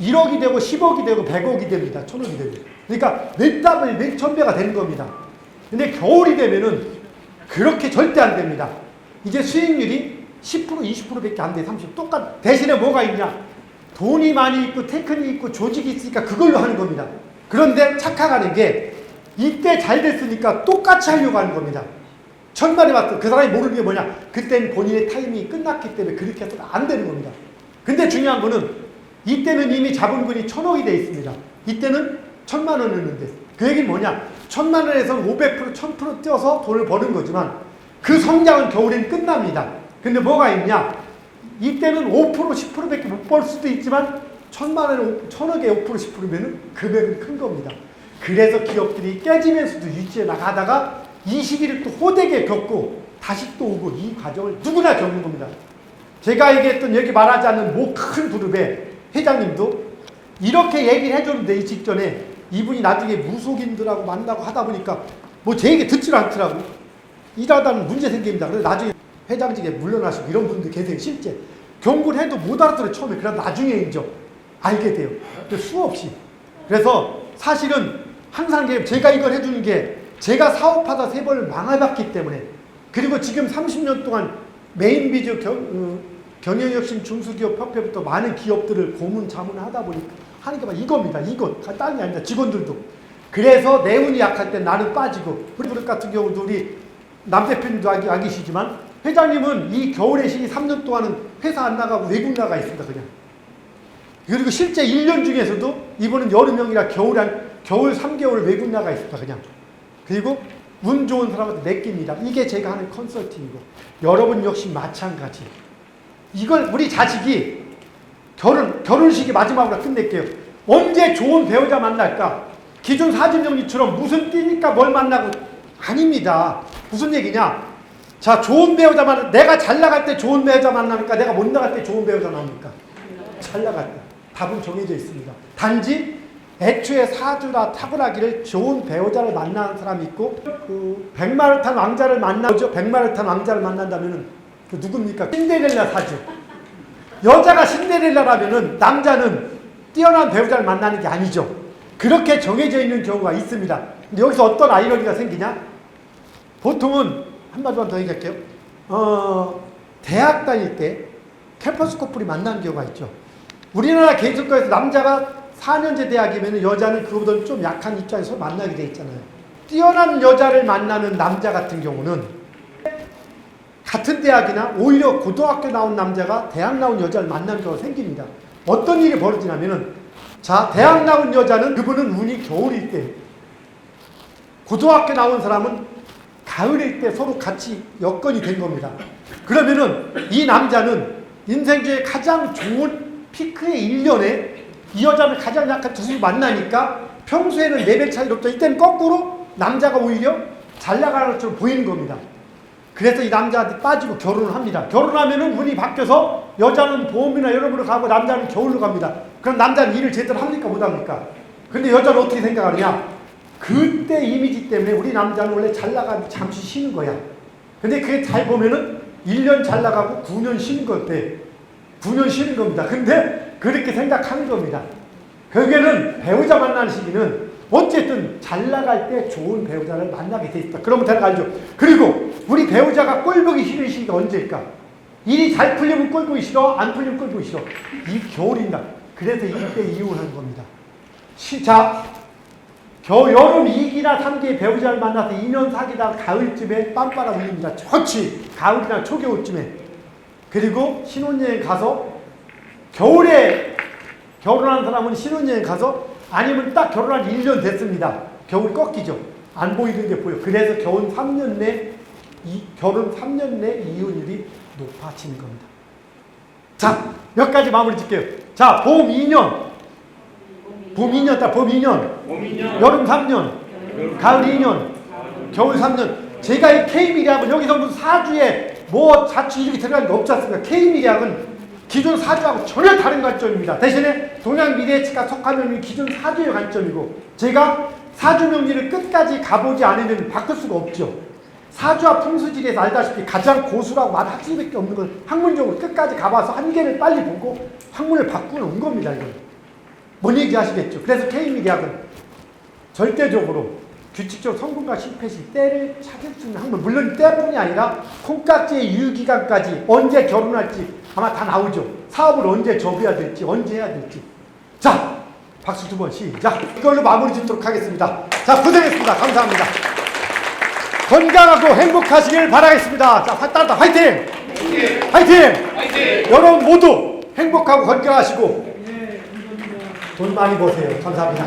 1억이 되고 10억이 되고 100억이 됩니다. 1000억이 됩니다. 그러니까 몇 답을 몇 천배가 되는 겁니다. 근데 겨울이 되면은 그렇게 절대 안 됩니다. 이제 수익률이 10% 20%밖에 안 돼. 30%. 똑같. 대신에 뭐가 있냐? 돈이 많이 있고 테크닉이 있고 조직이 있으니까 그걸로 하는 겁니다. 그런데 착각하는 게 이때 잘 됐으니까 똑같이 하려고 하는 겁니다. 천만에 맞고 그 사람이 모르는 게 뭐냐? 그때는 본인의 타이밍이 끝났기 때문에 그렇게 해서는 안 되는 겁니다. 근데 중요한 거는 이때는 이미 자본금이 1000억이 돼 있습니다. 이때는 1000만 원이었는데 그 얘기는 뭐냐? 1000만 원에서는 500% 1000% 뛰어서 돈을 버는 거지만 그 성장은 겨울엔 끝납니다. 근데 뭐가 있냐? 이때는 5% 10%밖에 못 벌 수도 있지만 1000만 원에 1000억에 5% 10%면은 금액은 큰 겁니다. 그래서 기업들이 깨지면서도 유지해 나가다가 이 시기를 또 호되게 겪고 다시 또 오고 이 과정을 누구나 겪는 겁니다. 제가 얘기했던 여기 말하지 않는 뭐 큰 그룹의 회장님도 이렇게 얘기를 해줬는데 이 직전에 이분이 나중에 무속인들하고 만나고 하다 보니까 뭐 제 얘기 듣지를 않더라고. 일하다는 문제 생깁니다. 그래서 나중에 회장직에 물러나시고 이런 분들 계세요. 실제 경고를 해도 못 알아들어요. 처음에. 그러다 나중에 이제 알게 돼요. 수없이. 그래서 사실은 항상 제가 이걸 해주는 게 제가 사업하다 3번을 망해봤기 때문에 그리고 지금 30년 동안 메인비즈 경영혁신 중소기업협회부터 많은 기업들을 고문자문을 하다 보니까 하는 게 막 이겁니다. 이거 딴이 아니다. 직원들도. 그래서 내운이 약할 때 나는 빠지고 우리 같은 경우도 우리 남 대표님도 아기시지만 회장님은 이 겨울의 시기 3년 동안은 회사 안 나가고 외국 나가 있습니다. 그냥. 그리고 실제 1년 중에서도 이번은 여름형이라 겨울 3개월 외국 나가 있습니다. 그냥. 그리고 운 좋은 사람한테 맡깁니다. 이게 제가 하는 컨설팅이고 여러분 역시 마찬가지. 이걸 우리 자식이 결혼식이 마지막으로 끝낼게요. 언제 좋은 배우자 만날까? 기존 사진정리처럼 무슨 띠니까 뭘 만나고 아닙니다. 무슨 얘기냐? 자, 좋은 배우자 내가 잘 나갈 때 좋은 배우자 만나니까 내가 못 나갈 때 좋은 배우자 나옵니까? 잘 나갈 때. 답은 정해져 있습니다. 단지 애초에 사주라 타고나기를 좋은 배우자를 만나는 사람이 있고 그 백마를 탄 왕자를 만나죠. 백마를 탄 왕자를 만난다면은 그 누굽니까? 신데렐라 사주. 여자가 신데렐라라면은 남자는 뛰어난 배우자를 만나는 게 아니죠. 그렇게 정해져 있는 경우가 있습니다. 근데 여기서 어떤 아이러니가 생기냐? 보통은 한마디만 더 얘기할게요. 대학 다닐 때 캠퍼스 커플이 만나는 경우가 있죠. 우리나라 개인정과에서 남자가 4년제 대학이면 여자는 그거보다 좀 약한 입장에서 만나게 돼 있잖아요. 뛰어난 여자를 만나는 남자 같은 경우는 같은 대학이나 오히려 고등학교 나온 남자가 대학 나온 여자를 만나는 경우가 생깁니다. 어떤 일이 벌어지냐면은 자, 대학 나온 여자는 그분은 운이 겨울일 때 고등학교 나온 사람은 가을일 때 서로 같이 여건이 된 겁니다. 그러면은 이 남자는 인생 중에 가장 좋은 피크의 1년에 이 여자는 가장 약한 두수 만나니까 평소에는 레벨 차이가 없죠. 이때는 거꾸로 남자가 오히려 잘 나가는 것처럼 보이는 겁니다. 그래서 이 남자한테 빠지고 결혼을 합니다. 결혼하면은 운이 바뀌어서 여자는 봄이나 여름으로 가고 남자는 겨울로 갑니다. 그럼 남자는 일을 제대로 합니까? 못합니까? 근데 여자는 어떻게 생각하느냐? 그때 이미지 때문에 우리 남자는 원래 잘 나가면 잠시 쉬는 거야. 근데 그게 잘 보면은 1년 잘 나가고 9년 쉬는 건데 9년 쉬는 겁니다. 근데 그렇게 생각하는 겁니다. 결국에는 배우자 만나는 시기는 어쨌든 잘 나갈 때 좋은 배우자를 만나게 돼 있다. 그러면 데려가죠. 그리고 우리 배우자가 꼴보기 싫은 시기가 언제일까? 일이 잘 풀리면 꼴보기 싫어, 안 풀리면 꼴보기 싫어. 이 겨울인다. 그래서 이때 이혼하는 겁니다. 자, 여름 2기나 3기의 배우자를 만나서 2년 사귀다가 가을쯤에 빰빠라 울립니다. 좋지. 가을이나 초겨울쯤에. 그리고 신혼여행 가서 겨울에 결혼한 사람은 신혼여행 가서 아니면 딱 결혼한 지 1년 됐습니다. 겨울이 꺾이죠. 안 보이는 게 보여. 그래서 결혼 3년 내 이혼율이 높아지는 겁니다. 자, 여기까지 마무리 짓게요. 자, 봄 2년. 봄 2년, 여름 3년, 가을 2년, 겨울 3년. 제가 이 K미리학은 여기서 무슨 사주에 뭐 자취 이렇게 들어가는 게 없지 않습니까? K미리학은 기존 사주하고 전혀 다른 관점입니다. 대신에 동양 미래예측과 석가모니 기존 사주의 관점이고 제가 사주명리를 끝까지 가보지 않으면 바꿀 수가 없죠. 사주와 풍수지리에서 알다시피 가장 고수라고 말할 수밖에 없는 걸 학문적으로 끝까지 가봐서 한계를 빨리 보고 학문을 바꾸는 겁니다. 이건. 뭔 얘기 아시겠죠? 그래서 K미대학은 절대적으로 규칙적으로 성공과 실패 시 때를 찾을 수 있는 학문, 물론 때뿐이 아니라 콩깍지의 유효기간까지 언제 결혼할지 아마 다 나오죠. 사업을 언제 접어야 될지, 언제 해야 될지. 자, 박수 2번 시작. 이걸로 마무리 짓도록 하겠습니다. 자, 고생했습니다. 감사합니다. 건강하고 행복하시길 바라겠습니다. 자, 따뜻한 화이팅! 화이팅! 여러분 모두 행복하고 건강하시고 돈 많이 버세요. 감사합니다.